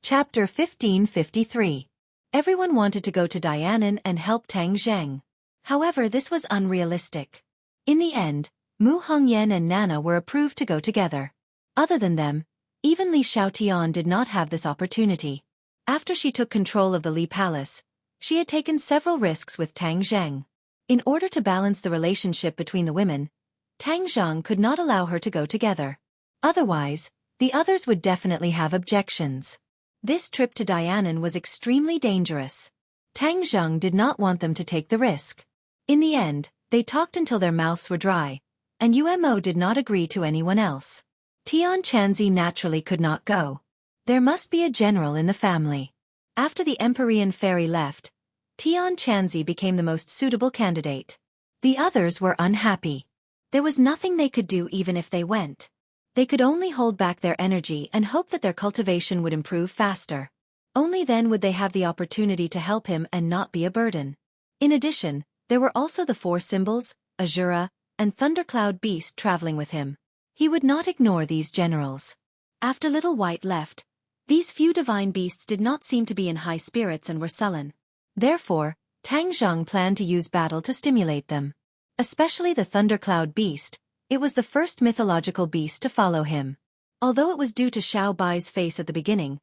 Chapter 1553. Everyone wanted to go to Dianan and help Tang Zheng. However, this was unrealistic. In the end, Mu Hongyan and Nana were approved to go together. Other than them, even Li Xiaotian did not have this opportunity. After she took control of the Li Palace, she had taken several risks with Tang Zheng. In order to balance the relationship between the women, Tang Zheng could not allow her to go together. Otherwise, the others would definitely have objections. This trip to Dianan was extremely dangerous. Tang Zheng did not want them to take the risk. In the end, they talked until their mouths were dry, and Umo did not agree to anyone else. Tian Chanzi naturally could not go. There must be a general in the family. After the Empyrean fairy left, Tian Chanzi became the most suitable candidate. The others were unhappy. There was nothing they could do even if they went. They could only hold back their energy and hope that their cultivation would improve faster. Only then would they have the opportunity to help him and not be a burden. In addition, there were also the four symbols, Azura, and Thundercloud Beast traveling with him. He would not ignore these generals. After Little White left, these few divine beasts did not seem to be in high spirits and were sullen. Therefore, Tang Zheng planned to use battle to stimulate them. Especially the Thundercloud Beast. It was the first mythological beast to follow him. Although it was due to Xiao Bai's face at the beginning,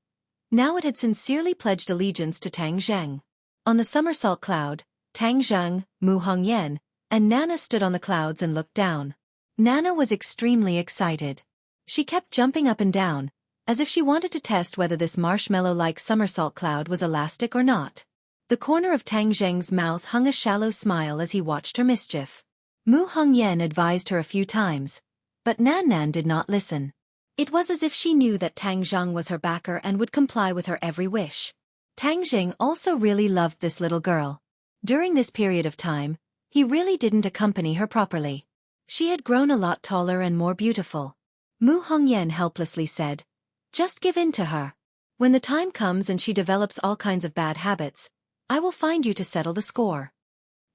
now it had sincerely pledged allegiance to Tang Zheng. On the somersault cloud, Tang Zheng, Mu Hongyan, and Nana stood on the clouds and looked down. Nana was extremely excited. She kept jumping up and down, as if she wanted to test whether this marshmallow-like somersault cloud was elastic or not. The corner of Tang Zheng's mouth hung a shallow smile as he watched her mischief. Mu Hongyan advised her a few times, but Nan did not listen. It was as if she knew that Tang Zheng was her backer and would comply with her every wish. Tang Zheng also really loved this little girl. During this period of time, he really didn't accompany her properly. She had grown a lot taller and more beautiful. Mu Hongyan helplessly said, "Just give in to her. When the time comes and she develops all kinds of bad habits, I will find you to settle the score."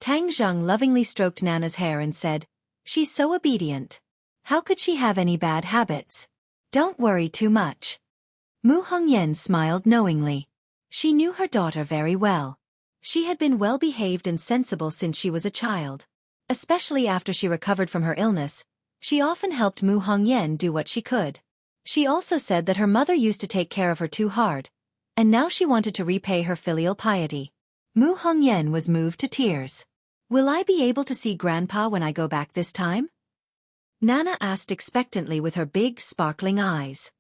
Tang Zheng lovingly stroked Nana's hair and said, "She's so obedient. How could she have any bad habits? Don't worry too much." Mu Hongyan smiled knowingly. She knew her daughter very well. She had been well-behaved and sensible since she was a child. Especially after she recovered from her illness, she often helped Mu Hongyan do what she could. She also said that her mother used to take care of her too hard, and now she wanted to repay her filial piety. Mu Hongyan was moved to tears. "Will I be able to see Grandpa when I go back this time?" Nana asked expectantly with her big, sparkling eyes.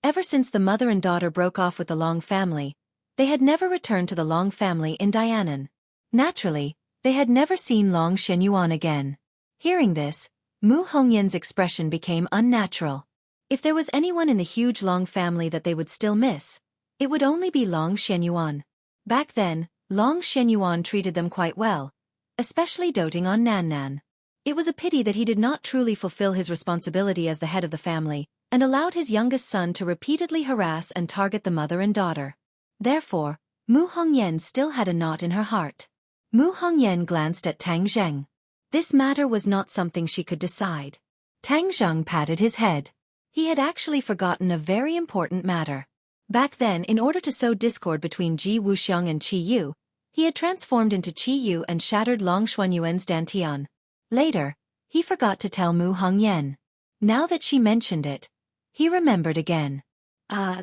Ever since the mother and daughter broke off with the Long family, they had never returned to the Long family in Dianan. Naturally, they had never seen Long Shenyuan again. Hearing this, Mu Hongyan's expression became unnatural. If there was anyone in the huge Long family that they would still miss, it would only be Long Shenyuan. Back then, Long Shenyuan treated them quite well, especially doting on Nan. It was a pity that he did not truly fulfill his responsibility as the head of the family, and allowed his youngest son to repeatedly harass and target the mother and daughter. Therefore, Mu Hongyan still had a knot in her heart. Mu Hongyan glanced at Tang Zheng. This matter was not something she could decide. Tang Zheng patted his head. He had actually forgotten a very important matter. Back then, in order to sow discord between Ji Wuxiang and Qi Yu, he had transformed into Qi Yu and shattered Long Xuanyuan's dantian. Later, he forgot to tell Mu Hongyan. Now that she mentioned it, he remembered again.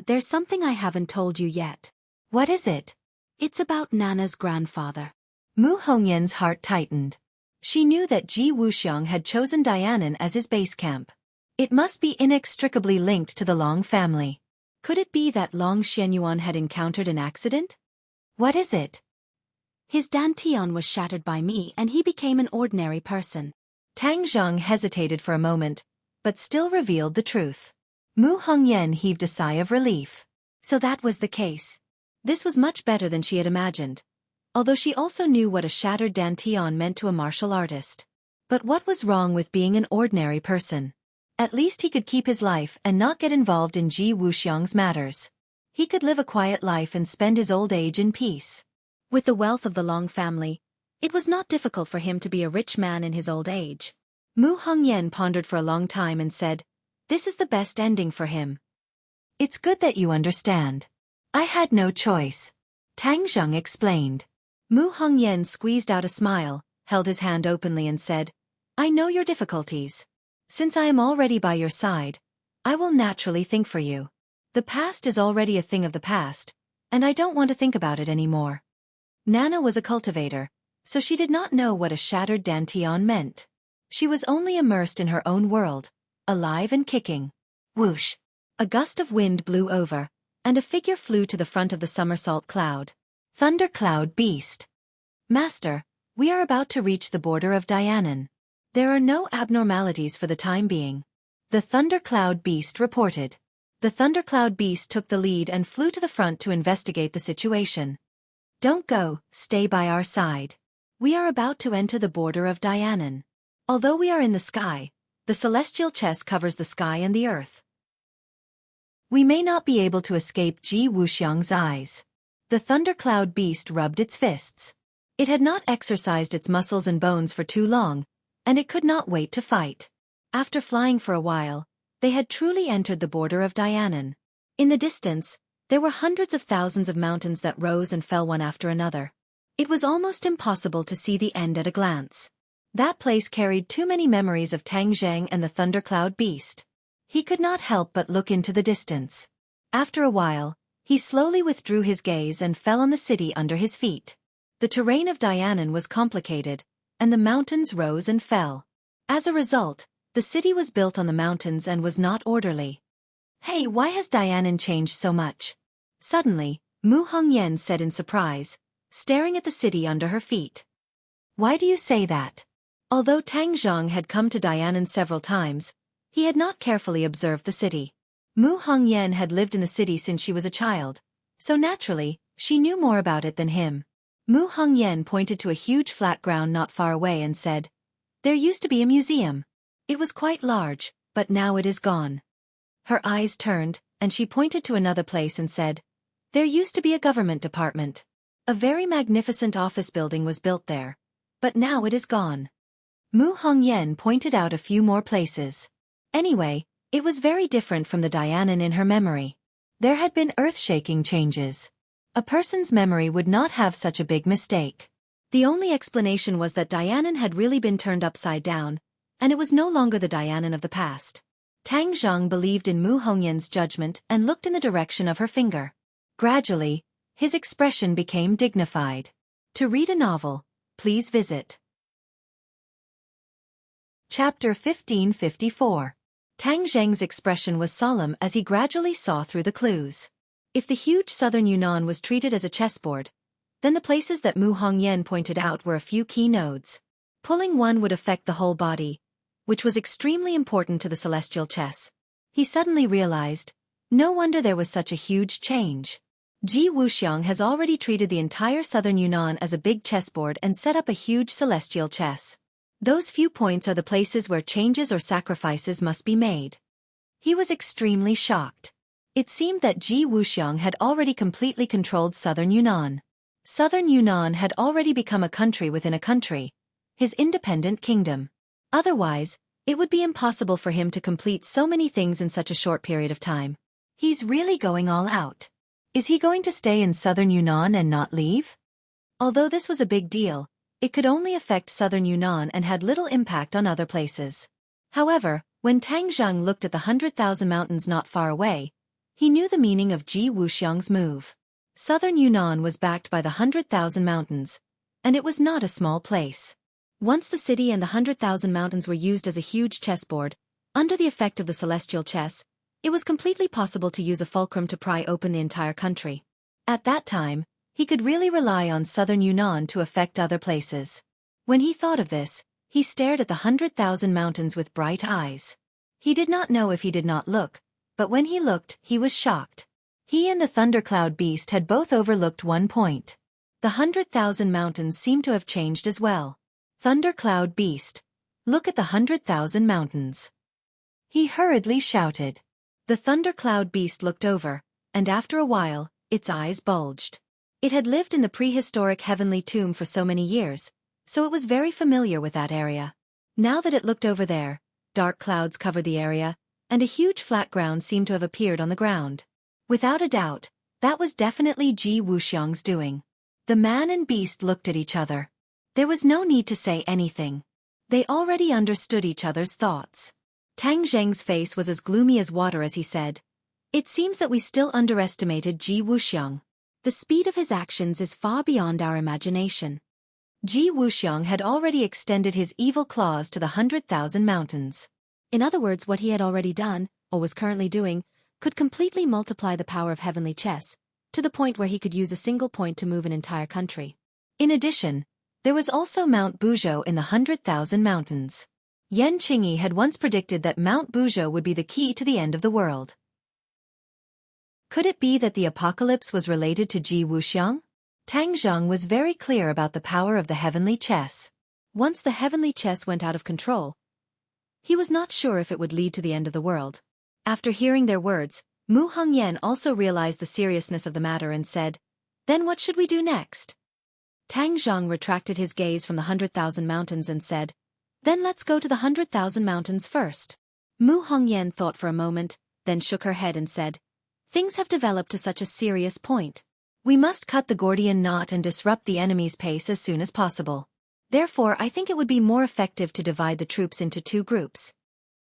There's something I haven't told you yet." "What is it?" "It's about Nana's grandfather." Mu Hongyan's heart tightened. She knew that Ji Wuxiang had chosen Dianan as his base camp. It must be inextricably linked to the Long family. Could it be that Long Shenyuan had encountered an accident? "What is it?" "His dantian was shattered by me and he became an ordinary person." Tang Zheng hesitated for a moment, but still revealed the truth. Mu Hongyan heaved a sigh of relief. So that was the case. This was much better than she had imagined, although she also knew what a shattered dantian meant to a martial artist. But what was wrong with being an ordinary person? At least he could keep his life and not get involved in Ji Wuxiang's matters. He could live a quiet life and spend his old age in peace. With the wealth of the Long family, it was not difficult for him to be a rich man in his old age. Mu Hongyan pondered for a long time and said, "This is the best ending for him." It's good that you understand. I had no choice. Tang Zheng explained. Mu Hongyan squeezed out a smile, held his hand openly and said, I know your difficulties. Since I am already by your side, I will naturally think for you. The past is already a thing of the past, and I don't want to think about it anymore. Nana was a cultivator, so she did not know what a shattered dantian meant. She was only immersed in her own world, alive and kicking. Whoosh! A gust of wind blew over, and a figure flew to the front of the somersault cloud. Thundercloud Beast. Master, we are about to reach the border of Dianan. There are no abnormalities for the time being. The Thundercloud Beast reported. The Thundercloud Beast took the lead and flew to the front to investigate the situation. Don't go, stay by our side. We are about to enter the border of Dianan. Although we are in the sky, the celestial chess covers the sky and the earth. We may not be able to escape Ji Wuxiang's eyes. The Thundercloud Beast rubbed its fists. It had not exercised its muscles and bones for too long, and it could not wait to fight. After flying for a while, they had truly entered the border of Dianan. In the distance, there were hundreds of thousands of mountains that rose and fell one after another. It was almost impossible to see the end at a glance. That place carried too many memories of Tang Zheng and the Thundercloud Beast. He could not help but look into the distance. After a while, he slowly withdrew his gaze and fell on the city under his feet. The terrain of Dianan was complicated, and the mountains rose and fell. As a result, the city was built on the mountains and was not orderly. Hey, why has Dianan changed so much? Suddenly, Mu Hongyan said in surprise, staring at the city under her feet. Why do you say that? Although Tang Zheng had come to Dianan several times, he had not carefully observed the city. Mu Hongyan had lived in the city since she was a child, so naturally, she knew more about it than him. Mu Hongyan pointed to a huge flat ground not far away and said, There used to be a museum. It was quite large, but now it is gone. Her eyes turned, and she pointed to another place and said, There used to be a government department. A very magnificent office building was built there, but now it is gone. Mu Hongyan pointed out a few more places. Anyway, it was very different from the Dianan in her memory. There had been earth-shaking changes. A person's memory would not have such a big mistake. The only explanation was that Dianan had really been turned upside down, and it was no longer the Dianan of the past. Tang Zheng believed in Mu Hongyan's judgment and looked in the direction of her finger. Gradually, his expression became dignified. To read a novel, please visit Chapter 1554. Tang Zheng's expression was solemn as he gradually saw through the clues. If the huge southern Yunnan was treated as a chessboard, then the places that Mu Hongyan pointed out were a few key nodes. Pulling one would affect the whole body, which was extremely important to the celestial chess. He suddenly realized, no wonder there was such a huge change. Ji Wuxiang has already treated the entire southern Yunnan as a big chessboard and set up a huge celestial chess. Those few points are the places where changes or sacrifices must be made. He was extremely shocked. It seemed that Ji Wuxiang had already completely controlled southern Yunnan. Southern Yunnan had already become a country within a country, his independent kingdom. Otherwise, it would be impossible for him to complete so many things in such a short period of time. He's really going all out. Is he going to stay in southern Yunnan and not leave? Although this was a big deal, it could only affect southern Yunnan and had little impact on other places. However, when Tang Zheng looked at the 100,000 mountains not far away, he knew the meaning of Ji Wuxiang's move. Southern Yunnan was backed by the 100,000 mountains, and it was not a small place. Once the city and the 100,000 mountains were used as a huge chessboard, under the effect of the celestial chess, it was completely possible to use a fulcrum to pry open the entire country. At that time, he could really rely on southern Yunnan to affect other places. When he thought of this, he stared at the 100,000 mountains with bright eyes. He did not know if he did not look, but when he looked, he was shocked. He and the Thundercloud Beast had both overlooked one point. The 100,000 mountains seemed to have changed as well. Thundercloud Beast, look at the 100,000 mountains. He hurriedly shouted. The Thundercloud Beast looked over, and after a while, its eyes bulged. It had lived in the prehistoric heavenly tomb for so many years, so it was very familiar with that area. Now that it looked over there, dark clouds covered the area, and a huge flat ground seemed to have appeared on the ground. Without a doubt, that was definitely Ji Wuxiang's doing. The man and beast looked at each other. There was no need to say anything. They already understood each other's thoughts. Tang Zheng's face was as gloomy as water as he said, "It seems that we still underestimated Ji Wuxiang. The speed of his actions is far beyond our imagination." Ji Wuxiang had already extended his evil claws to the 100,000 mountains. In other words, what he had already done, or was currently doing, could completely multiply the power of heavenly chess, to the point where he could use a single point to move an entire country. In addition, there was also Mount Buzhou in the 100,000 mountains. Yan Qingyi had once predicted that Mount Buzhou would be the key to the end of the world. Could it be that the apocalypse was related to Ji Wuxiang? Tang Zheng was very clear about the power of the heavenly chess. Once the heavenly chess went out of control, he was not sure if it would lead to the end of the world. After hearing their words, Mu Hongyan also realized the seriousness of the matter and said, "Then what should we do next?" Tang Zheng retracted his gaze from the 100,000 mountains and said, "Then let's go to the 100,000 mountains first." Mu Hongyan thought for a moment, then shook her head and said, "Things have developed to such a serious point. We must cut the Gordian knot and disrupt the enemy's pace as soon as possible. Therefore, I think it would be more effective to divide the troops into two groups."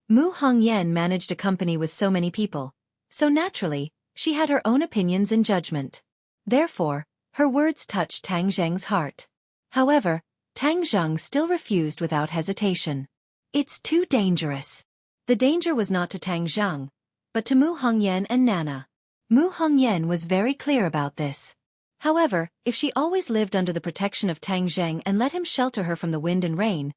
Mu Hongyan managed a company with so many people, so naturally, she had her own opinions and judgment. Therefore, her words touched Tang Zheng's heart. However, Tang Zheng still refused without hesitation. "It's too dangerous." The danger was not to Tang Zheng, but to Mu Hongyan and Nana. Mu Hongyan was very clear about this. However, if she always lived under the protection of Tang Zheng and let him shelter her from the wind and rain,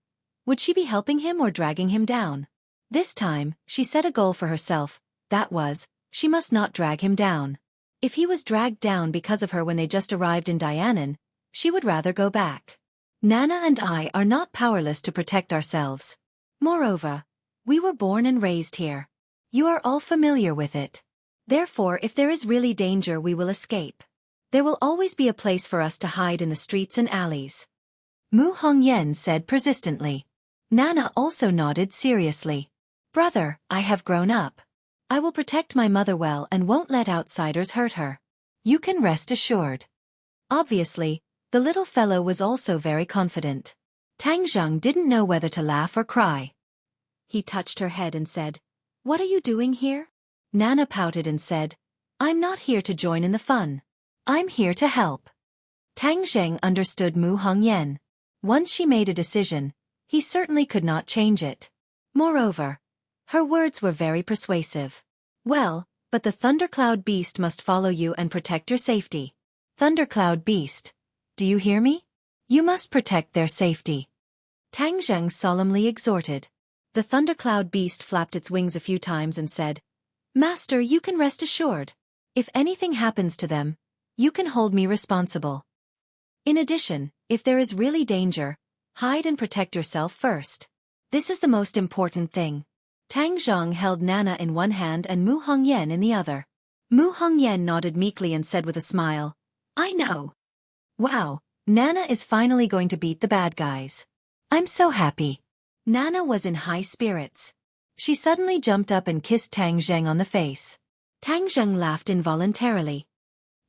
would she be helping him or dragging him down? This time, she set a goal for herself, that was, she must not drag him down. If he was dragged down because of her when they just arrived in Dianan, she would rather go back. Nana and I are not powerless to protect ourselves. Moreover, we were born and raised here. You are all familiar with it. Therefore, if there is really danger, we will escape. There will always be a place for us to hide in the streets and alleys." Mu Hongyan said persistently. Nana also nodded seriously. "Brother, I have grown up. I will protect my mother well and won't let outsiders hurt her. You can rest assured." Obviously, the little fellow was also very confident. Tang Zheng didn't know whether to laugh or cry. He touched her head and said, "What are you doing here?" Nana pouted and said, "I'm not here to join in the fun. I'm here to help." Tang Zheng understood Mu Hongyan. Once she made a decision, he certainly could not change it. Moreover, her words were very persuasive. "Well, but the Thundercloud Beast must follow you and protect your safety. Thundercloud Beast, do you hear me? You must protect their safety." Tang Zheng solemnly exhorted. The Thundercloud Beast flapped its wings a few times and said, "Master, you can rest assured. If anything happens to them, you can hold me responsible. In addition, if there is really danger, hide and protect yourself first. This is the most important thing." Tang Zheng held Nana in one hand and Mu Hongyan in the other. Mu Hongyan nodded meekly and said with a smile, "I know. Wow, Nana is finally going to beat the bad guys. I'm so happy." Nana was in high spirits. She suddenly jumped up and kissed Tang Zheng on the face. Tang Zheng laughed involuntarily.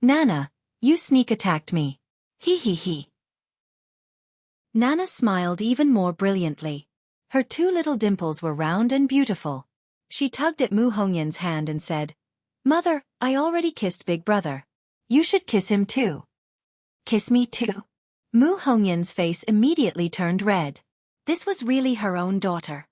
"Nana, you sneak attacked me. Hee hee hee." Nana smiled even more brilliantly. Her two little dimples were round and beautiful. She tugged at Mu Hongyan's hand and said, "Mother, I already kissed Big Brother. You should kiss him too." "Kiss me too." Mu Hongyan's face immediately turned red. This was really her own daughter.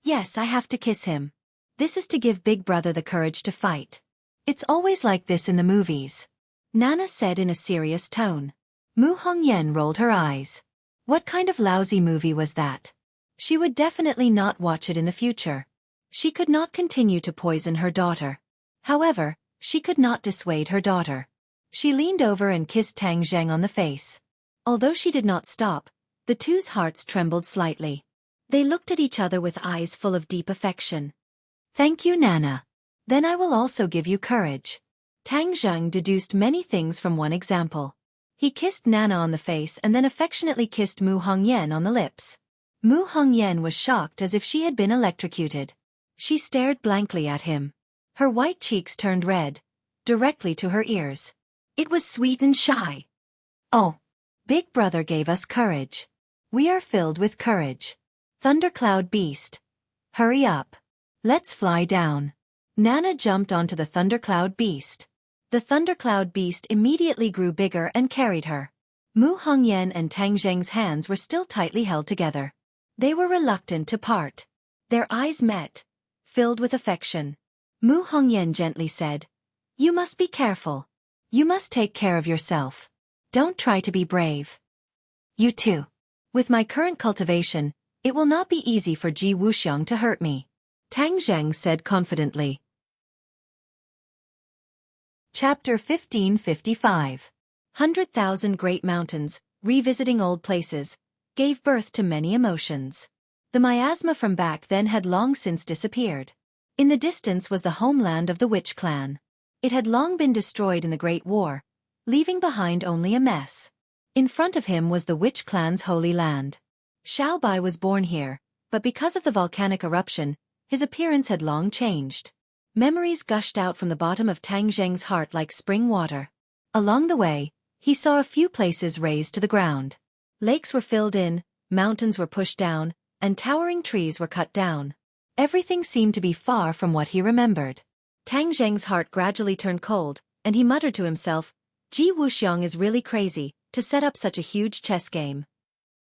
"Yes, I have to kiss him. This is to give Big Brother the courage to fight. It's always like this in the movies," Nana said in a serious tone. Mu Hongyan rolled her eyes. What kind of lousy movie was that? She would definitely not watch it in the future. She could not continue to poison her daughter. However, she could not dissuade her daughter. She leaned over and kissed Tang Zheng on the face. Although she did not stop, the two's hearts trembled slightly. They looked at each other with eyes full of deep affection. "Thank you, Nana. Then I will also give you courage." Tang Zheng deduced many things from one example. He kissed Nana on the face and then affectionately kissed Mu Hongyan on the lips. Mu Hongyan was shocked as if she had been electrocuted. She stared blankly at him. Her white cheeks turned red, directly to her ears. It was sweet and shy. "Oh, Big Brother gave us courage. We are filled with courage. Thundercloud Beast. Hurry up. Let's fly down." Nana jumped onto the Thundercloud Beast. The Thundercloud Beast immediately grew bigger and carried her. Mu Hongyan and Tang Zheng's hands were still tightly held together. They were reluctant to part. Their eyes met, filled with affection. Mu Hongyan gently said, "You must be careful. You must take care of yourself. Don't try to be brave. You too. With my current cultivation, it will not be easy for Ji Wuxiang to hurt me," Tang Zheng said confidently. Chapter 1555. 100,000 Great Mountains, Revisiting Old Places, gave birth to many emotions. The miasma from back then had long since disappeared. In the distance was the homeland of the Witch clan. It had long been destroyed in the Great War, leaving behind only a mess. In front of him was the Witch clan's holy land. Xiao Bai was born here, but because of the volcanic eruption, his appearance had long changed. Memories gushed out from the bottom of Tang Zheng's heart like spring water. Along the way, he saw a few places razed to the ground. Lakes were filled in, mountains were pushed down, and towering trees were cut down. Everything seemed to be far from what he remembered. Tang Zheng's heart gradually turned cold, and he muttered to himself, "Ji Wuxiang is really crazy to set up such a huge chess game."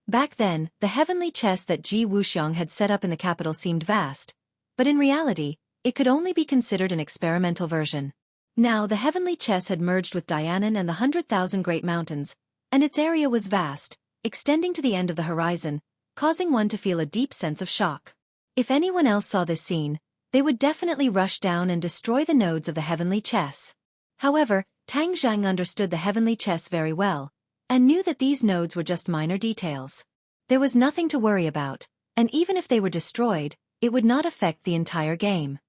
Back then, the heavenly chess that Ji Wuxiang had set up in the capital seemed vast, but in reality, it could only be considered an experimental version. Now the heavenly chess had merged with Dianan and the 100,000 Great Mountains, and its area was vast, extending to the end of the horizon, causing one to feel a deep sense of shock. If anyone else saw this scene, they would definitely rush down and destroy the nodes of the heavenly chess. However, Tang Zheng understood the heavenly chess very well, and knew that these nodes were just minor details. There was nothing to worry about, and even if they were destroyed, it would not affect the entire game.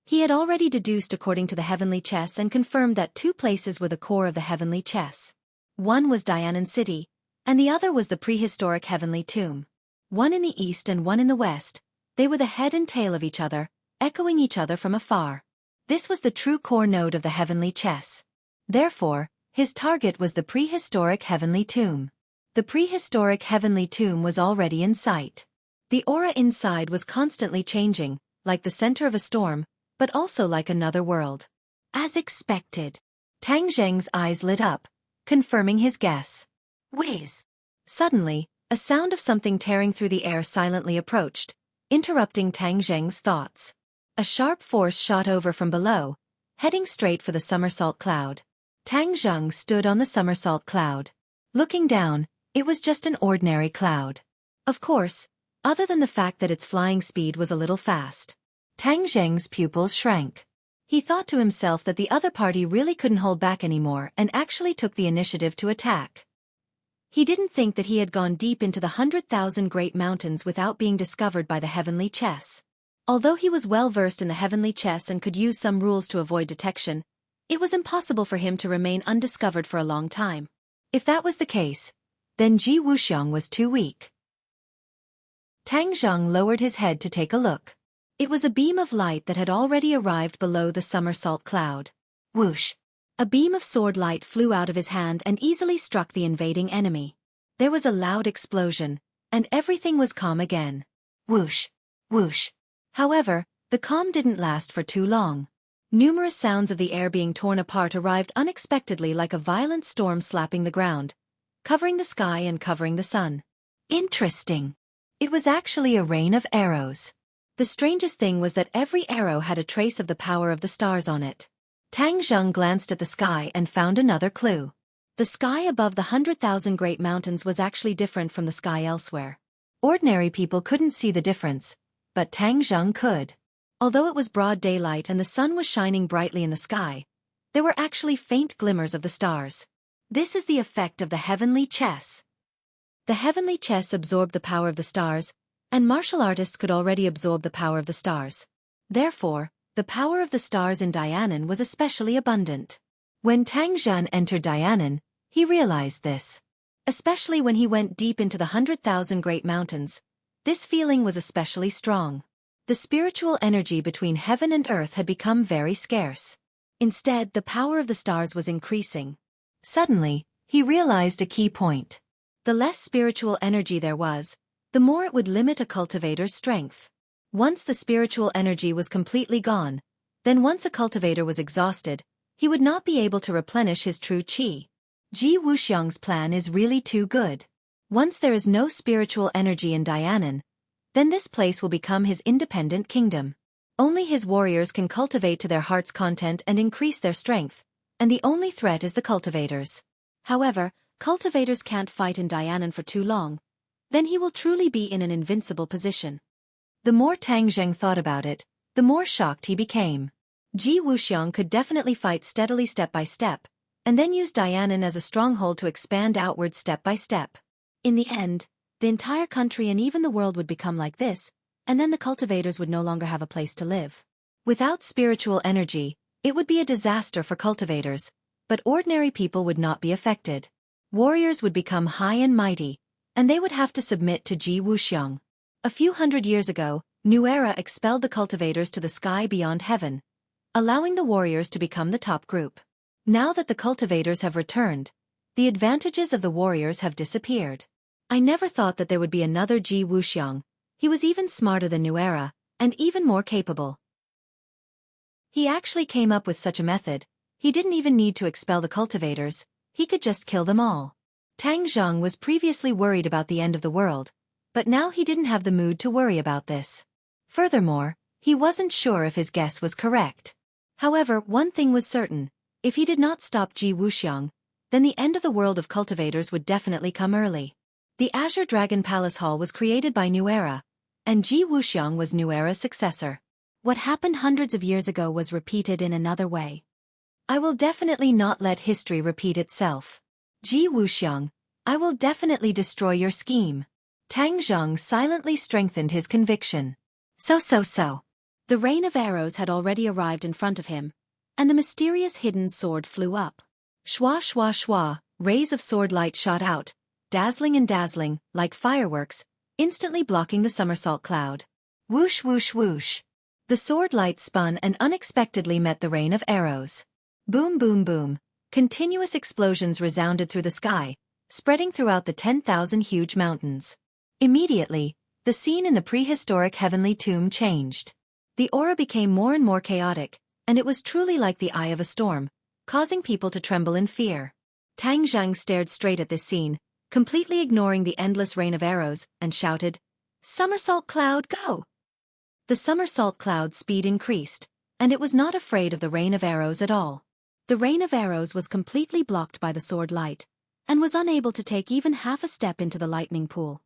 He had already deduced according to the heavenly chess and confirmed that two places were the core of the heavenly chess. One was Dianan City, and the other was the prehistoric heavenly tomb. One in the east and one in the west, they were the head and tail of each other, echoing each other from afar. This was the true core node of the heavenly chess. Therefore, his target was the prehistoric heavenly tomb. The prehistoric heavenly tomb was already in sight. The aura inside was constantly changing, like the center of a storm, but also like another world. As expected, Tang Zheng's eyes lit up, confirming his guess. Whiz! Suddenly, a sound of something tearing through the air silently approached, interrupting Tang Zheng's thoughts. A sharp force shot over from below, heading straight for the somersault cloud. Tang Zheng stood on the somersault cloud. Looking down, it was just an ordinary cloud. Of course, other than the fact that its flying speed was a little fast. Tang Zheng's pupils shrank. He thought to himself that the other party really couldn't hold back anymore and actually took the initiative to attack. He didn't think that he had gone deep into the 100,000 Great Mountains without being discovered by the heavenly chess. Although he was well versed in the heavenly chess and could use some rules to avoid detection, it was impossible for him to remain undiscovered for a long time. If that was the case, then Ji Wuxiang was too weak. Tang Zheng lowered his head to take a look. It was a beam of light that had already arrived below the somersault cloud. Whoosh! A beam of sword light flew out of his hand and easily struck the invading enemy. There was a loud explosion, and everything was calm again. Whoosh! Whoosh! However, the calm didn't last for too long. Numerous sounds of the air being torn apart arrived unexpectedly like a violent storm slapping the ground, covering the sky and covering the sun. Interesting! It was actually a rain of arrows. The strangest thing was that every arrow had a trace of the power of the stars on it. Tang Zheng glanced at the sky and found another clue. The sky above the 100,000 Great Mountains was actually different from the sky elsewhere. Ordinary people couldn't see the difference, but Tang Zheng could. Although it was broad daylight and the sun was shining brightly in the sky, there were actually faint glimmers of the stars. This is the effect of the heavenly chess. The heavenly chess absorbed the power of the stars, and martial artists could already absorb the power of the stars. Therefore, the power of the stars in Dianan was especially abundant. When Tang Zheng entered Dianan, he realized this. Especially when he went deep into the 100,000 Great Mountains, this feeling was especially strong. The spiritual energy between heaven and earth had become very scarce. Instead, the power of the stars was increasing. Suddenly, he realized a key point. The less spiritual energy there was, the more it would limit a cultivator's strength. Once the spiritual energy was completely gone, then once a cultivator was exhausted, he would not be able to replenish his true qi. Ji Wuxiang's plan is really too good. Once there is no spiritual energy in Dianan, then this place will become his independent kingdom. Only his warriors can cultivate to their heart's content and increase their strength, and the only threat is the cultivators. However, cultivators can't fight in Dianan for too long. Then he will truly be in an invincible position. The more Tang Zheng thought about it, the more shocked he became. Ji Wuxiang could definitely fight steadily step by step, and then use Dianan as a stronghold to expand outward step by step. In the end, the entire country and even the world would become like this, and then the cultivators would no longer have a place to live. Without spiritual energy, it would be a disaster for cultivators, but ordinary people would not be affected. Warriors would become high and mighty, and they would have to submit to Ji Wuxiang. A few hundred years ago, New Era expelled the cultivators to the sky beyond heaven, allowing the warriors to become the top group. Now that the cultivators have returned, the advantages of the warriors have disappeared. I never thought that there would be another Ji Wuxiang. He was even smarter than New Era, and even more capable. He actually came up with such a method. He didn't even need to expel the cultivators, he could just kill them all. Tang Zheng was previously worried about the end of the world, but now he didn't have the mood to worry about this. Furthermore, he wasn't sure if his guess was correct. However, one thing was certain: if he did not stop Ji Wuxiang, then the end of the world of cultivators would definitely come early. The Azure Dragon Palace Hall was created by New Era, and Ji Wuxiang was New Era's successor. What happened hundreds of years ago was repeated in another way. I will definitely not let history repeat itself. Ji Wuxiang, I will definitely destroy your scheme. Tang Zheng silently strengthened his conviction. So. The rain of arrows had already arrived in front of him, and the mysterious hidden sword flew up. Shwa, rays of sword light shot out, dazzling and dazzling, like fireworks, instantly blocking the somersault cloud. Whoosh. The sword light spun and unexpectedly met the rain of arrows. Boom. Continuous explosions resounded through the sky, spreading throughout the 10,000 huge mountains. Immediately, the scene in the prehistoric heavenly tomb changed. The aura became more and more chaotic, and it was truly like the eye of a storm, causing people to tremble in fear. Tang Zheng stared straight at this scene, completely ignoring the endless rain of arrows, and shouted, "Somersault cloud, go!" The somersault cloud's speed increased, and it was not afraid of the rain of arrows at all. The rain of arrows was completely blocked by the sword light, and was unable to take even half a step into the lightning pool.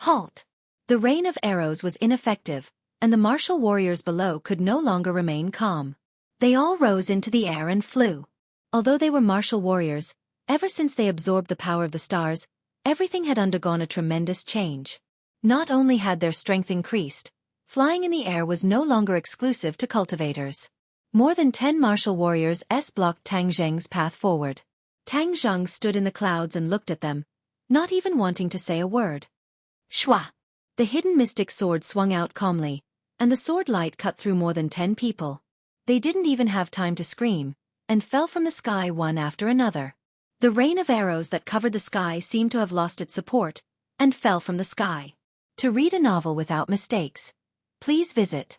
Halt! The rain of arrows was ineffective, and the martial warriors below could no longer remain calm. They all rose into the air and flew. Although they were martial warriors, ever since they absorbed the power of the stars, everything had undergone a tremendous change. Not only had their strength increased, flying in the air was no longer exclusive to cultivators. More than 10 martial warriors blocked Tang Zheng's path forward. Tang Zheng stood in the clouds and looked at them, not even wanting to say a word. Shwa! The hidden mystic sword swung out calmly, and the sword light cut through more than 10 people. They didn't even have time to scream, and fell from the sky one after another. The rain of arrows that covered the sky seemed to have lost its support, and fell from the sky. To read a novel without mistakes, please visit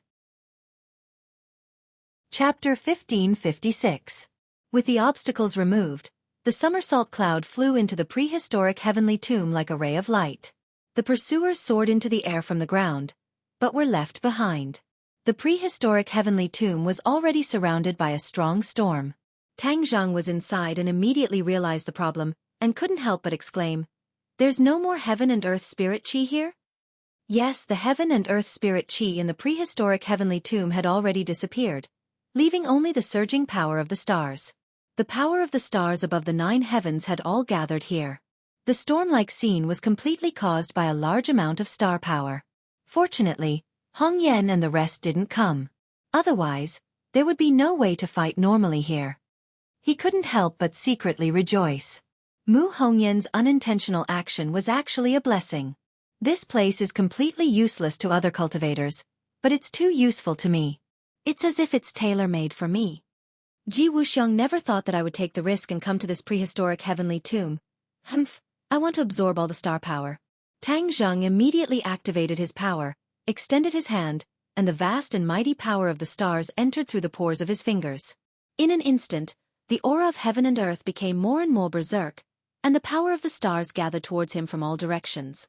Chapter 1556. With the obstacles removed, the somersault cloud flew into the prehistoric heavenly tomb like a ray of light. The pursuers soared into the air from the ground, but were left behind. The prehistoric heavenly tomb was already surrounded by a strong storm. Tang Zheng was inside and immediately realized the problem, and couldn't help but exclaim, "There's no more heaven and earth spirit chi here?" Yes, the heaven and earth spirit chi in the prehistoric heavenly tomb had already disappeared, leaving only the surging power of the stars. The power of the stars above the 9 heavens had all gathered here. The storm-like scene was completely caused by a large amount of star power. Fortunately, Hong Yan and the rest didn't come. Otherwise, there would be no way to fight normally here. He couldn't help but secretly rejoice. Mu Hongyan's unintentional action was actually a blessing. This place is completely useless to other cultivators, but it's too useful to me. It's as if it's tailor-made for me. Ji Wuxiang never thought that I would take the risk and come to this prehistoric heavenly tomb. Humph, I want to absorb all the star power. Tang Zheng immediately activated his power, extended his hand, and the vast and mighty power of the stars entered through the pores of his fingers. In an instant, the aura of heaven and earth became more and more berserk, and the power of the stars gathered towards him from all directions.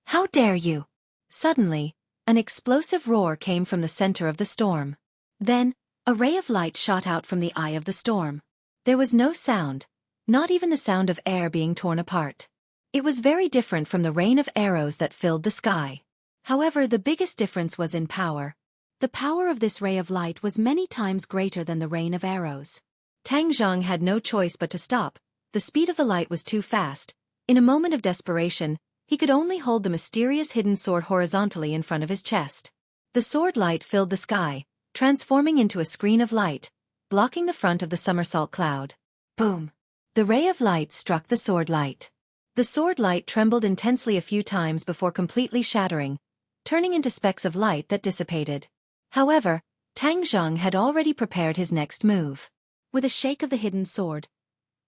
How dare you! Suddenly, an explosive roar came from the center of the storm. Then, a ray of light shot out from the eye of the storm. There was no sound, not even the sound of air being torn apart. It was very different from the rain of arrows that filled the sky. However, the biggest difference was in power. The power of this ray of light was many times greater than the rain of arrows. Tang Zheng had no choice but to stop. The speed of the light was too fast. In a moment of desperation, he could only hold the mysterious hidden sword horizontally in front of his chest. The sword light filled the sky, transforming into a screen of light, blocking the front of the somersault cloud. Boom! The ray of light struck the sword light. The sword light trembled intensely a few times before completely shattering, turning into specks of light that dissipated. However, Tang Zheng had already prepared his next move. With a shake of the hidden sword,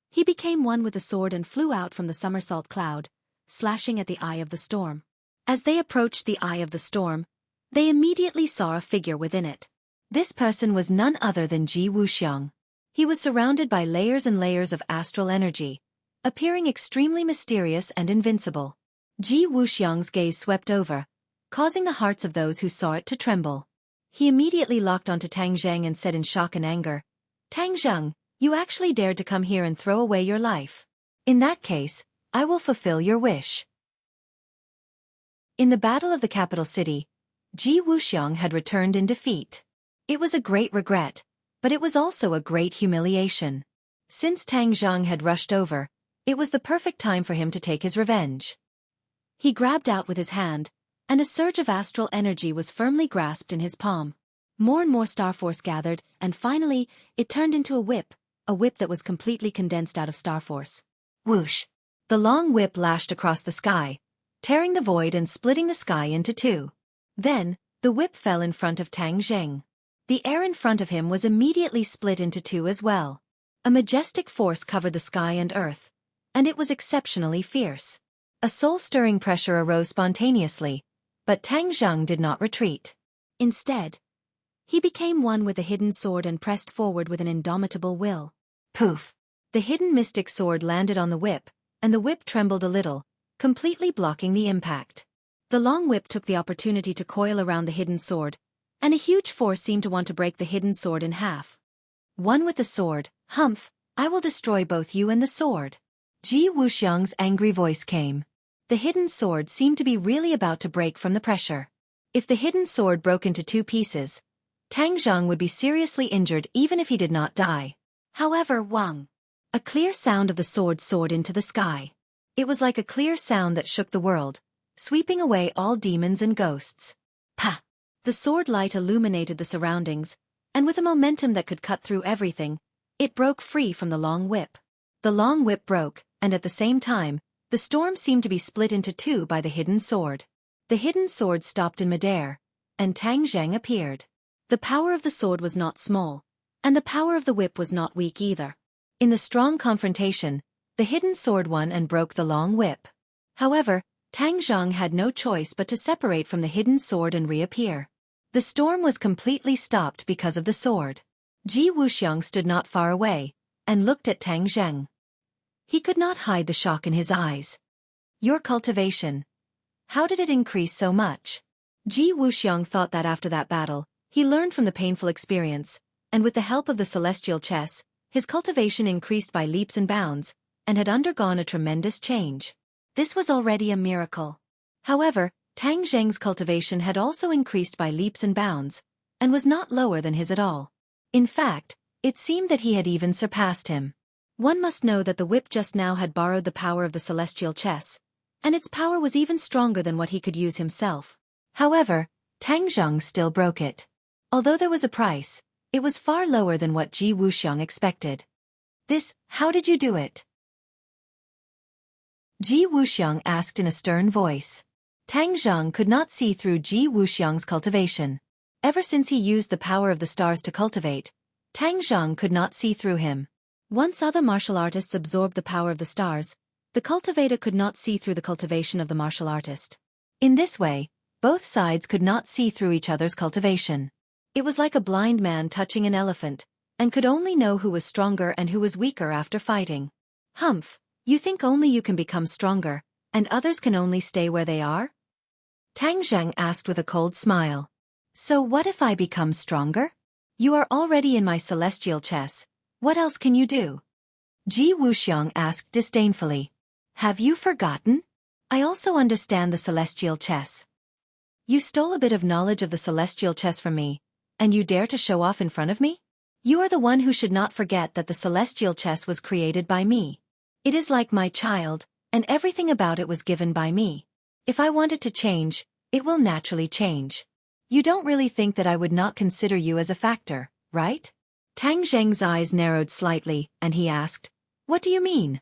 he became one with the sword and flew out from the somersault cloud, slashing at the eye of the storm. As they approached the eye of the storm, they immediately saw a figure within it. This person was none other than Ji Wuxiang. He was surrounded by layers and layers of astral energy, appearing extremely mysterious and invincible. Ji Wuxiang's gaze swept over, causing the hearts of those who saw it to tremble. He immediately locked onto Tang Zheng and said in shock and anger, "Tang Zheng, you actually dared to come here and throw away your life. In that case, I will fulfill your wish." In the battle of the capital city, Ji Wuxiang had returned in defeat. It was a great regret, but it was also a great humiliation. Since Tang Zheng had rushed over, it was the perfect time for him to take his revenge. He grabbed out with his hand, and a surge of astral energy was firmly grasped in his palm. More and more star force gathered, and finally, it turned into a whip that was completely condensed out of star force. Whoosh! The long whip lashed across the sky, tearing the void and splitting the sky into two. Then, the whip fell in front of Tang Zheng. The air in front of him was immediately split into two as well. A majestic force covered the sky and earth, and it was exceptionally fierce. A soul-stirring pressure arose spontaneously, but Tang Zheng did not retreat. Instead, he became one with the hidden sword and pressed forward with an indomitable will. Poof! The hidden mystic sword landed on the whip, and the whip trembled a little, completely blocking the impact. The long whip took the opportunity to coil around the hidden sword, and a huge force seemed to want to break the hidden sword in half. One with the sword, "Humph, I will destroy both you and the sword." Ji Wuxiang's angry voice came. The hidden sword seemed to be really about to break from the pressure. If the hidden sword broke into two pieces, Tang Zheng would be seriously injured even if he did not die. However, Wang! A clear sound of the sword soared into the sky. It was like a clear sound that shook the world, sweeping away all demons and ghosts. Pa! The sword light illuminated the surroundings, and with a momentum that could cut through everything, it broke free from the long whip. The long whip broke, and at the same time, the storm seemed to be split into two by the hidden sword. The hidden sword stopped in midair, and Tang Zheng appeared. The power of the sword was not small, and the power of the whip was not weak either. In the strong confrontation, the hidden sword won and broke the long whip. However, Tang Zheng had no choice but to separate from the hidden sword and reappear. The storm was completely stopped because of the sword. Ji Wuxiang stood not far away, and looked at Tang Zheng. He could not hide the shock in his eyes. "Your cultivation. How did it increase so much?" Ji Wuxiang thought that after that battle, he learned from the painful experience, and with the help of the celestial chess, his cultivation increased by leaps and bounds, and had undergone a tremendous change. This was already a miracle. However, Tang Zheng's cultivation had also increased by leaps and bounds, and was not lower than his at all. In fact, it seemed that he had even surpassed him. One must know that the whip just now had borrowed the power of the celestial chess, and its power was even stronger than what he could use himself. However, Tang Zheng still broke it. Although there was a price, it was far lower than what Ji Wuxiang expected. How did you do it?" Ji Wuxiang asked in a stern voice. Tang Zheng could not see through Ji Wuxiang's cultivation. Ever since he used the power of the stars to cultivate, Tang Zhang could not see through him. Once other martial artists absorbed the power of the stars, the cultivator could not see through the cultivation of the martial artist. In this way, both sides could not see through each other's cultivation. It was like a blind man touching an elephant, and could only know who was stronger and who was weaker after fighting. Humph, you think only you can become stronger, and others can only stay where they are? Tang Zheng asked with a cold smile. So what if I become stronger? You are already in my celestial chess. What else can you do? Ji Wuxiang asked disdainfully. Have you forgotten? I also understand the celestial chess. You stole a bit of knowledge of the celestial chess from me, and you dare to show off in front of me? You are the one who should not forget that the celestial chess was created by me. It is like my child, and everything about it was given by me. If I want it to change, it will naturally change. You don't really think that I would not consider you as a factor, right? Tang Zheng's eyes narrowed slightly, and he asked, What do you mean?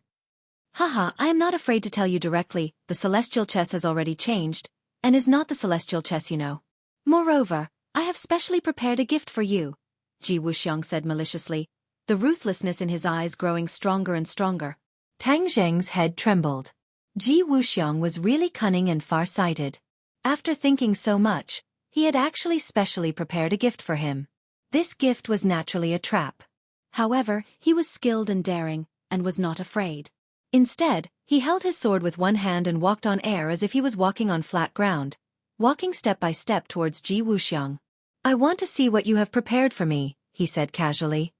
Haha, I am not afraid to tell you directly, the celestial chess has already changed, and is not the celestial chess you know. Moreover, I have specially prepared a gift for you, Ji Wuxiang said maliciously, the ruthlessness in his eyes growing stronger and stronger. Tang Zheng's head trembled. Ji Wuxiang was really cunning and far-sighted. After thinking so much, he had actually specially prepared a gift for him. This gift was naturally a trap. However, he was skilled and daring, and was not afraid. Instead, he held his sword with one hand and walked on air as if he was walking on flat ground, walking step by step towards Ji Wuxiang. I want to see what you have prepared for me, he said casually.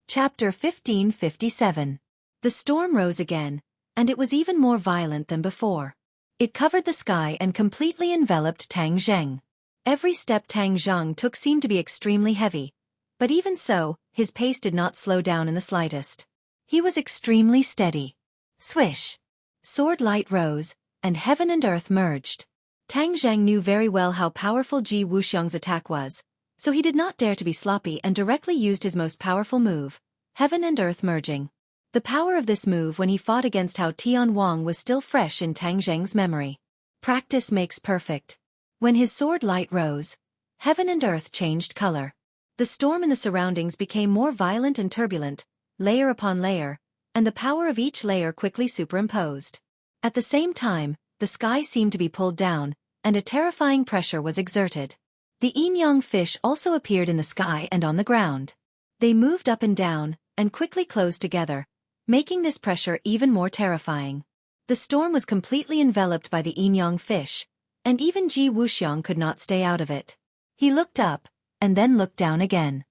Chapter 1557. The storm rose again, and it was even more violent than before. It covered the sky and completely enveloped Tang Zheng. Every step Tang Zheng took seemed to be extremely heavy, but even so, his pace did not slow down in the slightest. He was extremely steady. Swish! Sword light rose, and heaven and earth merged. Tang Zheng knew very well how powerful Ji Wuxiang's attack was, so he did not dare to be sloppy and directly used his most powerful move, heaven and earth merging. The power of this move when he fought against Hao Tian Wang was still fresh in Tang Zheng's memory. Practice makes perfect. When his sword light rose, heaven and earth changed color. The storm in the surroundings became more violent and turbulent, layer upon layer, and the power of each layer quickly superimposed. At the same time, the sky seemed to be pulled down, and a terrifying pressure was exerted. The yin-yang fish also appeared in the sky and on the ground. They moved up and down, and quickly closed together, making this pressure even more terrifying. The storm was completely enveloped by the yin-yang fish, and even Ji Wuxiang could not stay out of it. He looked up, and then looked down again.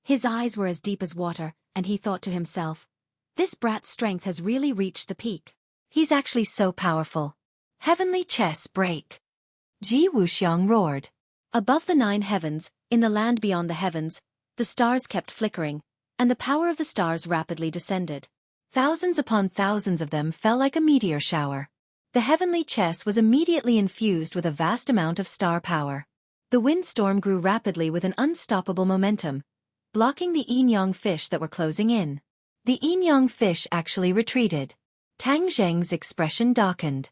His eyes were as deep as water, and he thought to himself, this brat's strength has really reached the peak. He's actually so powerful. Heavenly chess break! Ji Wuxiang roared. Above the 9 heavens, in the land beyond the heavens, the stars kept flickering, and the power of the stars rapidly descended. Thousands upon thousands of them fell like a meteor shower. The heavenly chess was immediately infused with a vast amount of star power. The windstorm grew rapidly with an unstoppable momentum, blocking the yin-yang fish that were closing in. The yin-yang fish actually retreated. Tang Zheng's expression darkened.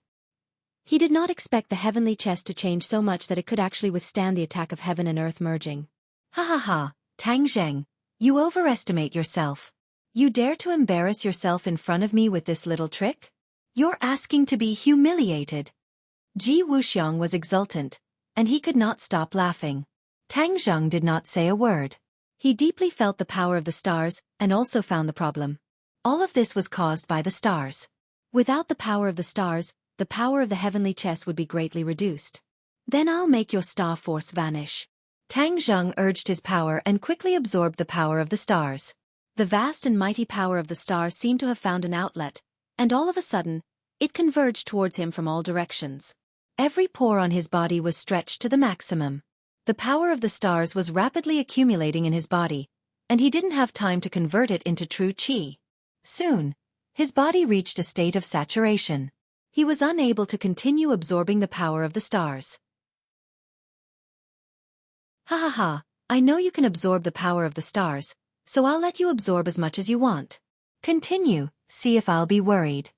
He did not expect the heavenly chess to change so much that it could actually withstand the attack of heaven and earth merging. Ha ha ha, Tang Zheng, you overestimate yourself. You dare to embarrass yourself in front of me with this little trick? You're asking to be humiliated. Ji Wuxiang was exultant, and he could not stop laughing. Tang Zheng did not say a word. He deeply felt the power of the stars, and also found the problem. All of this was caused by the stars. Without the power of the stars, the power of the heavenly chess would be greatly reduced. Then I'll make your star force vanish. Tang Zheng urged his power and quickly absorbed the power of the stars. The vast and mighty power of the stars seemed to have found an outlet, and all of a sudden, it converged towards him from all directions. Every pore on his body was stretched to the maximum. The power of the stars was rapidly accumulating in his body, and he didn't have time to convert it into true qi. Soon, his body reached a state of saturation. He was unable to continue absorbing the power of the stars. Ha ha ha, I know you can absorb the power of the stars, so I'll let you absorb as much as you want. Continue, see if I'll be worried.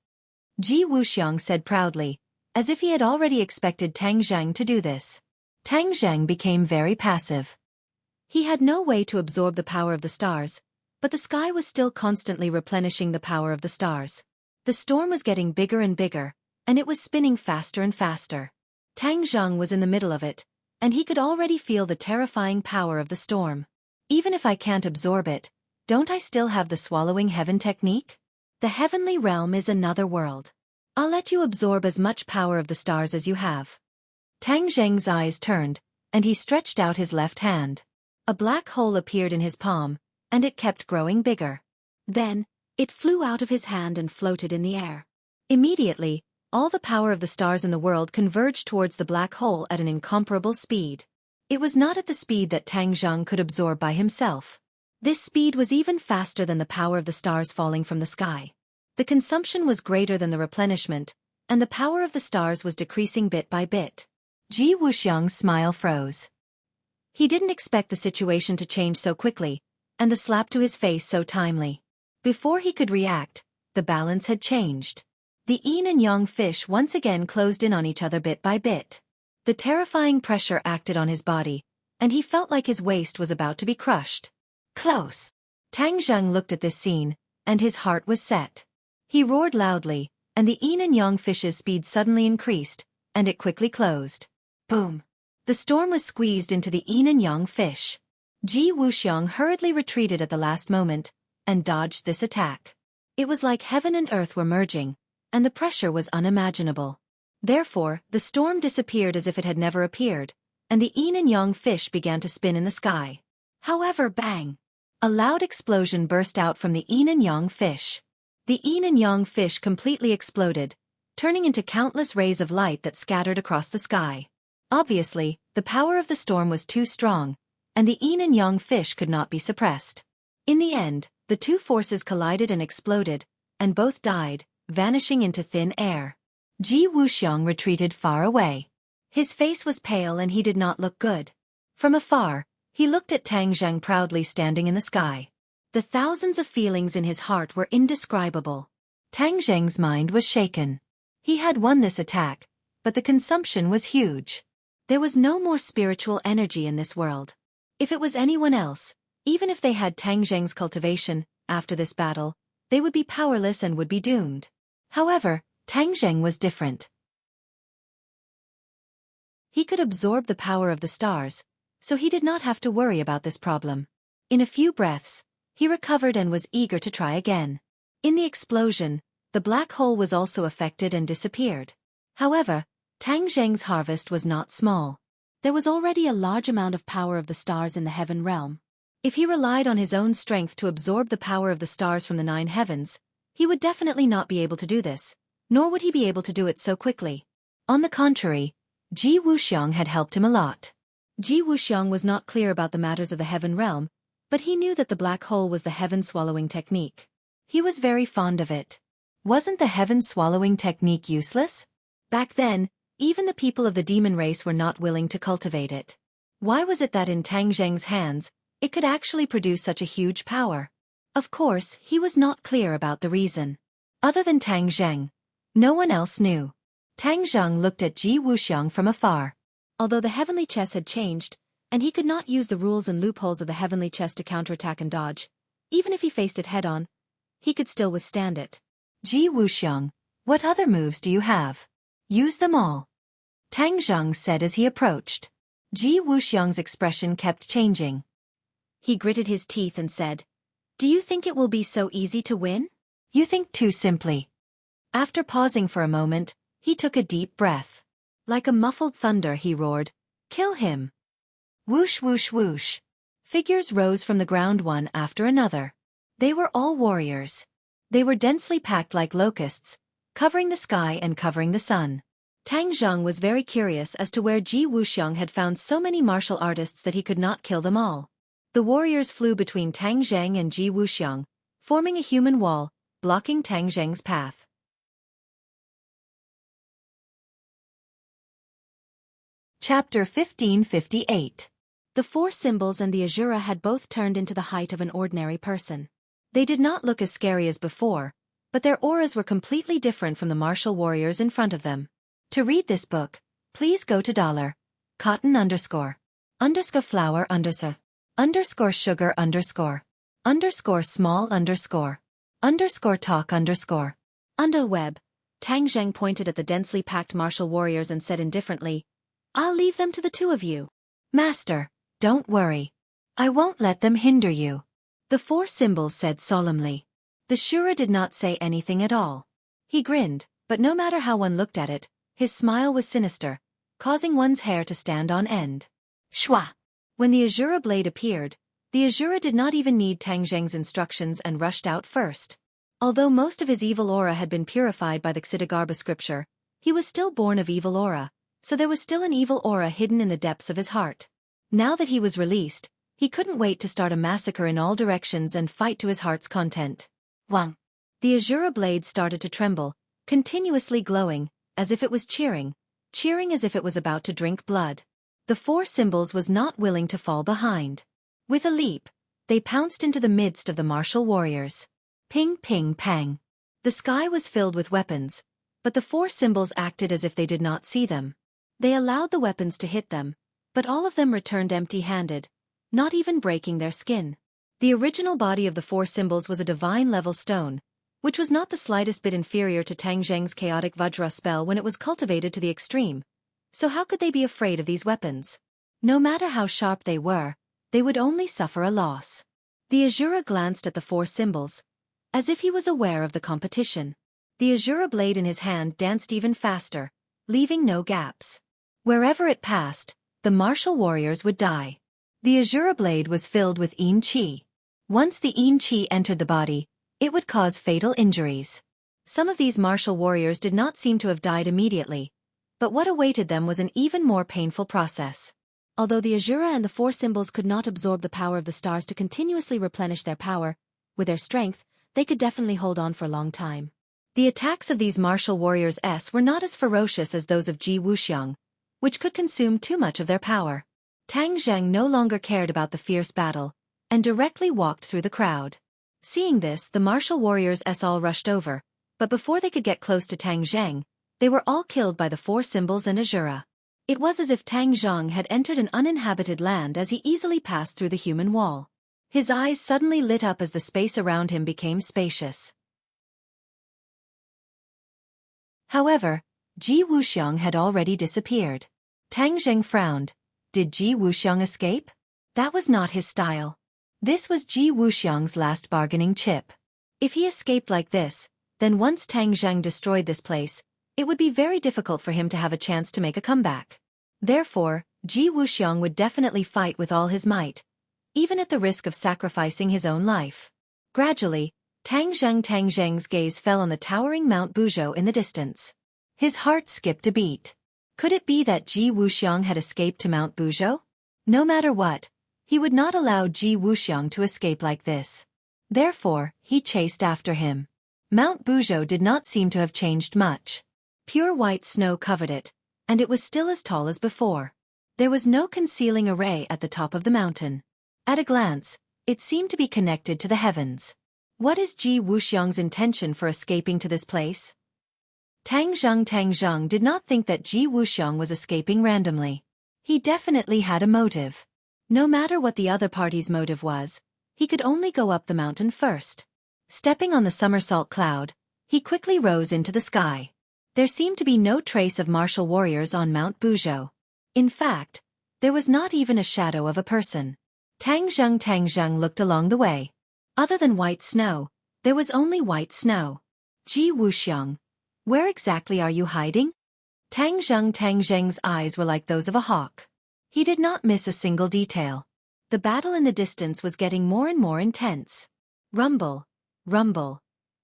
Ji Wuxiang said proudly, as if he had already expected Tang Zheng to do this. Tang Zheng became very passive. He had no way to absorb the power of the stars, but the sky was still constantly replenishing the power of the stars. The storm was getting bigger and bigger, and it was spinning faster and faster. Tang Zheng was in the middle of it, and he could already feel the terrifying power of the storm. Even if I can't absorb it, don't I still have the swallowing heaven technique? The heavenly realm is another world. I'll let you absorb as much power of the stars as you have. Tang Zheng's eyes turned, and he stretched out his left hand. A black hole appeared in his palm, and it kept growing bigger. Then, it flew out of his hand and floated in the air. Immediately, all the power of the stars in the world converged towards the black hole at an incomparable speed. It was not at the speed that Tang Zheng could absorb by himself. This speed was even faster than the power of the stars falling from the sky. The consumption was greater than the replenishment, and the power of the stars was decreasing bit by bit. Ji Wuxiang's smile froze. He didn't expect the situation to change so quickly, and the slap to his face so timely. Before he could react, the balance had changed. The yin and yang fish once again closed in on each other bit by bit. The terrifying pressure acted on his body, and he felt like his waist was about to be crushed. Close! Tang Zheng looked at this scene, and his heart was set. He roared loudly, and the yin and yang fish's speed suddenly increased, and it quickly closed. Boom! The storm was squeezed into the yin and yang fish. Ji Wuxiang hurriedly retreated at the last moment, and dodged this attack. It was like heaven and earth were merging, and the pressure was unimaginable. Therefore, the storm disappeared as if it had never appeared, and the yin and yang fish began to spin in the sky. However, bang! A loud explosion burst out from the yin and yang fish. The yin and yang fish completely exploded, turning into countless rays of light that scattered across the sky. Obviously, the power of the storm was too strong, and the yin and yang fish could not be suppressed. In the end, the two forces collided and exploded, and both died, vanishing into thin air. Ji Wuxiang retreated far away. His face was pale and he did not look good. From afar, he looked at Tang Zheng proudly standing in the sky. The thousands of feelings in his heart were indescribable. Tang Zheng's mind was shaken. He had won this attack, but the consumption was huge. There was no more spiritual energy in this world. If it was anyone else, even if they had Tang Zheng's cultivation, after this battle, they would be powerless and would be doomed. However, Tang Zheng was different. He could absorb the power of the stars, so he did not have to worry about this problem. In a few breaths, he recovered and was eager to try again. In the explosion, the black hole was also affected and disappeared. However, Tang Zheng's harvest was not small. There was already a large amount of power of the stars in the heaven realm. If he relied on his own strength to absorb the power of the stars from the 9 heavens, he would definitely not be able to do this, nor would he be able to do it so quickly. On the contrary, Ji Wuxiang had helped him a lot. Ji Wuxiang was not clear about the matters of the heaven realm, but he knew that the black hole was the heaven-swallowing technique. He was very fond of it. Wasn't the heaven-swallowing technique useless? Back then, even the people of the demon race were not willing to cultivate it. Why was it that in Tang Zheng's hands, it could actually produce such a huge power? Of course, he was not clear about the reason. Other than Tang Zheng, no one else knew. Tang Zheng looked at Ji Wuxiang from afar. Although the heavenly chess had changed, and he could not use the rules and loopholes of the heavenly chess to counterattack and dodge, even if he faced it head-on, he could still withstand it. Ji Wuxiang, what other moves do you have? Use them all. Tang Zheng said as he approached. Ji Wuxiang's expression kept changing. He gritted his teeth and said, "Do you think it will be so easy to win? You think too simply." After pausing for a moment, he took a deep breath. Like a muffled thunder he roared, "Kill him!" Whoosh whoosh whoosh. Figures rose from the ground one after another. They were all warriors. They were densely packed like locusts, covering the sky and covering the sun. Tang Zheng was very curious as to where Ji Wuxiang had found so many martial artists that he could not kill them all. The warriors flew between Tang Zheng and Ji Wuxiang, forming a human wall, blocking Tang Zheng's path. Chapter 1558. The 4 symbols and the Azura had both turned into the height of an ordinary person. They did not look as scary as before, but their auras were completely different from the martial warriors in front of them. To read this book, please go to cotton underscore flour underscore sugar underscore small underscore talk underscore. Web. Tang Zheng pointed at the densely packed martial warriors and said indifferently, "I'll leave them to the two of you. Master, don't worry. I won't let them hinder you." The four symbols said solemnly. The Shura did not say anything at all. He grinned, but no matter how one looked at it, his smile was sinister, causing one's hair to stand on end. Shwa! When the Azura blade appeared, the Azura did not even need Tang Zheng's instructions and rushed out first. Although most of his evil aura had been purified by the Ksiddhagarbha scripture, he was still born of evil aura, so there was still an evil aura hidden in the depths of his heart. Now that he was released, he couldn't wait to start a massacre in all directions and fight to his heart's content. Wang! The Azura blade started to tremble, continuously glowing, as if it was cheering as if it was about to drink blood. The four symbols was not willing to fall behind. With a leap, they pounced into the midst of the martial warriors. Ping ping pang. The sky was filled with weapons, but the four symbols acted as if they did not see them. They allowed the weapons to hit them, but all of them returned empty-handed, not even breaking their skin. The original body of the four symbols was a divine-level stone, which was not the slightest bit inferior to Tang Zheng's chaotic Vajra spell when it was cultivated to the extreme. So how could they be afraid of these weapons? No matter how sharp they were, they would only suffer a loss. The Azura glanced at the four symbols, as if he was aware of the competition. The Azura blade in his hand danced even faster, leaving no gaps. Wherever it passed, the martial warriors would die. The Azura blade was filled with Yin Qi. Once the Yin Qi entered the body, it would cause fatal injuries. Some of these martial warriors did not seem to have died immediately, but what awaited them was an even more painful process. Although the Azura and the four symbols could not absorb the power of the stars to continuously replenish their power, with their strength, they could definitely hold on for a long time. The attacks of these martial warriors were not as ferocious as those of Ji Wuxiang, which could consume too much of their power. Tang Zheng no longer cared about the fierce battle, and directly walked through the crowd. Seeing this, the martial warriors all rushed over, but before they could get close to Tang Zheng, they were all killed by the four symbols and Azura. It was as if Tang Zheng had entered an uninhabited land as he easily passed through the human wall. His eyes suddenly lit up as the space around him became spacious. However, Ji Wuxiang had already disappeared. Tang Zheng frowned. Did Ji Wuxiang escape? That was not his style. This was Ji Wuxiang's last bargaining chip. If he escaped like this, then once Tang Zheng destroyed this place, it would be very difficult for him to have a chance to make a comeback. Therefore, Ji Wuxiang would definitely fight with all his might, even at the risk of sacrificing his own life. Gradually, Tang Zheng's gaze fell on the towering Mount Buzhou in the distance. His heart skipped a beat. Could it be that Ji Wuxiang had escaped to Mount Buzhou? No matter what, he would not allow Ji Wuxiang to escape like this. Therefore, he chased after him. Mount Buzhou did not seem to have changed much. Pure white snow covered it, and it was still as tall as before. There was no concealing a ray at the top of the mountain. At a glance, it seemed to be connected to the heavens. What is Ji Wuxiang's intention for escaping to this place? Tang Zheng did not think that Ji Wuxiang was escaping randomly. He definitely had a motive. No matter what the other party's motive was, he could only go up the mountain first. Stepping on the somersault cloud, he quickly rose into the sky. There seemed to be no trace of martial warriors on Mount Buzhou. In fact, there was not even a shadow of a person. Tang Zheng looked along the way. Other than white snow, there was only white snow. Ji Wuxiang, where exactly are you hiding? Tang Zheng's eyes were like those of a hawk. He did not miss a single detail. The battle in the distance was getting more and more intense. Rumble, rumble,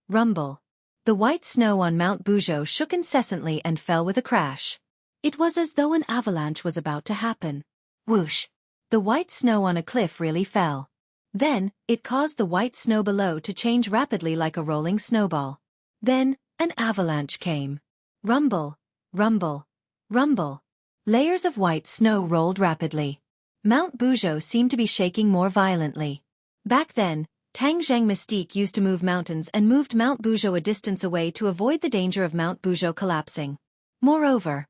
rumble. The white snow on Mount Buzhou shook incessantly and fell with a crash. It was as though an avalanche was about to happen. Whoosh! The white snow on a cliff really fell. Then, it caused the white snow below to change rapidly like a rolling snowball. Then, an avalanche came. Rumble, rumble, rumble. Layers of white snow rolled rapidly. Mount Buzhou seemed to be shaking more violently. Back then, Tang Zheng mystique used to move mountains and moved Mount Buzhou a distance away to avoid the danger of Mount Buzhou collapsing. Moreover,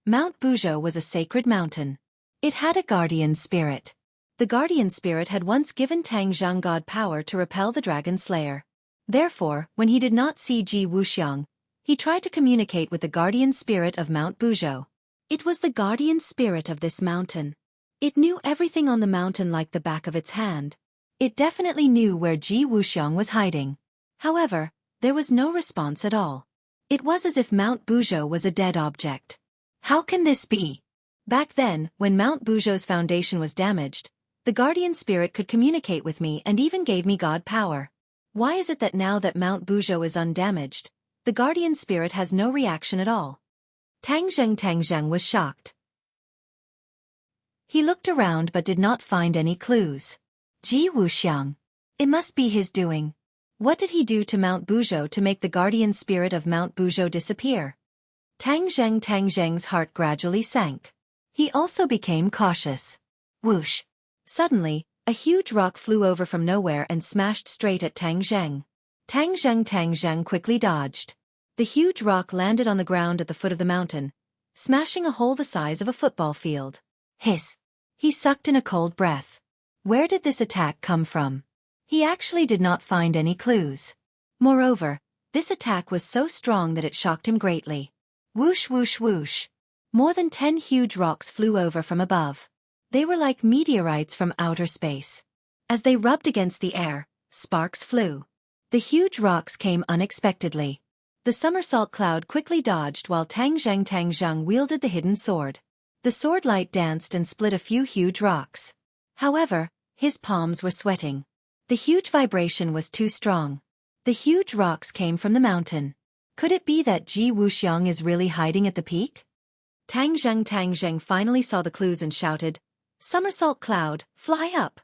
Mount Buzhou was a sacred mountain. It had a guardian spirit. The guardian spirit had once given Tang Zhang god power to repel the dragon slayer. Therefore, when he did not see Ji Wuxiang, he tried to communicate with the guardian spirit of Mount Buzhou. It was the guardian spirit of this mountain. It knew everything on the mountain like the back of its hand. It definitely knew where Ji Wuxiang was hiding. However, there was no response at all. It was as if Mount Buzhou was a dead object. How can this be? Back then, when Mount Buzhou's foundation was damaged, the guardian spirit could communicate with me and even gave me god power. Why is it that now that Mount Buzhou is undamaged, the guardian spirit has no reaction at all? Tang Zheng was shocked. He looked around but did not find any clues. Ji Wuxiang. It must be his doing. What did he do to Mount Buzhou to make the guardian spirit of Mount Buzhou disappear? Tang Zheng's heart gradually sank. He also became cautious. Whoosh! Suddenly, a huge rock flew over from nowhere and smashed straight at Tang Zheng. Tang Zheng quickly dodged. The huge rock landed on the ground at the foot of the mountain, smashing a hole the size of a football field. Hiss! He sucked in a cold breath. Where did this attack come from? He actually did not find any clues. Moreover, this attack was so strong that it shocked him greatly. Whoosh whoosh whoosh. More than 10 huge rocks flew over from above. They were like meteorites from outer space. As they rubbed against the air, sparks flew. The huge rocks came unexpectedly. The somersault cloud quickly dodged while Tang Zheng wielded the hidden sword. The sword light danced and split a few huge rocks. However, his palms were sweating. The huge vibration was too strong. The huge rocks came from the mountain. Could it be that Ji Wuxiang is really hiding at the peak? Tang Zheng finally saw the clues and shouted, "Somersault cloud, fly up!"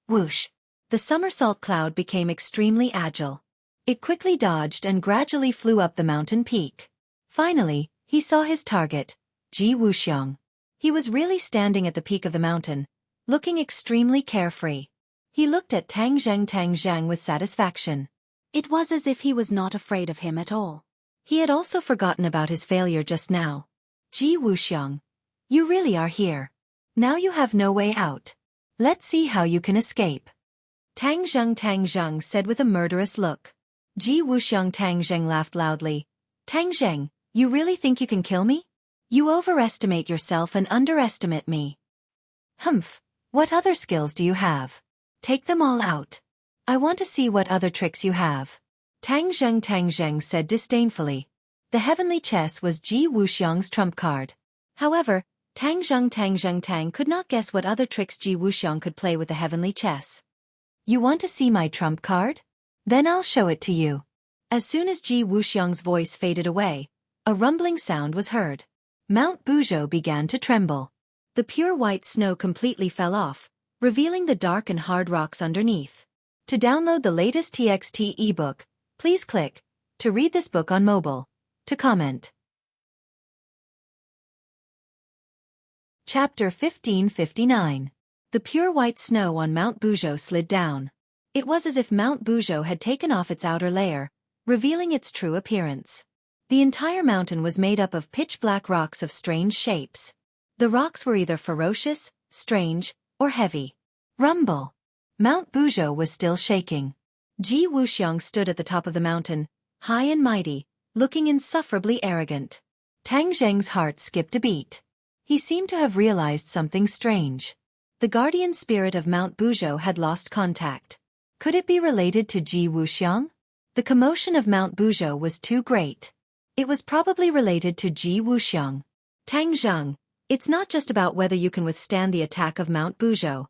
Whoosh! The somersault cloud became extremely agile. It quickly dodged and gradually flew up the mountain peak. Finally, he saw his target, Ji Wuxiang. He was really standing at the peak of the mountain, looking extremely carefree. He looked at Tang Zheng with satisfaction. It was as if he was not afraid of him at all. He had also forgotten about his failure just now. Ji Wuxiang, you really are here. Now you have no way out. Let's see how you can escape. Tang Zheng said with a murderous look. Ji Wuxiang laughed loudly. Tang Zheng, you really think you can kill me? You overestimate yourself and underestimate me. Humph, what other skills do you have? Take them all out. I want to see what other tricks you have. Tang Zheng said disdainfully. The heavenly chess was Ji Wuxiang's trump card. However, Tang Zheng could not guess what other tricks Ji Wuxiang could play with the heavenly chess. You want to see my trump card? Then I'll show it to you. As soon as Ji Wuxiang's voice faded away, a rumbling sound was heard. Mount Buzhou began to tremble. The pure white snow completely fell off, revealing the dark and hard rocks underneath. To download the latest TXT ebook, please click to read this book on mobile. To comment. Chapter 1559. The pure white snow on Mount Buzhou slid down. It was as if Mount Buzhou had taken off its outer layer, revealing its true appearance. The entire mountain was made up of pitch-black rocks of strange shapes. The rocks were either ferocious, strange, or heavy. Rumble! Mount Buzhou was still shaking. Ji Wuxiang stood at the top of the mountain, high and mighty, looking insufferably arrogant. Tang Zheng's heart skipped a beat. He seemed to have realized something strange. The guardian spirit of Mount Buzhou had lost contact. Could it be related to Ji Wuxiang? The commotion of Mount Buzhou was too great. It was probably related to Ji Wuxiang. Tang Zheng, it's not just about whether you can withstand the attack of Mount Buzhou.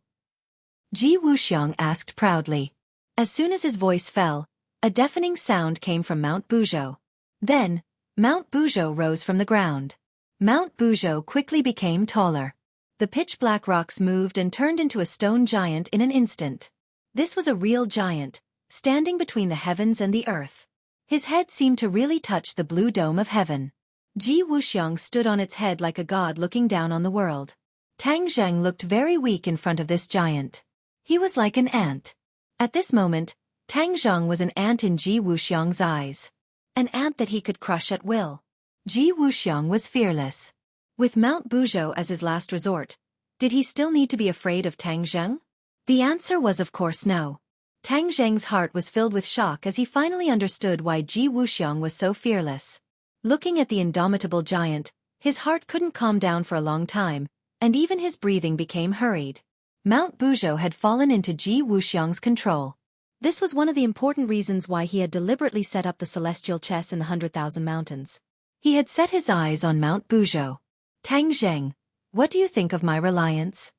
Ji Wuxiang asked proudly. As soon as his voice fell, a deafening sound came from Mount Buzhou. Then, Mount Buzhou rose from the ground. Mount Buzhou quickly became taller. The pitch-black rocks moved and turned into a stone giant in an instant. This was a real giant, standing between the heavens and the earth. His head seemed to really touch the blue dome of heaven. Ji Wuxiang stood on its head like a god looking down on the world. Tang Zheng looked very weak in front of this giant. He was like an ant. At this moment, Tang Zheng was an ant in Ji Wuxiang's eyes. An ant that he could crush at will. Ji Wuxiang was fearless. With Mount Buzhou as his last resort, Did he still need to be afraid of Tang Zheng? The answer was of course no. Tang Zheng's heart was filled with shock as he finally understood why Ji Wuxiang was so fearless. Looking at the indomitable giant, his heart couldn't calm down for a long time, and even his breathing became hurried. Mount Buzhou had fallen into Ji Wuxiang's control. This was one of the important reasons why he had deliberately set up the celestial chess in the 100,000 mountains. He had set his eyes on Mount Buzhou. Tang Zheng, what do you think of my reliance?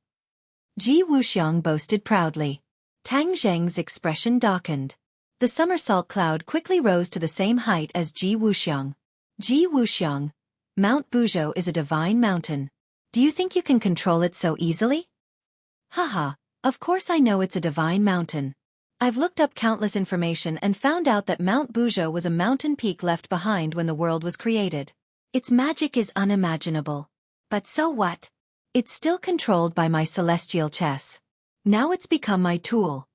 Ji Wuxiang boasted proudly. Tang Zheng's expression darkened. The somersault cloud quickly rose to the same height as Ji Wuxiang. Ji Wuxiang, Mount Buzhou is a divine mountain. Do you think you can control it so easily? Haha, of course I know it's a divine mountain. I've looked up countless information and found out that Mount Buzhou was a mountain peak left behind when the world was created. Its magic is unimaginable. But so what? It's still controlled by my celestial chess. Now it's become my tool.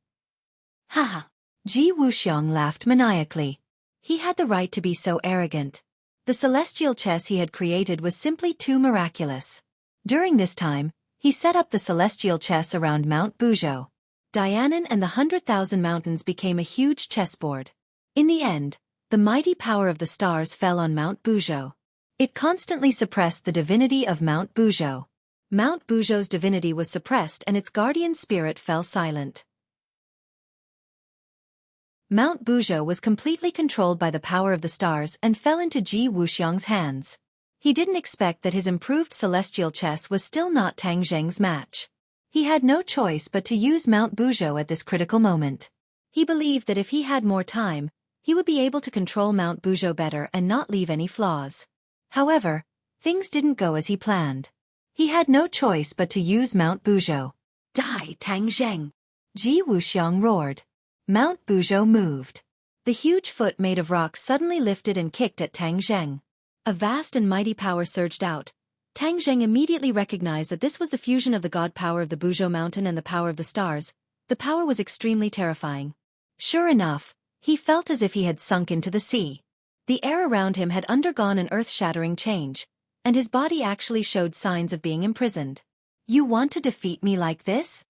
Haha. Ji Wuxiang laughed maniacally. He had the right to be so arrogant. The celestial chess he had created was simply too miraculous. During this time, he set up the celestial chess around Mount Buzhou. Dianan and the 100,000 mountains became a huge chessboard. In the end, the mighty power of the stars fell on Mount Buzhou. It constantly suppressed the divinity of Mount Buzhou. Mount Buzhou's divinity was suppressed and its guardian spirit fell silent. Mount Buzhou was completely controlled by the power of the stars and fell into Ji Wuxiang's hands. He didn't expect that his improved celestial chess was still not Tang Zheng's match. He had no choice but to use Mount Buzhou at this critical moment. He believed that if he had more time, he would be able to control Mount Buzhou better and not leave any flaws. However, things didn't go as he planned. He had no choice but to use Mount Buzhou. Die, Tang Zheng! Ji Wuxiang roared. Mount Buzhou moved. The huge foot made of rock suddenly lifted and kicked at Tang Zheng. A vast and mighty power surged out. Tang Zheng immediately recognized that this was the fusion of the god power of the Buzhou mountain and the power of the stars. The power was extremely terrifying. Sure enough, he felt as if he had sunk into the sea. The air around him had undergone an earth-shattering change, and his body actually showed signs of being imprisoned. You want to defeat me like this?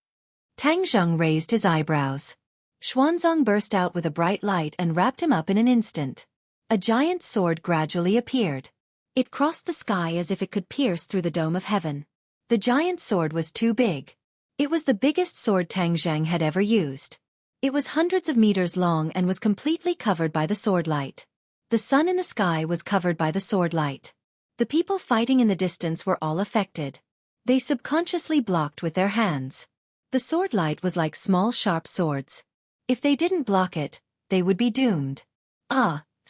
Tang Zheng raised his eyebrows. Xuanzang burst out with a bright light and wrapped him up in an instant. A giant sword gradually appeared. It crossed the sky as if it could pierce through the dome of heaven. The giant sword was too big. It was the biggest sword Tang Zheng had ever used. It was hundreds of meters long and was completely covered by the sword light. The sun in the sky was covered by the sword light. The people fighting in the distance were all affected. They subconsciously blocked with their hands. The sword light was like small sharp swords. If they didn't block it, they would be doomed.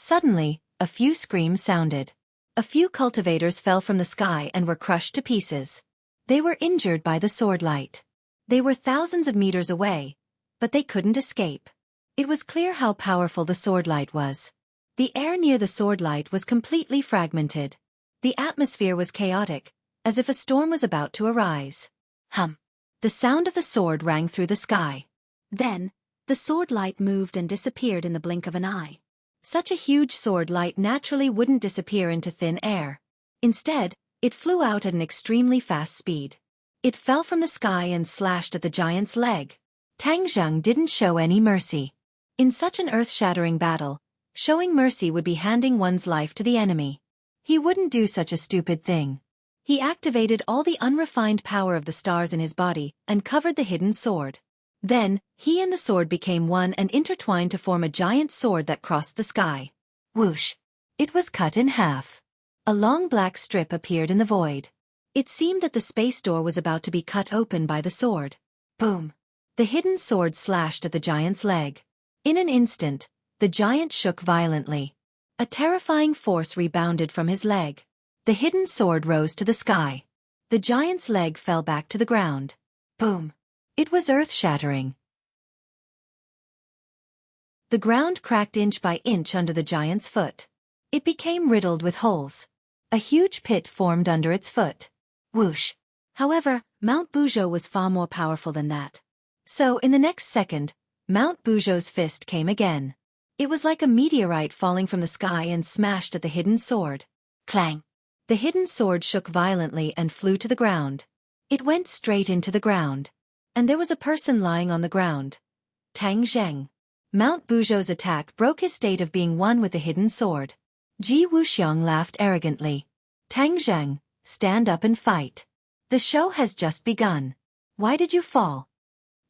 Suddenly, a few screams sounded. A few cultivators fell from the sky and were crushed to pieces. They were injured by the sword light. They were thousands of meters away, but they couldn't escape. It was clear how powerful the sword light was. The air near the sword light was completely fragmented. The atmosphere was chaotic, as if a storm was about to arise. Hum! The sound of the sword rang through the sky. Then, the sword light moved and disappeared in the blink of an eye. Such a huge sword light naturally wouldn't disappear into thin air. Instead, it flew out at an extremely fast speed. It fell from the sky and slashed at the giant's leg. Tang Zheng didn't show any mercy. In such an earth-shattering battle, showing mercy would be handing one's life to the enemy. He wouldn't do such a stupid thing. He activated all the unrefined power of the stars in his body and covered the hidden sword. Then, he and the sword became one and intertwined to form a giant sword that crossed the sky. Whoosh! It was cut in half. A long black strip appeared in the void. It seemed that the space door was about to be cut open by the sword. Boom! The hidden sword slashed at the giant's leg. In an instant, the giant shook violently. A terrifying force rebounded from his leg. The hidden sword rose to the sky. The giant's leg fell back to the ground. Boom! It was earth-shattering. The ground cracked inch by inch under the giant's foot. It became riddled with holes. A huge pit formed under its foot. Whoosh! However, Mount Buzhou was far more powerful than that. So, in the next second, Mount Buzhou's fist came again. It was like a meteorite falling from the sky and smashed at the hidden sword. Clang! The hidden sword shook violently and flew to the ground. It went straight into the ground. And there was a person lying on the ground. Tang Zheng. Mount Buzhou's attack broke his state of being one with the hidden sword. Ji Wuxiang laughed arrogantly. Tang Zheng, stand up and fight. The show has just begun. Why did you fall?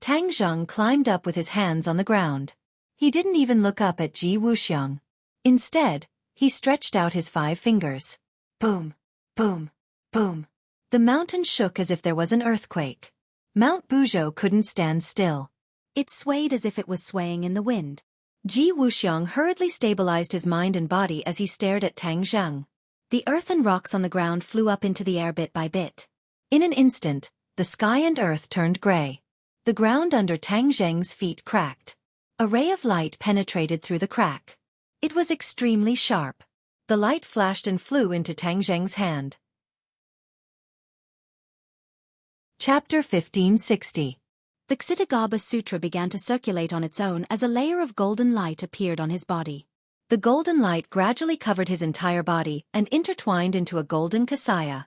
Tang Zheng climbed up with his hands on the ground. He didn't even look up at Ji Wuxiang. Instead, he stretched out his 5 fingers. Boom, boom, boom. The mountain shook as if there was an earthquake. Mount Buzhou couldn't stand still. It swayed as if it was swaying in the wind. Ji Wuxiang hurriedly stabilized his mind and body as he stared at Tang Zheng. The earth and rocks on the ground flew up into the air bit by bit. In an instant, the sky and earth turned gray. The ground under Tang Zheng's feet cracked. A ray of light penetrated through the crack. It was extremely sharp. The light flashed and flew into Tang Zheng's hand. Chapter 1560. The Xittagaba Sutra began to circulate on its own as a layer of golden light appeared on his body. The golden light gradually covered his entire body and intertwined into a golden kasaya.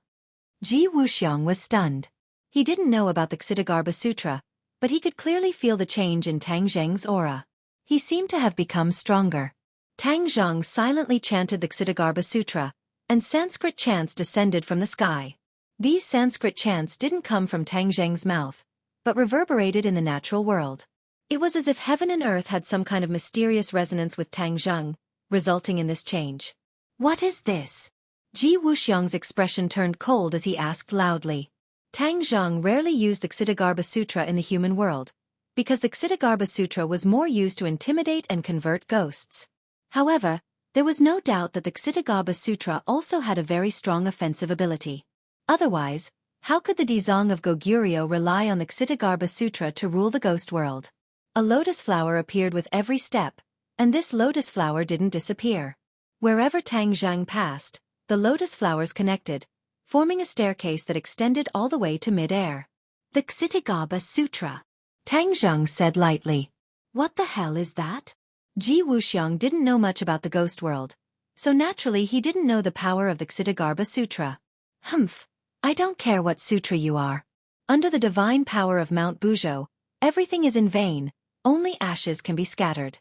Ji Wuxiang was stunned. He didn't know about the Xittagaba Sutra, but he could clearly feel the change in Tang Zheng's aura. He seemed to have become stronger. Tang Zheng silently chanted the Xittagaba Sutra, and Sanskrit chants descended from the sky. These Sanskrit chants didn't come from Tang Zheng's mouth, but reverberated in the natural world. It was as if heaven and earth had some kind of mysterious resonance with Tang Zheng, resulting in this change. What is this? Ji Wuxiang's expression turned cold as he asked loudly. Tang Zheng rarely used the Xittagarbha Sutra in the human world, because the Xittagarbha Sutra was more used to intimidate and convert ghosts. However, there was no doubt that the Xittagarbha Sutra also had a very strong offensive ability. Otherwise, how could the Dizang of Goguryeo rely on the Xittagarbha Sutra to rule the ghost world? A lotus flower appeared with every step, and this lotus flower didn't disappear. Wherever Tang Zheng passed, the lotus flowers connected, forming a staircase that extended all the way to mid-air. The Xittagarbha Sutra. Tang Zheng said lightly. What the hell is that? Ji Wuxiang didn't know much about the ghost world, so naturally he didn't know the power of the Xittagarbha Sutra. Humph. I don't care what sutra you are. Under the divine power of Mount Buzhou, everything is in vain, only ashes can be scattered.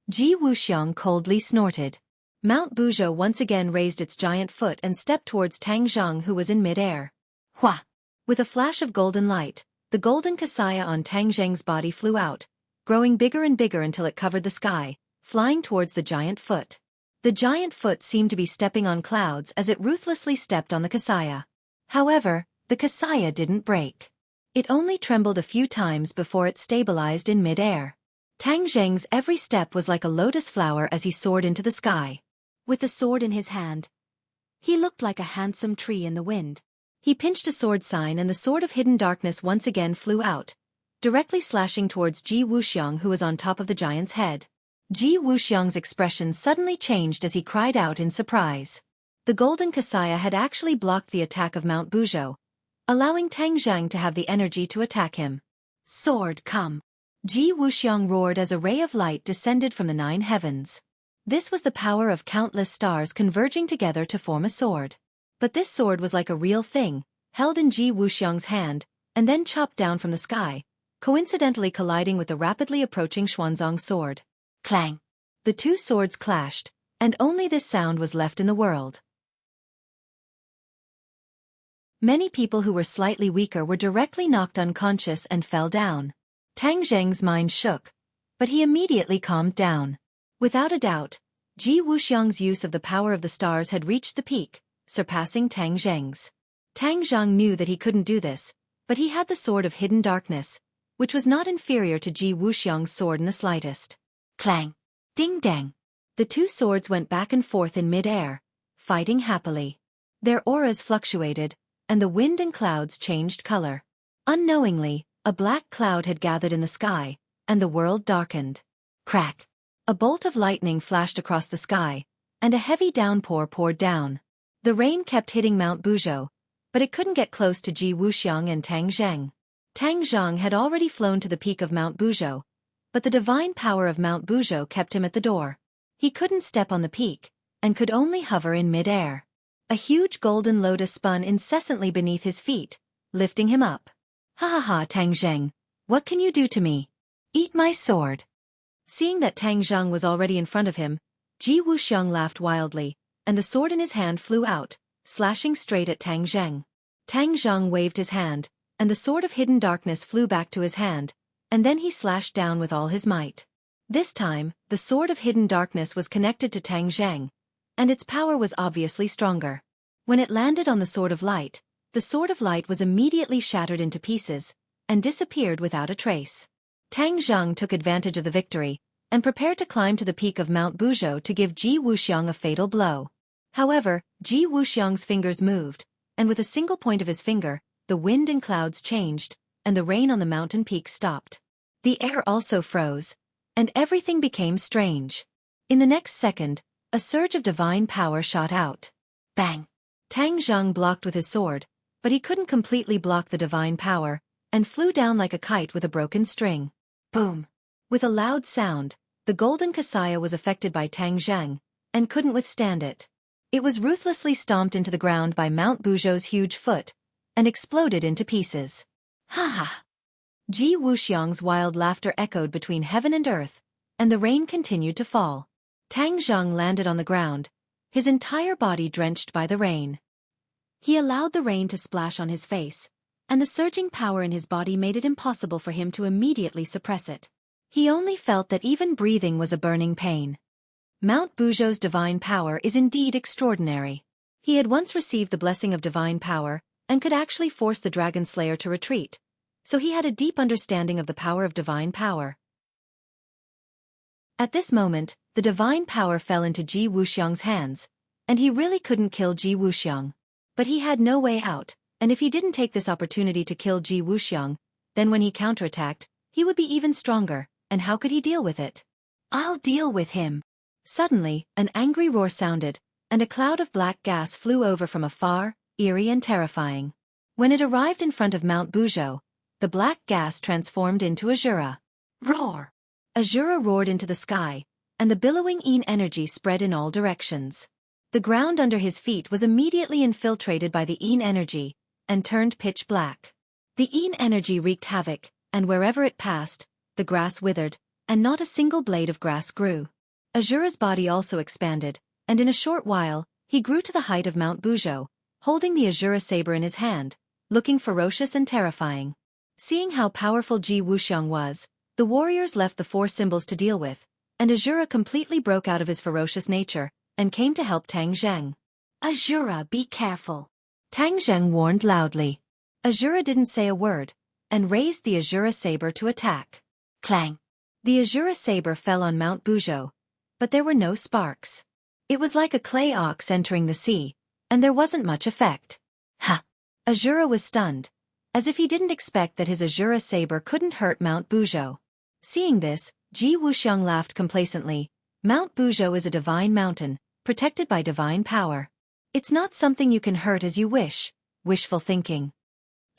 Ji Wuxiang coldly snorted. Mount Buzhou once again raised its giant foot and stepped towards Tang Zheng, who was in mid-air. Hua! With a flash of golden light, the golden kasaya on Tang Zheng's body flew out, growing bigger and bigger until it covered the sky, flying towards the giant foot. The giant foot seemed to be stepping on clouds as it ruthlessly stepped on the kasaya. However, the kasaya didn't break. It only trembled a few times before it stabilized in mid-air. Tang Zheng's every step was like a lotus flower as he soared into the sky. With the sword in his hand, he looked like a handsome tree in the wind. He pinched a sword sign and the sword of hidden darkness once again flew out, directly slashing towards Ji Wuxiang, who was on top of the giant's head. Ji Wuxiang's expression suddenly changed as he cried out in surprise. The golden kasaya had actually blocked the attack of Mount Buzhou, allowing Tang Zheng to have the energy to attack him. Sword, come! Ji Wuxiang roared as a ray of light descended from the 9 heavens. This was the power of countless stars converging together to form a sword. But this sword was like a real thing, held in Ji Wuxiang's hand, and then chopped down from the sky, coincidentally colliding with the rapidly approaching Xuanzang sword. Clang! The 2 swords clashed, and only this sound was left in the world. Many people who were slightly weaker were directly knocked unconscious and fell down. Tang Zheng's mind shook, but he immediately calmed down. Without a doubt, Ji Wuxiang's use of the power of the stars had reached the peak, surpassing Tang Zheng's. Tang Zheng knew that he couldn't do this, but he had the sword of hidden darkness, which was not inferior to Ji Wuxiang's sword in the slightest. Clang! Ding dang! The 2 swords went back and forth in mid-air, fighting happily. Their auras fluctuated, and the wind and clouds changed color. Unknowingly, a black cloud had gathered in the sky, and the world darkened. Crack! A bolt of lightning flashed across the sky, and a heavy downpour poured down. The rain kept hitting Mount Buzhou, but it couldn't get close to Ji Wuxiang and Tang Zheng. Tang Zheng had already flown to the peak of Mount Buzhou, but the divine power of Mount Buzhou kept him at the door. He couldn't step on the peak, and could only hover in mid-air. A huge golden lotus spun incessantly beneath his feet, lifting him up. Ha ha ha, Tang Zheng. What can you do to me? Eat my sword. Seeing that Tang Zheng was already in front of him, Ji Wuxiang laughed wildly, and the sword in his hand flew out, slashing straight at Tang Zheng. Tang Zheng waved his hand, and the sword of hidden darkness flew back to his hand, and then he slashed down with all his might. This time, the sword of hidden darkness was connected to Tang Zheng, and its power was obviously stronger. When it landed on the sword of light was immediately shattered into pieces, and disappeared without a trace. Tang Zheng took advantage of the victory, and prepared to climb to the peak of Mount Buzhou to give Ji Wuxiang a fatal blow. However, Ji Wuxiang's fingers moved, and with a single point of his finger, the wind and clouds changed, and the rain on the mountain peak stopped. The air also froze, and everything became strange. In the next second, a surge of divine power shot out. Bang! Tang Zheng blocked with his sword, but he couldn't completely block the divine power, and flew down like a kite with a broken string. Boom! With a loud sound, the golden Kasaya was affected by Tang Zheng, and couldn't withstand it. It was ruthlessly stomped into the ground by Mount Buzhou's huge foot, and exploded into pieces. Ha ha! Ji Wuxiang's wild laughter echoed between heaven and earth, and the rain continued to fall. Tang Zheng landed on the ground, his entire body drenched by the rain. He allowed the rain to splash on his face, and the surging power in his body made it impossible for him to immediately suppress it. He only felt that even breathing was a burning pain. Mount Buzhou's divine power is indeed extraordinary. He had once received the blessing of divine power, and could actually force the Dragon Slayer to retreat, so he had a deep understanding of the power of divine power. At this moment, the divine power fell into Ji Wuxiang's hands, and he really couldn't kill Ji Wuxiang. But he had no way out, and if he didn't take this opportunity to kill Ji Wuxiang, then when he counterattacked, he would be even stronger, and how could he deal with it? I'll deal with him. Suddenly, an angry roar sounded, and a cloud of black gas flew over from afar, eerie and terrifying. When it arrived in front of Mount Buzhou, the black gas transformed into Azura. Roar! Azura roared into the sky, and the billowing Yin energy spread in all directions. The ground under his feet was immediately infiltrated by the Yin energy, and turned pitch black. The Yin energy wreaked havoc, and wherever it passed, the grass withered, and not a single blade of grass grew. Azura's body also expanded, and in a short while, he grew to the height of Mount Buzhou, holding the Azura saber in his hand, looking ferocious and terrifying. Seeing how powerful Ji Wuxiang was, the warriors left the four symbols to deal with, and Azura completely broke out of his ferocious nature, and came to help Tang Zheng. Azura, be careful! Tang Zheng warned loudly. Azura didn't say a word, and raised the Azura saber to attack. Clang! The Azura saber fell on Mount Buzhou, but there were no sparks. It was like a clay ox entering the sea, and there wasn't much effect. Ha! Azura was stunned, as if he didn't expect that his Azura saber couldn't hurt Mount Buzhou. Seeing this, Ji Wuxiang laughed complacently. Mount Buzhou is a divine mountain, protected by divine power. It's not something you can hurt as you wish. Wishful thinking.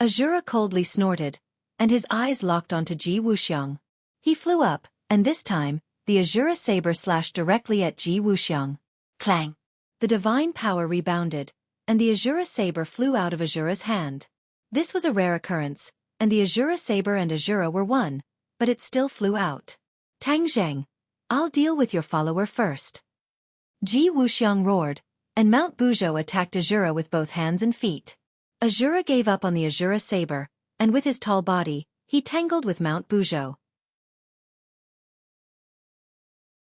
Azura coldly snorted, and his eyes locked onto Ji Wuxiang. He flew up, and this time, the Azura saber slashed directly at Ji Wuxiang. Clang! The divine power rebounded, and the Azura saber flew out of Azura's hand. This was a rare occurrence, and the Azura saber and Azura were one, but it still flew out. Tang Zheng, I'll deal with your follower first. Ji Wuxiang roared, and Mount Buzhou attacked Azura with both hands and feet. Azura gave up on the Azura saber, and with his tall body, he tangled with Mount Buzhou.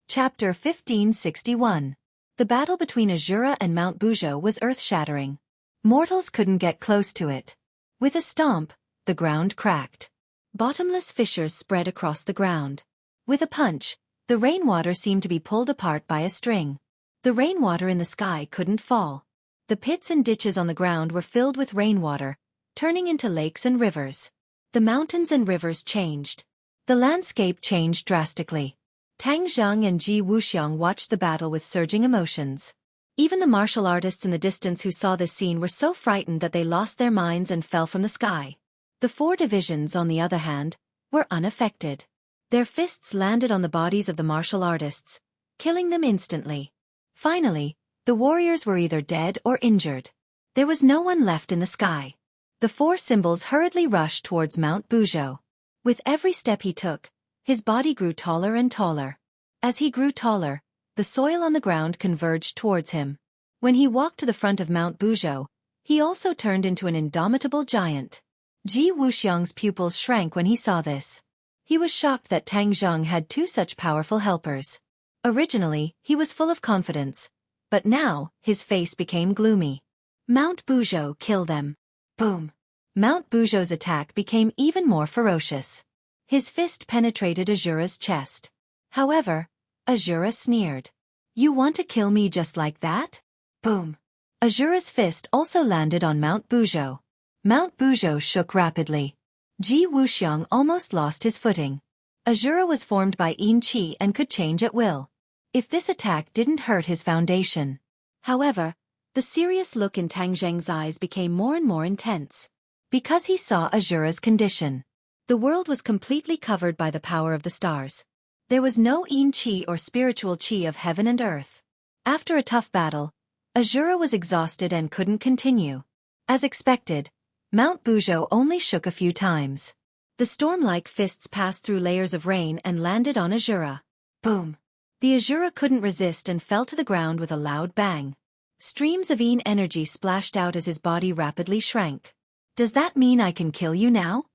Chapter 1561. The battle between Azura and Mount Buzhou was earth-shattering. Mortals couldn't get close to it. With a stomp, the ground cracked. Bottomless fissures spread across the ground. With a punch, the rainwater seemed to be pulled apart by a string. The rainwater in the sky couldn't fall. The pits and ditches on the ground were filled with rainwater, turning into lakes and rivers. The mountains and rivers changed. The landscape changed drastically. Tang Zheng and Ji Wuxiang watched the battle with surging emotions. Even the martial artists in the distance who saw this scene were so frightened that they lost their minds and fell from the sky. The four divisions, on the other hand, were unaffected. Their fists landed on the bodies of the martial artists, killing them instantly. Finally, the warriors were either dead or injured. There was no one left in the sky. The four symbols hurriedly rushed towards Mount Buzhou. With every step he took, his body grew taller and taller. As he grew taller, the soil on the ground converged towards him. When he walked to the front of Mount Buzhou, he also turned into an indomitable giant. Ji Wuxiang's pupils shrank when he saw this. He was shocked that Tang Zheng had two such powerful helpers. Originally, he was full of confidence, but now, his face became gloomy. Mount Buzhou, kill them. Boom. Mount Buzhou's attack became even more ferocious. His fist penetrated Azura's chest. However, Azura sneered. You want to kill me just like that? Boom. Azura's fist also landed on Mount Buzhou. Mount Buzhou shook rapidly. Ji Wuxiang almost lost his footing. Azura was formed by Yin Qi and could change at will. If this attack didn't hurt his foundation. However, the serious look in Tang Zheng's eyes became more and more intense. Because he saw Azura's condition. The world was completely covered by the power of the stars. There was no Yin Qi or spiritual Qi of heaven and earth. After a tough battle, Azura was exhausted and couldn't continue. As expected, Mount Buzhou only shook a few times. The storm-like fists passed through layers of rain and landed on Azura. Boom! The Azura couldn't resist and fell to the ground with a loud bang. Streams of Yin energy splashed out as his body rapidly shrank. Does that mean I can kill you now?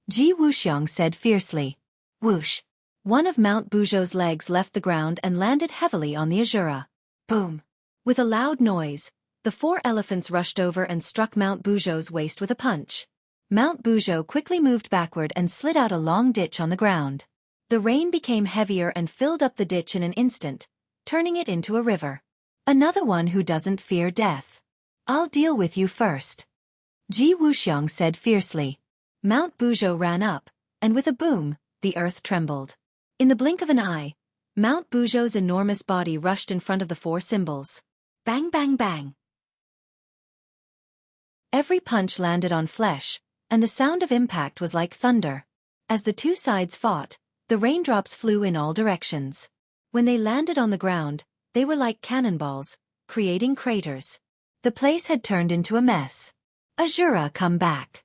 Ji Wuxiang said fiercely. Whoosh! One of Mount Buzhou's legs left the ground and landed heavily on the Azura. Boom! With a loud noise, the four elephants rushed over and struck Mount Buzhou's waist with a punch. Mount Buzhou quickly moved backward and slid out a long ditch on the ground. The rain became heavier and filled up the ditch in an instant, turning it into a river. Another one who doesn't fear death. I'll deal with you first. Ji Wuxiang said fiercely. Mount Buzhou ran up, and with a boom, the earth trembled. In the blink of an eye, Mount Buzhou's enormous body rushed in front of the four symbols. Bang bang bang. Every punch landed on flesh, and the sound of impact was like thunder. As the two sides fought, the raindrops flew in all directions. When they landed on the ground, they were like cannonballs, creating craters. The place had turned into a mess. Azura, come back.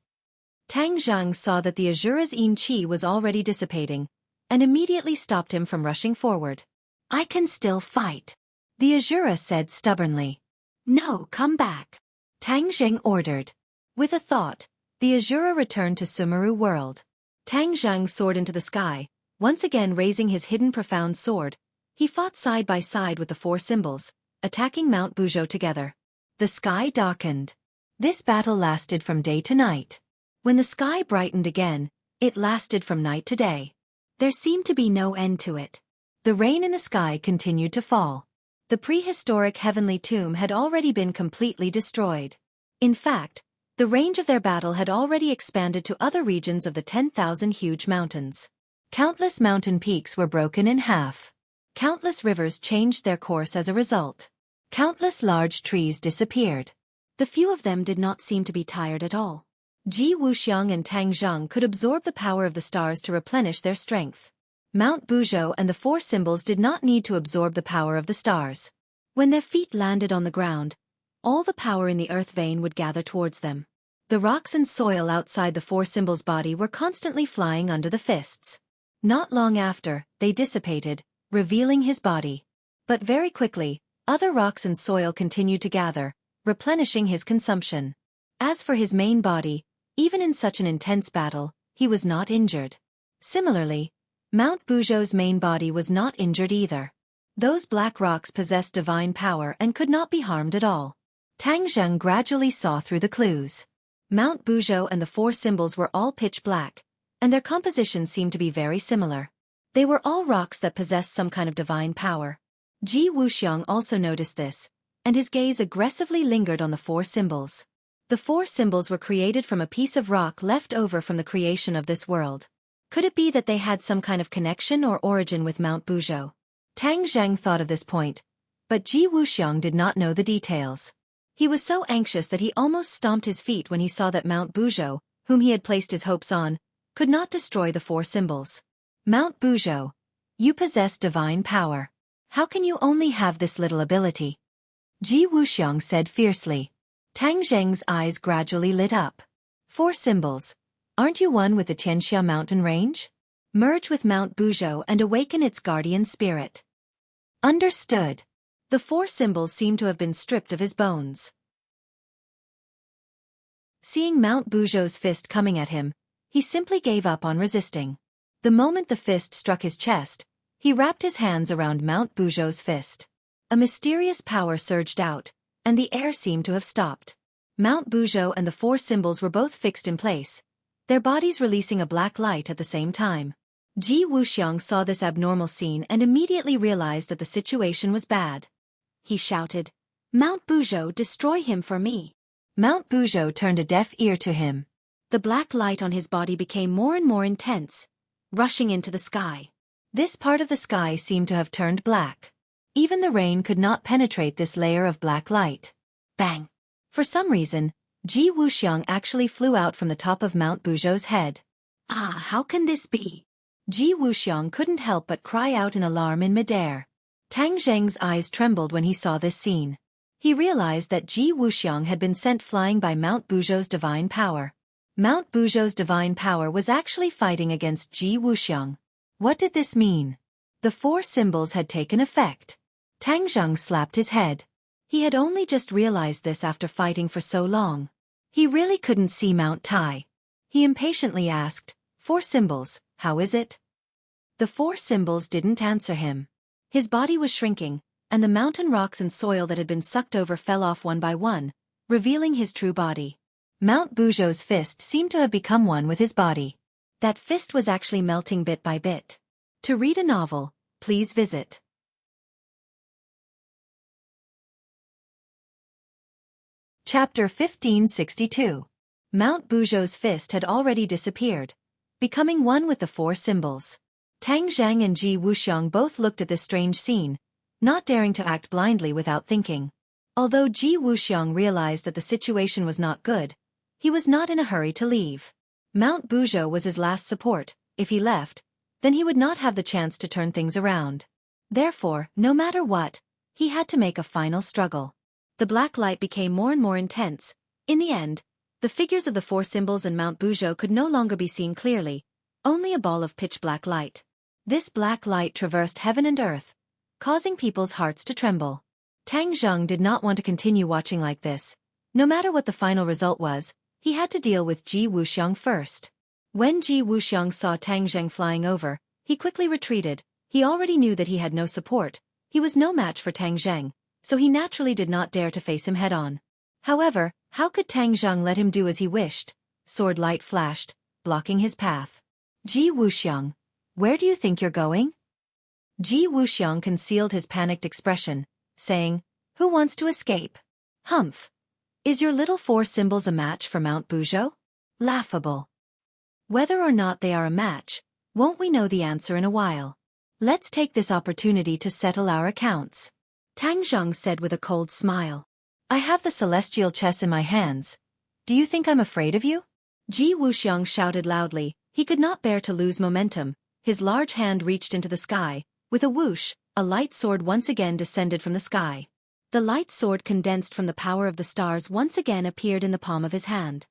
Tang Zheng saw that the Azura's Yin Qi was already dissipating, and immediately stopped him from rushing forward. I can still fight. The Azura said stubbornly. No, come back. Tang Zheng ordered. With a thought, the Azura returned to Sumeru world. Tang Zheng soared into the sky, once again raising his hidden profound sword. He fought side by side with the four symbols, attacking Mount Buzhou together. The sky darkened. This battle lasted from day to night. When the sky brightened again, it lasted from night to day. There seemed to be no end to it. The rain in the sky continued to fall. The prehistoric heavenly tomb had already been completely destroyed. In fact, the range of their battle had already expanded to other regions of the 10,000 huge mountains. Countless mountain peaks were broken in half. Countless rivers changed their course as a result. Countless large trees disappeared. The few of them did not seem to be tired at all. Ji Wuxiang and Tang Zheng could absorb the power of the stars to replenish their strength. Mount Buzhou and the four symbols did not need to absorb the power of the stars. When their feet landed on the ground, all the power in the earth vein would gather towards them. The rocks and soil outside the four symbols' body were constantly flying under the fists. Not long after, they dissipated, revealing his body. But very quickly, other rocks and soil continued to gather, replenishing his consumption. As for his main body, even in such an intense battle, he was not injured. Similarly, Mount Buzhou's main body was not injured either. Those black rocks possessed divine power and could not be harmed at all. Tang Zheng gradually saw through the clues. Mount Buzhou and the four symbols were all pitch black, and their composition seemed to be very similar. They were all rocks that possessed some kind of divine power. Ji Wuxiang also noticed this, and his gaze aggressively lingered on the four symbols. The four symbols were created from a piece of rock left over from the creation of this world. Could it be that they had some kind of connection or origin with Mount Buzhou? Tang Zheng thought of this point, but Ji Wuxiang did not know the details. He was so anxious that he almost stomped his feet when he saw that Mount Buzhou, whom he had placed his hopes on, could not destroy the four symbols. Mount Buzhou, you possess divine power. How can you only have this little ability? Ji Wuxiang said fiercely. Tang Zheng's eyes gradually lit up. Four symbols. Aren't you one with the Tianxia mountain range? Merge with Mount Buzhou and awaken its guardian spirit. Understood. The four symbols seem to have been stripped of his bones. Seeing Mount Buzhou's fist coming at him, he simply gave up on resisting. The moment the fist struck his chest, he wrapped his hands around Mount Buzhou's fist. A mysterious power surged out, and the air seemed to have stopped. Mount Buzhou and the four symbols were both fixed in place, their bodies releasing a black light at the same time. Ji Wuxiang saw this abnormal scene and immediately realized that the situation was bad. He shouted, "Mount Buzhou, destroy him for me." Mount Buzhou turned a deaf ear to him. The black light on his body became more and more intense, rushing into the sky. This part of the sky seemed to have turned black. Even the rain could not penetrate this layer of black light. Bang! For some reason, Ji Wuxiang actually flew out from the top of Mount Buzhou's head. Ah, how can this be? Ji Wuxiang couldn't help but cry out in alarm in midair. Tang Zheng's eyes trembled when he saw this scene. He realized that Ji Wuxiang had been sent flying by Mount Buzhou's divine power. Mount Buzhou's divine power was actually fighting against Ji Wuxiang. What did this mean? The four symbols had taken effect. Tang Zheng slapped his head. He had only just realized this after fighting for so long. He really couldn't see Mount Tai. He impatiently asked, "Four symbols, how is it?" The four symbols didn't answer him. His body was shrinking, and the mountain rocks and soil that had been sucked over fell off one by one, revealing his true body. Mount Buzhou's fist seemed to have become one with his body. That fist was actually melting bit by bit. To read a novel, please visit Chapter 1562. Mount Buzhou's fist had already disappeared, becoming one with the four symbols. Tang Zheng and Ji Wuxiang both looked at this strange scene, not daring to act blindly without thinking. Although Ji Wuxiang realized that the situation was not good, he was not in a hurry to leave. Mount Buzhou was his last support. If he left, then he would not have the chance to turn things around. Therefore, no matter what, he had to make a final struggle. The black light became more and more intense. In the end, the figures of the four symbols and Mount Buzhou could no longer be seen clearly, only a ball of pitch-black light. This black light traversed heaven and earth, causing people's hearts to tremble. Tang Zheng did not want to continue watching like this. No matter what the final result was, he had to deal with Ji Wuxiang first. When Ji Wuxiang saw Tang Zheng flying over, he quickly retreated. He already knew that he had no support. He was no match for Tang Zheng, so he naturally did not dare to face him head-on. However, how could Tang Zheng let him do as he wished? Sword light flashed, blocking his path. Ji Wuxiang, where do you think you're going? Ji Wuxiang concealed his panicked expression, saying, "Who wants to escape? Humph! Is your little four symbols a match for Mount Buzhou? Laughable. Whether or not they are a match, won't we know the answer in a while? Let's take this opportunity to settle our accounts." Tang Zheng said with a cold smile. "I have the celestial chess in my hands. Do you think I'm afraid of you?" Ji Wuxiang shouted loudly. He could not bear to lose momentum. His large hand reached into the sky. With a whoosh, a light sword once again descended from the sky. The light sword, condensed from the power of the stars, once again appeared in the palm of his hand.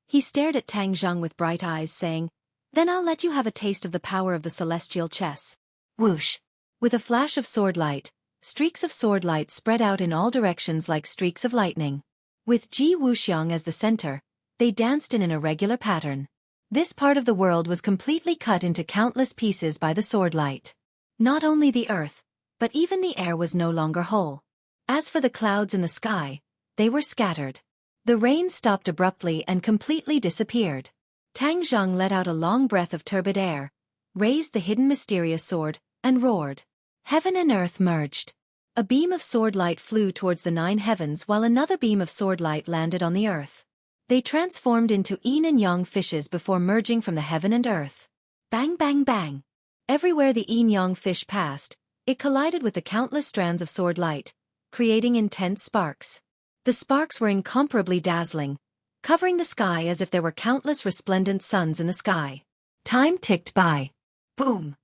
He stared at Tang Zheng with bright eyes, saying, "Then I'll let you have a taste of the power of the celestial chess." Whoosh! With a flash of sword light, streaks of sword light spread out in all directions like streaks of lightning. With Ji Wuxiang as the center, they danced in an irregular pattern. This part of the world was completely cut into countless pieces by the sword light. Not only the earth, but even the air was no longer whole. As for the clouds in the sky, they were scattered. The rain stopped abruptly and completely disappeared. Tang Zheng let out a long breath of turbid air, raised the hidden mysterious sword, and roared. Heaven and earth merged. A beam of sword light flew towards the 9 heavens while another beam of sword light landed on the earth. They transformed into yin and yang fishes before merging from the heaven and earth. Bang bang bang. Everywhere the yin-yang fish passed, it collided with the countless strands of sword light, creating intense sparks. The sparks were incomparably dazzling, covering the sky as if there were countless resplendent suns in the sky. Time ticked by. Boom!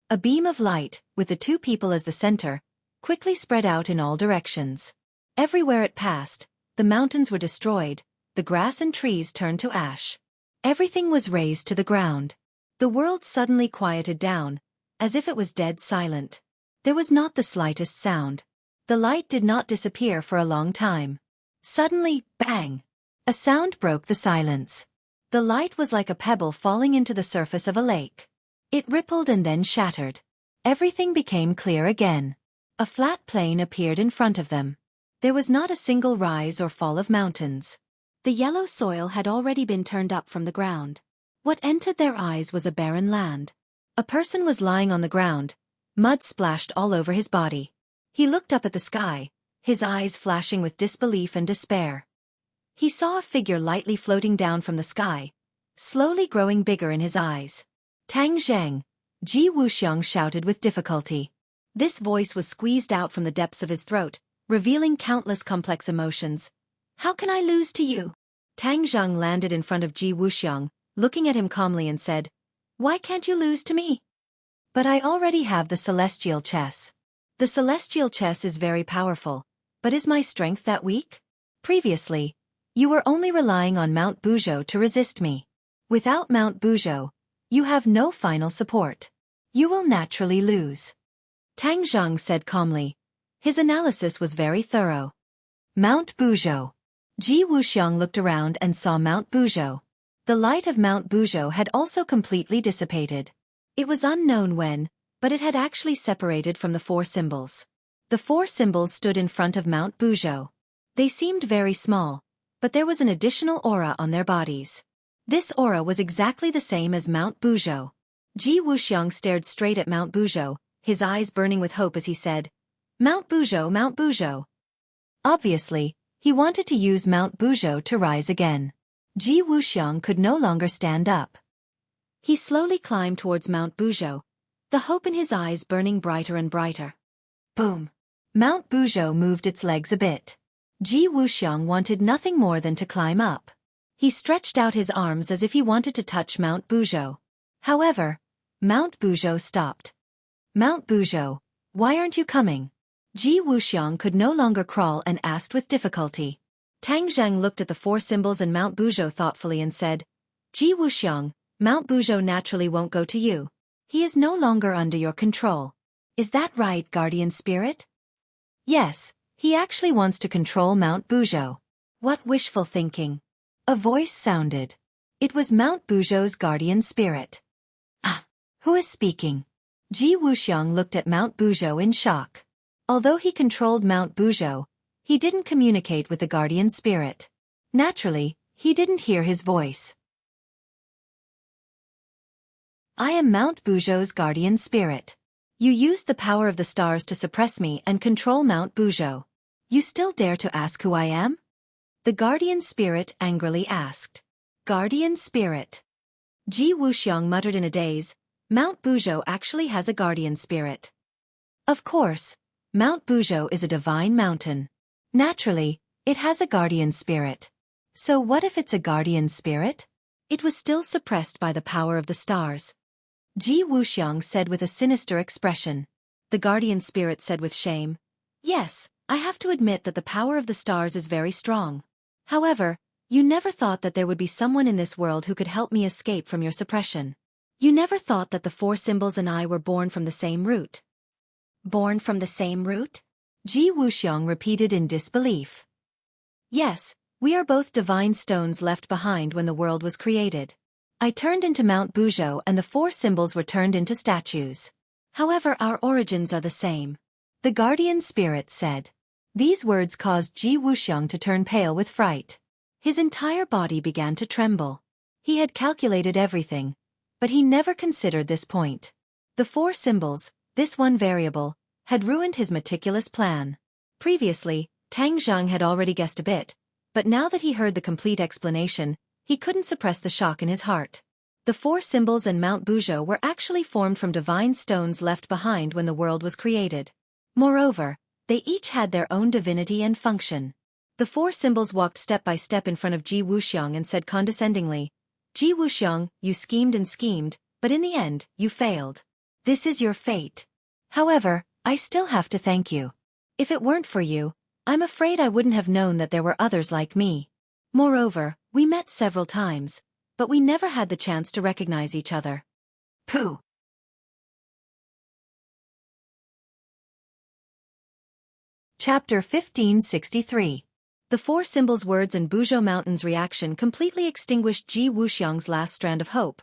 A beam of light, with the 2 people as the center, quickly spread out in all directions. Everywhere it passed, the mountains were destroyed, the grass and trees turned to ash. Everything was razed to the ground. The world suddenly quieted down, as if it was dead silent. There was not the slightest sound. The light did not disappear for a long time. Suddenly, bang! A sound broke the silence. The light was like a pebble falling into the surface of a lake. It rippled and then shattered. Everything became clear again. A flat plain appeared in front of them. There was not a single rise or fall of mountains. The yellow soil had already been turned up from the ground. What entered their eyes was a barren land. A person was lying on the ground, mud splashed all over his body. He looked up at the sky, his eyes flashing with disbelief and despair. He saw a figure lightly floating down from the sky, slowly growing bigger in his eyes. Tang Zheng, Ji Wuxiang shouted with difficulty. This voice was squeezed out from the depths of his throat, revealing countless complex emotions. How can I lose to you? Tang Zheng landed in front of Ji Wuxiang, looking at him calmly and said, Why can't you lose to me? But I already have the celestial chess. The celestial chess is very powerful, but is my strength that weak? Previously, you were only relying on Mount Buzhou to resist me. Without Mount Buzhou, you have no final support. You will naturally lose. Tang Zheng said calmly. His analysis was very thorough. Mount Buzhou. Ji Wuxiang looked around and saw Mount Buzhou. The light of Mount Buzhou had also completely dissipated. It was unknown when, but it had actually separated from the four symbols. The four symbols stood in front of Mount Buzhou. They seemed very small, but there was an additional aura on their bodies. This aura was exactly the same as Mount Buzhou. Ji Wuxiang stared straight at Mount Buzhou, his eyes burning with hope as he said, Mount Buzhou, Mount Buzhou. Obviously, he wanted to use Mount Buzhou to rise again. Ji Wuxiang could no longer stand up. He slowly climbed towards Mount Buzhou, the hope in his eyes burning brighter and brighter. Boom! Mount Buzhou moved its legs a bit. Ji Wuxiang wanted nothing more than to climb up. He stretched out his arms as if he wanted to touch Mount Buzhou. However, Mount Buzhou stopped. Mount Buzhou, why aren't you coming? Ji Wuxiang could no longer crawl and asked with difficulty. Tang Zheng looked at the four symbols and Mount Buzhou thoughtfully and said, Ji Wuxiang, Mount Buzhou naturally won't go to you. He is no longer under your control. Is that right, guardian spirit? Yes, he actually wants to control Mount Buzhou. What wishful thinking. A voice sounded. It was Mount Buzhou's guardian spirit. Ah, who is speaking? Ji Wuxiang looked at Mount Buzhou in shock. Although he controlled Mount Buzhou, he didn't communicate with the guardian spirit. Naturally, he didn't hear his voice. I am Mount Buzhou's guardian spirit. You used the power of the stars to suppress me and control Mount Buzhou. You still dare to ask who I am? The guardian spirit angrily asked. Guardian spirit. Ji Wuxiang muttered in a daze, Mount Buzhou actually has a guardian spirit. Of course, Mount Buzhou is a divine mountain. Naturally, it has a guardian spirit. So what if it's a guardian spirit? It was still suppressed by the power of the stars. Ji Wuxiang said with a sinister expression. The guardian spirit said with shame, Yes, I have to admit that the power of the stars is very strong. However, you never thought that there would be someone in this world who could help me escape from your suppression. You never thought that the four symbols and I were born from the same root. Born from the same root? Ji Wuxiang repeated in disbelief. Yes, we are both divine stones left behind when the world was created. I turned into Mount Buzhou and the four symbols were turned into statues. However, our origins are the same. The guardian spirit said. These words caused Ji Wuxiang to turn pale with fright. His entire body began to tremble. He had calculated everything, but he never considered this point. The four symbols, this one variable, had ruined his meticulous plan. Previously, Tang Zheng had already guessed a bit, but now that he heard the complete explanation, he couldn't suppress the shock in his heart. The four symbols and Mount Buzhou were actually formed from divine stones left behind when the world was created. Moreover, they each had their own divinity and function. The four symbols walked step by step in front of Ji Wuxiang and said condescendingly, Ji Wuxiang, you schemed, but in the end, you failed. This is your fate. However, I still have to thank you. If it weren't for you, I'm afraid I wouldn't have known that there were others like me. Moreover, we met several times, but we never had the chance to recognize each other. Pooh. Chapter 1563. The four symbols words and Buzhou Mountain's reaction completely extinguished Ji Wuxiang's last strand of hope,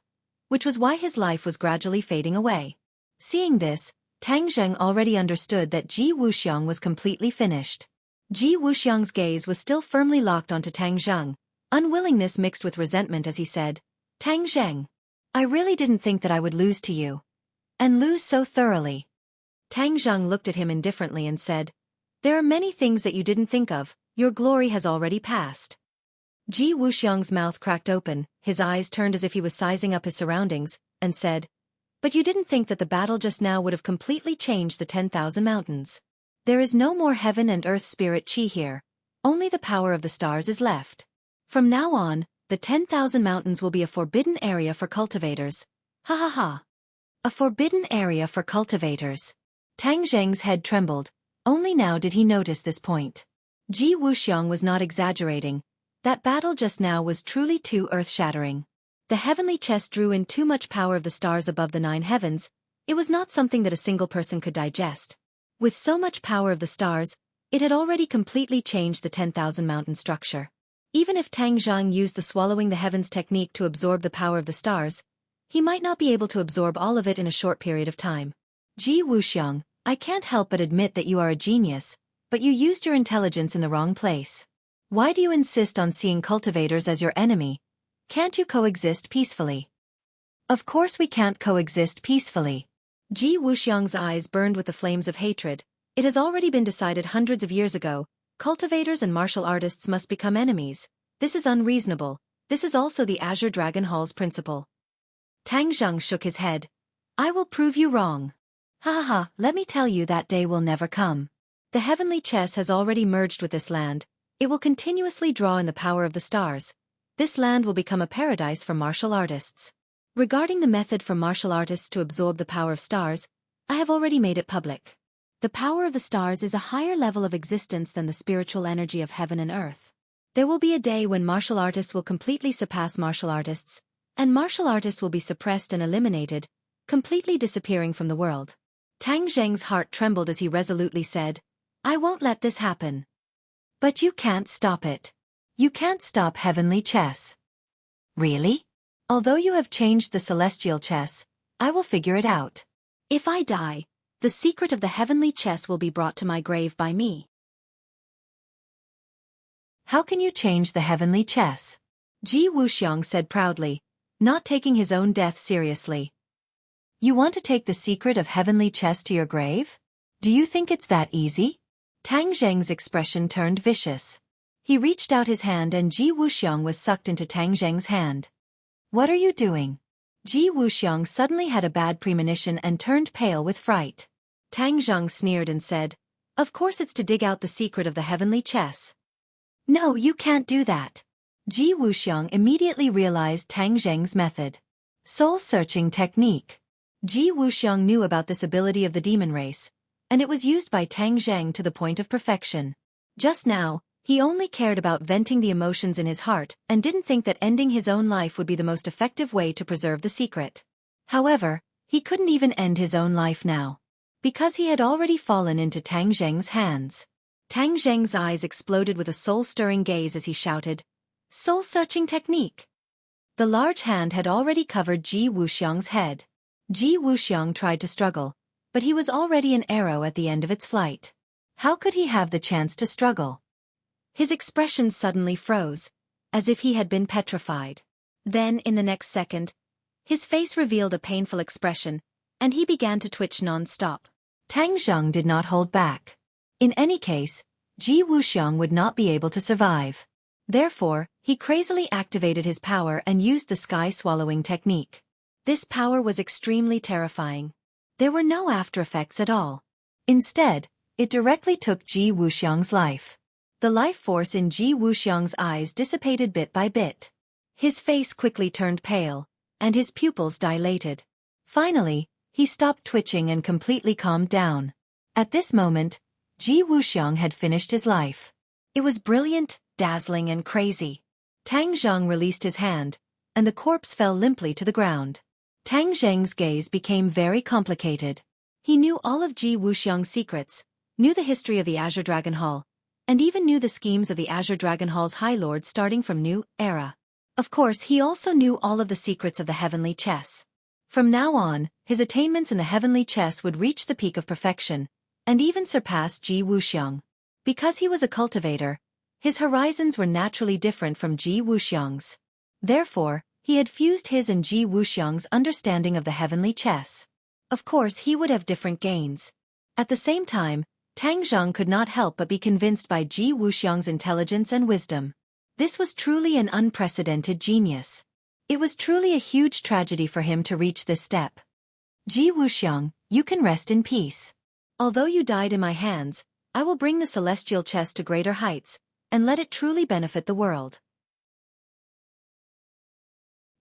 which was why his life was gradually fading away. Seeing this, Tang Zheng already understood that Ji Wuxiang was completely finished. Ji Wuxiang's gaze was still firmly locked onto Tang Zheng, unwillingness mixed with resentment as he said, "Tang Zheng, I really didn't think that I would lose to you. And lose so thoroughly." Tang Zheng looked at him indifferently and said, "There are many things that you didn't think of, your glory has already passed." Ji Wuxiang's mouth cracked open, his eyes turned as if he was sizing up his surroundings, and said, "But you didn't think that the battle just now would have completely changed the 10,000 mountains. There is no more heaven and earth spirit chi here, only the power of the stars is left. From now on, the 10,000 mountains will be a forbidden area for cultivators. Ha ha ha. A forbidden area for cultivators." Tang Zheng's head trembled, only now did he notice this point. Ji Wuxiang was not exaggerating, that battle just now was truly too earth-shattering. The heavenly chest drew in too much power of the stars above the 9 heavens, it was not something that a single person could digest. With so much power of the stars, it had already completely changed the 10,000 mountain structure. Even if Tang Zheng used the swallowing the heavens technique to absorb the power of the stars, he might not be able to absorb all of it in a short period of time. Ji Wuxiang, I can't help but admit that you are a genius, but you used your intelligence in the wrong place. Why do you insist on seeing cultivators as your enemy? Can't you coexist peacefully? Of course we can't coexist peacefully. Ji Wuxiang's eyes burned with the flames of hatred. It has already been decided hundreds of years ago, cultivators and martial artists must become enemies. This is unreasonable. This is also the Azure Dragon Hall's principle. Tang Zheng shook his head. I will prove you wrong. Ha ha ha, let me tell you that day will never come. The heavenly chess has already merged with this land. It will continuously draw in the power of the stars. This land will become a paradise for martial artists. Regarding the method for martial artists to absorb the power of stars, I have already made it public. The power of the stars is a higher level of existence than the spiritual energy of heaven and earth. There will be a day when martial artists will completely surpass martial artists, and martial artists will be suppressed and eliminated, completely disappearing from the world. Tang Zheng's heart trembled as he resolutely said, I won't let this happen. But you can't stop it. You can't stop heavenly chess. Really? Although you have changed the celestial chess, I will figure it out. If I die, the secret of the heavenly chess will be brought to my grave by me. How can you change the heavenly chess? Ji Wuxiang said proudly, not taking his own death seriously. You want to take the secret of heavenly chess to your grave? Do you think it's that easy? Tang Zheng's expression turned vicious. He reached out his hand and Ji Wuxiang was sucked into Tang Zheng's hand. What are you doing? Ji Wuxiang suddenly had a bad premonition and turned pale with fright. Tang Zheng sneered and said, Of course it's to dig out the secret of the heavenly chess. No, you can't do that. Ji Wuxiang immediately realized Tang Zheng's method. Soul-searching technique. Ji Wuxiang knew about this ability of the demon race, and it was used by Tang Zheng to the point of perfection. Just now, he only cared about venting the emotions in his heart and didn't think that ending his own life would be the most effective way to preserve the secret. However, he couldn't even end his own life now, because he had already fallen into Tang Zheng's hands. Tang Zheng's eyes exploded with a soul-stirring gaze as he shouted, Soul-searching technique. The large hand had already covered Ji Wuxiang's head. Ji Wuxiang tried to struggle, but he was already an arrow at the end of its flight. How could he have the chance to struggle? His expression suddenly froze, as if he had been petrified. Then, in the next second, his face revealed a painful expression, and he began to twitch non-stop. Tang Zheng did not hold back. In any case, Ji Wuxiang would not be able to survive. Therefore, he crazily activated his power and used the sky-swallowing technique. This power was extremely terrifying. There were no after-effects at all. Instead, it directly took Ji Wuxiang's life. The life force in Ji Wuxiang's eyes dissipated bit by bit. His face quickly turned pale, and his pupils dilated. Finally, he stopped twitching and completely calmed down. At this moment, Ji Wuxiang had finished his life. It was brilliant, dazzling and crazy. Tang Zhang released his hand, and the corpse fell limply to the ground. Tang Zheng's gaze became very complicated. He knew all of Ji Wuxiang's secrets, knew the history of the Azure Dragon Hall, and even knew the schemes of the Azure Dragon Hall's High Lord starting from New Era. Of course, he also knew all of the secrets of the Heavenly Chess. From now on, his attainments in the Heavenly Chess would reach the peak of perfection, and even surpass Ji Wuxiang. Because he was a cultivator, his horizons were naturally different from Ji Wuxiang's. Therefore, he had fused his and Ji Wuxiang's understanding of the Heavenly Chess. Of course, he would have different gains. At the same time, Tang Zhang could not help but be convinced by Ji Wuxiang's intelligence and wisdom. This was truly an unprecedented genius. It was truly a huge tragedy for him to reach this step. Ji Wuxiang, you can rest in peace. Although you died in my hands, I will bring the celestial chess to greater heights, and let it truly benefit the world.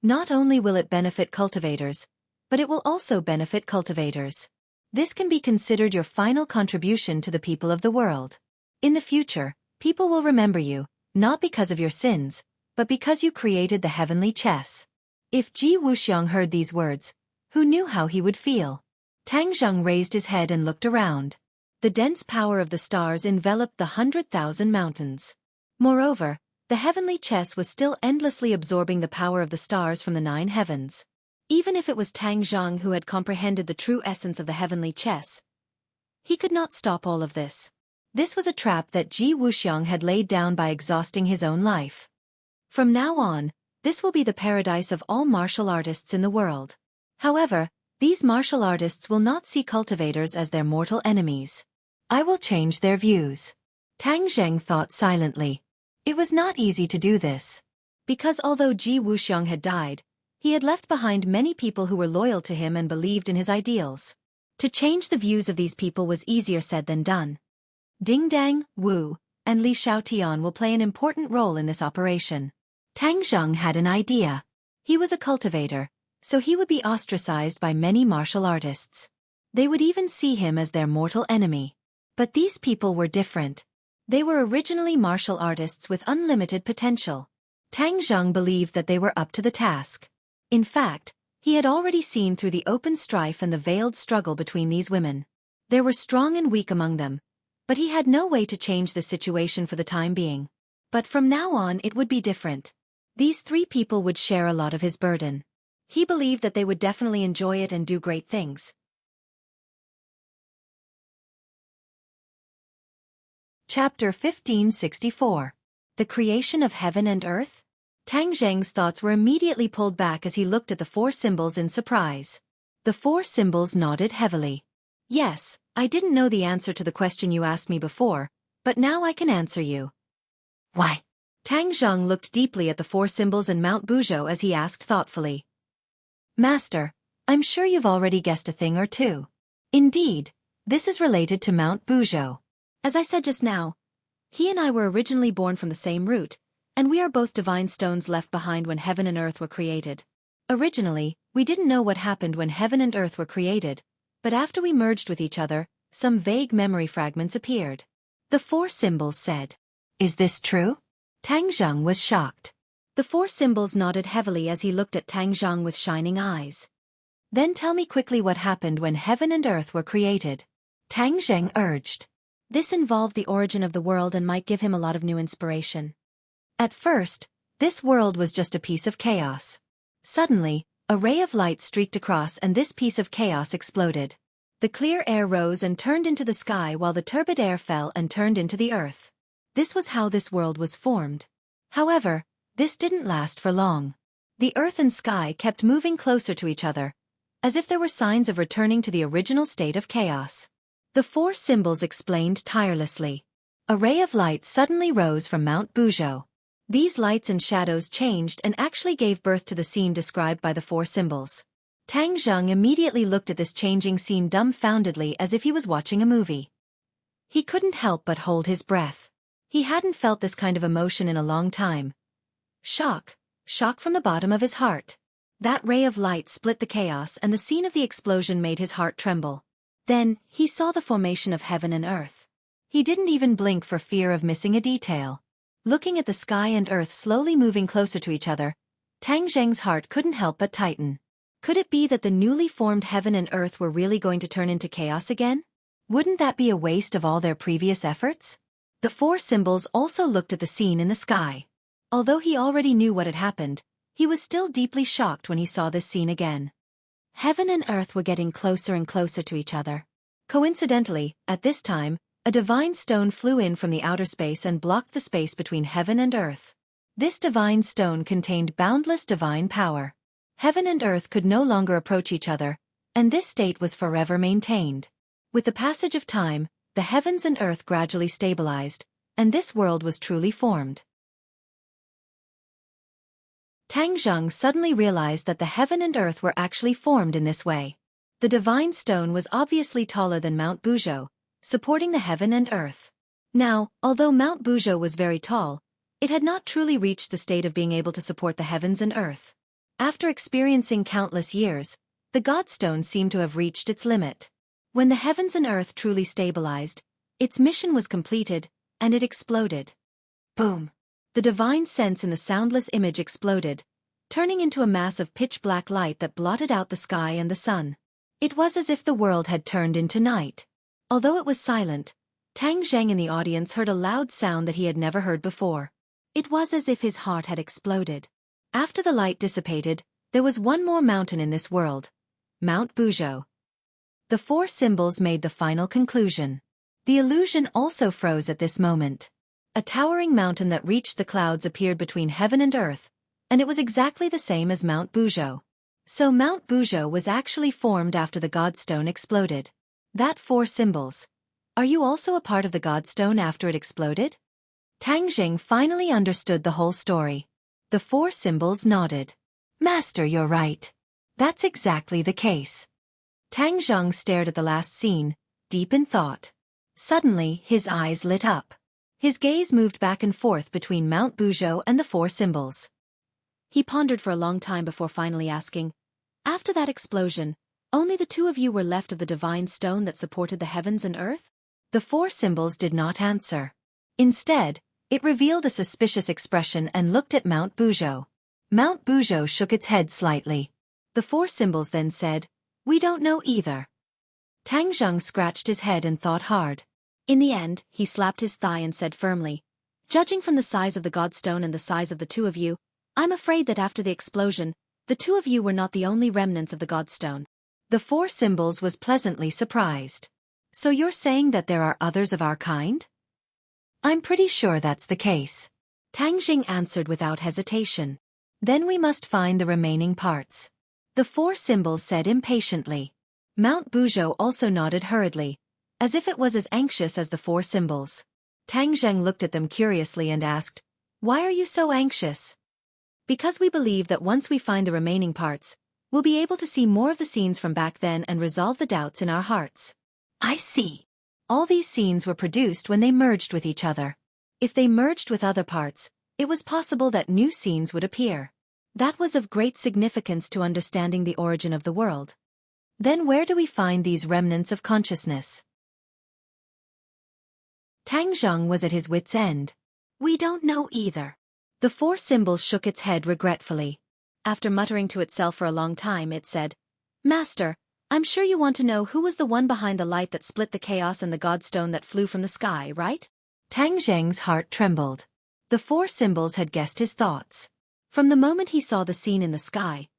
Not only will it benefit cultivators, but it will also benefit cultivators. This can be considered your final contribution to the people of the world. In the future, people will remember you, not because of your sins, but because you created the heavenly chess. If Ji Wuxiang heard these words, who knew how he would feel? Tang Zhang raised his head and looked around. The dense power of the stars enveloped the 100,000 mountains. Moreover, the heavenly chess was still endlessly absorbing the power of the stars from the 9 heavens. Even if it was Tang Zhang who had comprehended the true essence of the heavenly chess, he could not stop all of this. This was a trap that Ji Wuxiang had laid down by exhausting his own life. From now on, this will be the paradise of all martial artists in the world. However, these martial artists will not see cultivators as their mortal enemies. I will change their views. Tang Zheng thought silently. It was not easy to do this. Because although Ji Wuxiang had died, he had left behind many people who were loyal to him and believed in his ideals. To change the views of these people was easier said than done. Ding Dang, Wu, and Li Xiaotian will play an important role in this operation. Tang Zheng had an idea. He was a cultivator, so he would be ostracized by many martial artists. They would even see him as their mortal enemy. But these people were different. They were originally martial artists with unlimited potential. Tang Zheng believed that they were up to the task. In fact, he had already seen through the open strife and the veiled struggle between these women. There were strong and weak among them, but he had no way to change the situation for the time being. But from now on it would be different. These 3 people would share a lot of his burden. He believed that they would definitely enjoy it and do great things. Chapter 1564. The Creation of Heaven and Earth? Tang Zheng's thoughts were immediately pulled back as he looked at the 4 symbols in surprise. The 4 symbols nodded heavily. Yes, I didn't know the answer to the question you asked me before, but now I can answer you. Why? Tang Zheng looked deeply at the 4 symbols and Mount Buzhou as he asked thoughtfully. Master, I'm sure you've already guessed a thing or two. Indeed, this is related to Mount Buzhou. As I said just now, he and I were originally born from the same root, and we are both divine stones left behind when heaven and earth were created. Originally, we didn't know what happened when heaven and earth were created, but after we merged with each other, some vague memory fragments appeared. The 4 symbols said. Is this true? Tang Zheng was shocked. The 4 symbols nodded heavily as he looked at Tang Zheng with shining eyes. Then tell me quickly what happened when heaven and earth were created. Tang Zheng urged. This involved the origin of the world and might give him a lot of new inspiration. At first, this world was just a piece of chaos. Suddenly, a ray of light streaked across and this piece of chaos exploded. The clear air rose and turned into the sky while the turbid air fell and turned into the earth. This was how this world was formed. However, this didn't last for long. The earth and sky kept moving closer to each other, as if there were signs of returning to the original state of chaos. The 4 symbols explained tirelessly. A ray of light suddenly rose from Mount Buzhou. These lights and shadows changed and actually gave birth to the scene described by the 4 symbols. Tang Zheng immediately looked at this changing scene dumbfoundedly as if he was watching a movie. He couldn't help but hold his breath. He hadn't felt this kind of emotion in a long time. Shock from the bottom of his heart. That ray of light split the chaos and the scene of the explosion made his heart tremble. Then, he saw the formation of heaven and earth. He didn't even blink for fear of missing a detail. Looking at the sky and earth slowly moving closer to each other, Tang Zheng's heart couldn't help but tighten. Could it be that the newly formed heaven and earth were really going to turn into chaos again? Wouldn't that be a waste of all their previous efforts? The four symbols also looked at the scene in the sky. Although he already knew what had happened, he was still deeply shocked when he saw this scene again. Heaven and earth were getting closer and closer to each other. Coincidentally, at this time, a divine stone flew in from the outer space and blocked the space between heaven and earth. This divine stone contained boundless divine power. Heaven and earth could no longer approach each other, and this state was forever maintained. With the passage of time, the heavens and earth gradually stabilized, and this world was truly formed. Tang Zheng suddenly realized that the heaven and earth were actually formed in this way. The divine stone was obviously taller than Mount Buzhou, supporting the heaven and earth. Now, although Mount Buzhou was very tall, it had not truly reached the state of being able to support the heavens and earth. After experiencing countless years, the Godstone seemed to have reached its limit. When the heavens and earth truly stabilized, its mission was completed, and it exploded. Boom! The divine sense in the soundless image exploded, turning into a mass of pitch-black light that blotted out the sky and the sun. It was as if the world had turned into night. Although it was silent, Tang Zheng in the audience heard a loud sound that he had never heard before. It was as if his heart had exploded. After the light dissipated, there was one more mountain in this world, Mount Buzhou. The four symbols made the final conclusion. The illusion also froze at this moment. A towering mountain that reached the clouds appeared between heaven and earth, and it was exactly the same as Mount Buzhou. So Mount Buzhou was actually formed after the Godstone exploded. That four symbols. Are you also a part of the Godstone after it exploded? Tang Zheng finally understood the whole story. The four symbols nodded. Master, you're right. That's exactly the case. Tang Zheng stared at the last scene, deep in thought. Suddenly, his eyes lit up. His gaze moved back and forth between Mount Buzhou and the four symbols. He pondered for a long time before finally asking, after that explosion, only the two of you were left of the divine stone that supported the heavens and earth? The four symbols did not answer. Instead, it revealed a suspicious expression and looked at Mount Buzhou. Mount Buzhou shook its head slightly. The four symbols then said, "We don't know either." Tang Zheng scratched his head and thought hard. In the end, he slapped his thigh and said firmly, "Judging from the size of the Godstone and the size of the two of you, I'm afraid that after the explosion, the two of you were not the only remnants of the Godstone." The four symbols was pleasantly surprised. So you're saying that there are others of our kind? I'm pretty sure that's the case. Tang Zheng answered without hesitation. Then we must find the remaining parts. The four symbols said impatiently. Mount Buzhou also nodded hurriedly, as if it was as anxious as the four symbols. Tang Zheng looked at them curiously and asked, "Why are you so anxious?" "Because we believe that once we find the remaining parts, we'll be able to see more of the scenes from back then and resolve the doubts in our hearts." I see. All these scenes were produced when they merged with each other. If they merged with other parts, it was possible that new scenes would appear. That was of great significance to understanding the origin of the world. Then where do we find these remnants of consciousness? Tang Zheng was at his wit's end. We don't know either. The four symbols shook its head regretfully. After muttering to itself for a long time, it said, "Master, I'm sure you want to know who was the one behind the light that split the chaos and the Godstone that flew from the sky, right?" Tang Zheng's heart trembled. The four symbols had guessed his thoughts. From the moment he saw the scene in the sky,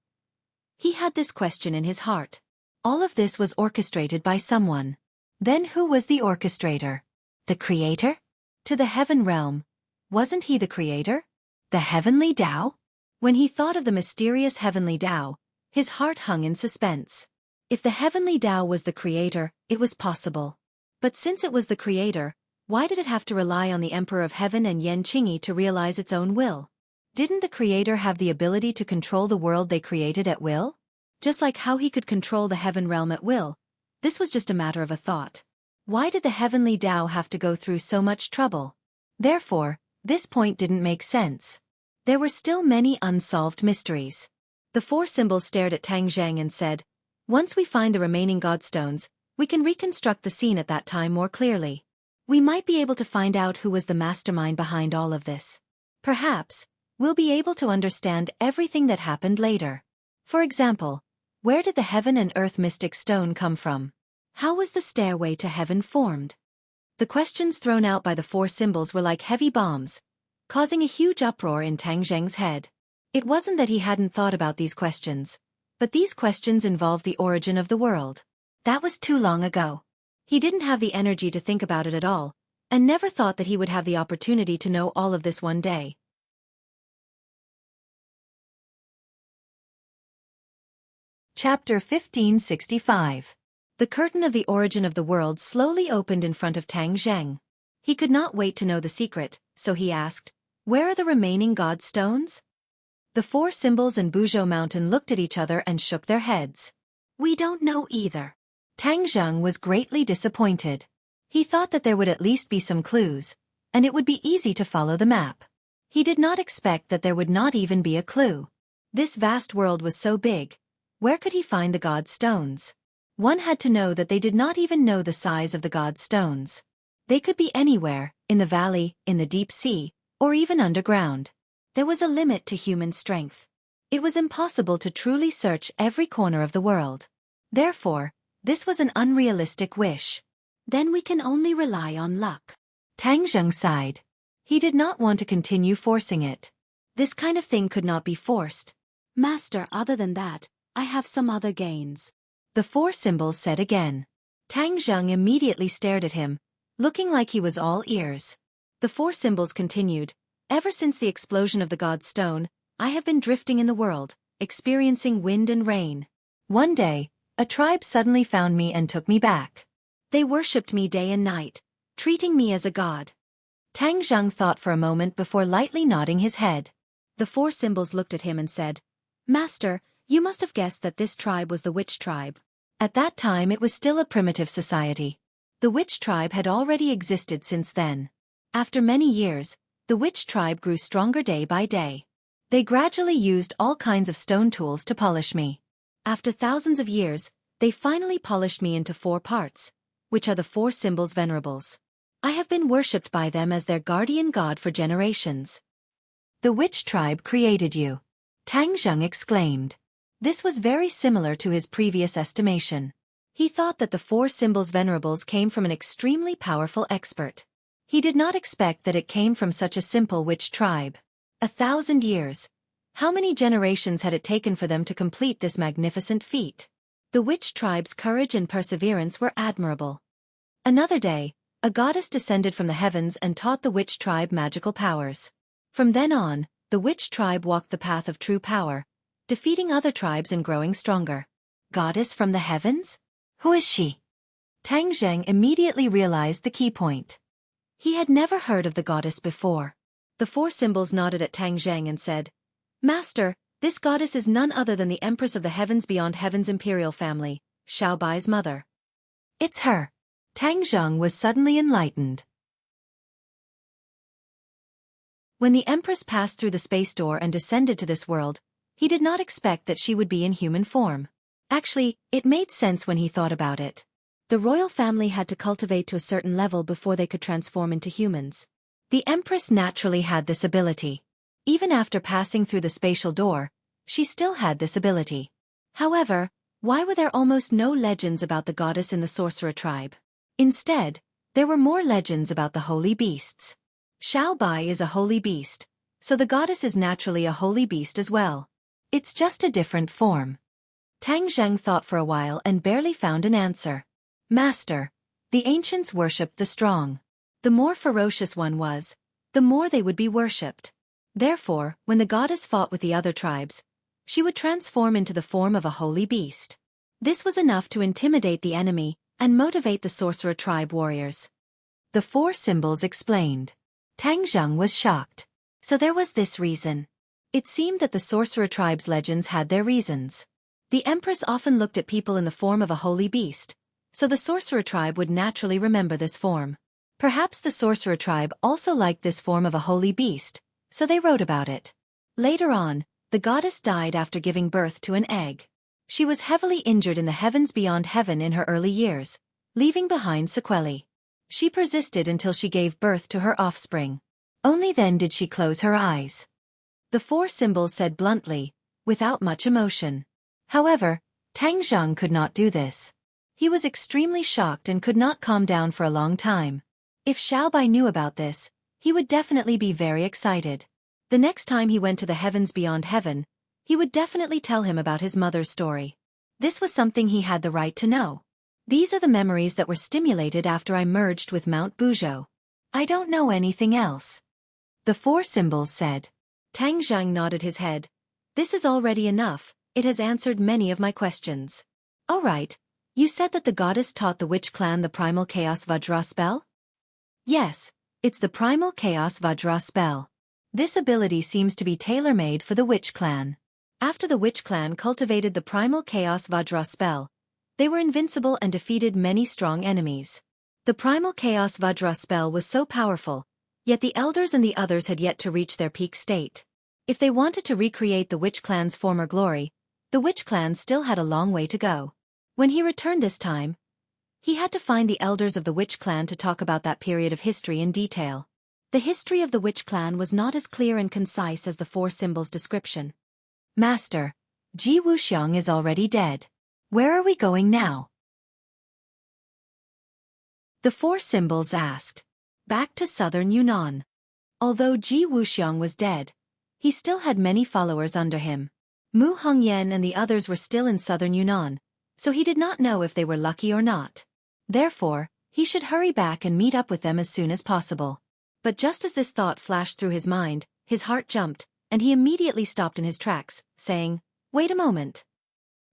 he had this question in his heart. All of this was orchestrated by someone. Then who was the orchestrator? The creator? To the heaven realm. Wasn't he the creator? The heavenly Tao? When he thought of the mysterious heavenly Tao, his heart hung in suspense. If the heavenly Tao was the creator, it was possible. But since it was the creator, why did it have to rely on the Emperor of Heaven and Yan Qingyi to realize its own will? Didn't the creator have the ability to control the world they created at will? Just like how he could control the heaven realm at will, this was just a matter of a thought. Why did the heavenly Tao have to go through so much trouble? Therefore, this point didn't make sense. There were still many unsolved mysteries. The four symbols stared at Tang Zheng and said, "Once we find the remaining Godstones, we can reconstruct the scene at that time more clearly." We might be able to find out who was the mastermind behind all of this. Perhaps, we'll be able to understand everything that happened later. For example, where did the heaven and earth mystic stone come from? How was the stairway to heaven formed? The questions thrown out by the four symbols were like heavy bombs, causing a huge uproar in Tang Zheng's head. It wasn't that he hadn't thought about these questions, but these questions involved the origin of the world. That was too long ago. He didn't have the energy to think about it at all, and never thought that he would have the opportunity to know all of this one day. Chapter 1565. The curtain of the origin of the world slowly opened in front of Tang Zheng. He could not wait to know the secret, so he asked, "Where are the remaining god stones?" The four symbols and Buzhou Mountain looked at each other and shook their heads. "We don't know either." Tang Zheng was greatly disappointed. He thought that there would at least be some clues, and it would be easy to follow the map. He did not expect that there would not even be a clue. This vast world was so big. Where could he find the god stones? One had to know that they did not even know the size of the god stones. They could be anywhere, in the valley, in the deep sea, or even underground. There was a limit to human strength. It was impossible to truly search every corner of the world. Therefore, this was an unrealistic wish. Then we can only rely on luck. Tang Zheng sighed. He did not want to continue forcing it. This kind of thing could not be forced. "Master, other than that, I have some other gains," the four symbols said again. Tang Zheng immediately stared at him, looking like he was all ears. The four symbols continued, "Ever since the explosion of the god stone, I have been drifting in the world, experiencing wind and rain. One day, a tribe suddenly found me and took me back. They worshipped me day and night, treating me as a god." Tang Zheng thought for a moment before lightly nodding his head. The four symbols looked at him and said, "Master, you must have guessed that this tribe was the witch tribe." At that time it was still a primitive society. The witch tribe had already existed since then. After many years, the witch tribe grew stronger day by day. They gradually used all kinds of stone tools to polish me. After thousands of years, they finally polished me into 4 parts, which are the 4 symbols venerables. I have been worshipped by them as their guardian god for generations. "The witch tribe created you," Tang Zheng exclaimed. This was very similar to his previous estimation. He thought that the 4 symbols venerables came from an extremely powerful expert. He did not expect that it came from such a simple witch tribe. 1,000 years. How many generations had it taken for them to complete this magnificent feat? The witch tribe's courage and perseverance were admirable. Another day, a goddess descended from the heavens and taught the witch tribe magical powers. From then on, the witch tribe walked the path of true power, defeating other tribes and growing stronger. Goddess from the heavens? Who is she? Tang Zheng immediately realized the key point. He had never heard of the goddess before. The 4 symbols nodded at Tang Zheng and said, "Master, this goddess is none other than the Empress of the Heavens beyond Heaven's imperial family, Xiaobai's mother." "It's her." Tang Zheng was suddenly enlightened. When the Empress passed through the space door and descended to this world, he did not expect that she would be in human form. Actually, it made sense when he thought about it. The royal family had to cultivate to a certain level before they could transform into humans. The Empress naturally had this ability. Even after passing through the spatial door, she still had this ability. However, why were there almost no legends about the goddess in the sorcerer tribe? Instead, there were more legends about the holy beasts. Xiaobai is a holy beast, so the goddess is naturally a holy beast as well. It's just a different form. Tang Zheng thought for a while and barely found an answer. "Master, the ancients worshipped the strong. The more ferocious one was, the more they would be worshipped. Therefore, when the goddess fought with the other tribes, she would transform into the form of a holy beast. This was enough to intimidate the enemy and motivate the sorcerer tribe warriors." The 4 symbols explained. Tang Zheng was shocked. So there was this reason. It seemed that the sorcerer tribe's legends had their reasons. The Empress often looked at people in the form of a holy beast, so the sorcerer tribe would naturally remember this form. Perhaps the sorcerer tribe also liked this form of a holy beast, so they wrote about it. Later on, the goddess died after giving birth to an egg. She was heavily injured in the heavens beyond heaven in her early years, leaving behind sequelae. She persisted until she gave birth to her offspring. Only then did she close her eyes. The four symbols said bluntly, without much emotion. However, Tang Zhang could not do this. He was extremely shocked and could not calm down for a long time. If Xiaobai knew about this, he would definitely be very excited. The next time he went to the heavens beyond heaven, he would definitely tell him about his mother's story. This was something he had the right to know. These are the memories that were stimulated after I merged with Mount Buzhou. I don't know anything else. The four symbols said. Tang Zhang nodded his head. This is already enough, it has answered many of my questions. All right, you said that the goddess taught the witch clan the primal chaos Vajra spell? Yes, it's the primal chaos Vajra spell. This ability seems to be tailor-made for the witch clan. After the witch clan cultivated the primal chaos Vajra spell, they were invincible and defeated many strong enemies. The primal chaos Vajra spell was so powerful, yet the elders and the others had yet to reach their peak state. If they wanted to recreate the witch clan's former glory, the witch clan still had a long way to go. When he returned this time, he had to find the elders of the witch clan to talk about that period of history in detail. The history of the witch clan was not as clear and concise as the four symbols' description. Master, Ji Wuxiang is already dead. Where are we going now? The four symbols asked. Back to southern Yunnan. Although Ji Wuxiang was dead, he still had many followers under him. Mu Hongyan and the others were still in southern Yunnan, so he did not know if they were lucky or not. Therefore, he should hurry back and meet up with them as soon as possible. But just as this thought flashed through his mind, his heart jumped, and he immediately stopped in his tracks, saying, "Wait a moment."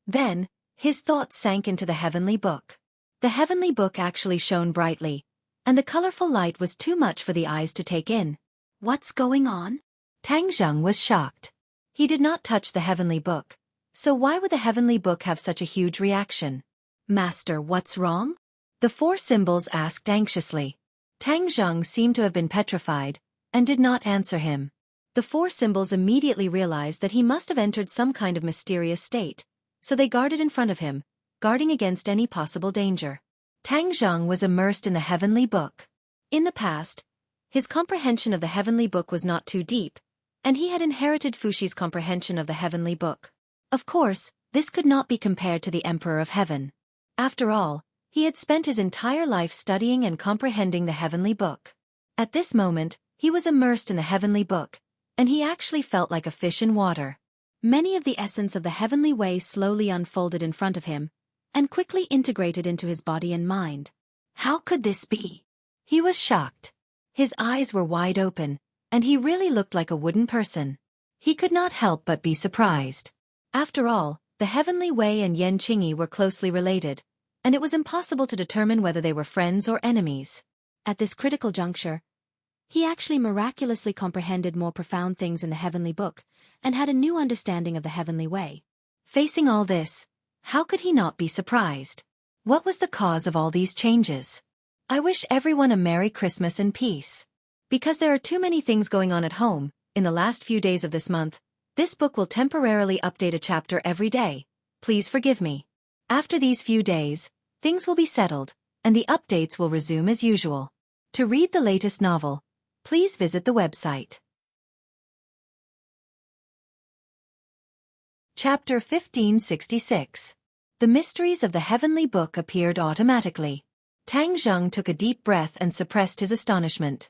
Then, his thoughts sank into the heavenly book. The heavenly book actually shone brightly, and the colorful light was too much for the eyes to take in. What's going on? Tang Zhang was shocked. He did not touch the heavenly book, so why would the heavenly book have such a huge reaction? Master, what's wrong? The four symbols asked anxiously. Tang Zhang seemed to have been petrified, and did not answer him. The four symbols immediately realized that he must have entered some kind of mysterious state, so they guarded in front of him, guarding against any possible danger. Tang Zhang was immersed in the heavenly book. In the past, his comprehension of the heavenly book was not too deep, and he had inherited Fuxi's comprehension of the heavenly book. Of course, this could not be compared to the Emperor of Heaven. After all, he had spent his entire life studying and comprehending the heavenly book. At this moment, he was immersed in the heavenly book, and he actually felt like a fish in water. Many of the essence of the heavenly way slowly unfolded in front of him, and quickly integrated into his body and mind. How could this be? He was shocked. His eyes were wide open, and he really looked like a wooden person. He could not help but be surprised. After all, the heavenly way and Yan Qingyi were closely related, and it was impossible to determine whether they were friends or enemies. At this critical juncture, he actually miraculously comprehended more profound things in the heavenly book, and had a new understanding of the heavenly way. Facing all this, how could he not be surprised? What was the cause of all these changes? I wish everyone a Merry Christmas and peace. Because there are too many things going on at home, in the last few days of this month, this book will temporarily update a chapter every day. Please forgive me. After these few days, things will be settled, and the updates will resume as usual. To read the latest novel, please visit the website. Chapter 1566. The mysteries of the heavenly book appeared automatically. Tang Zhang took a deep breath and suppressed his astonishment.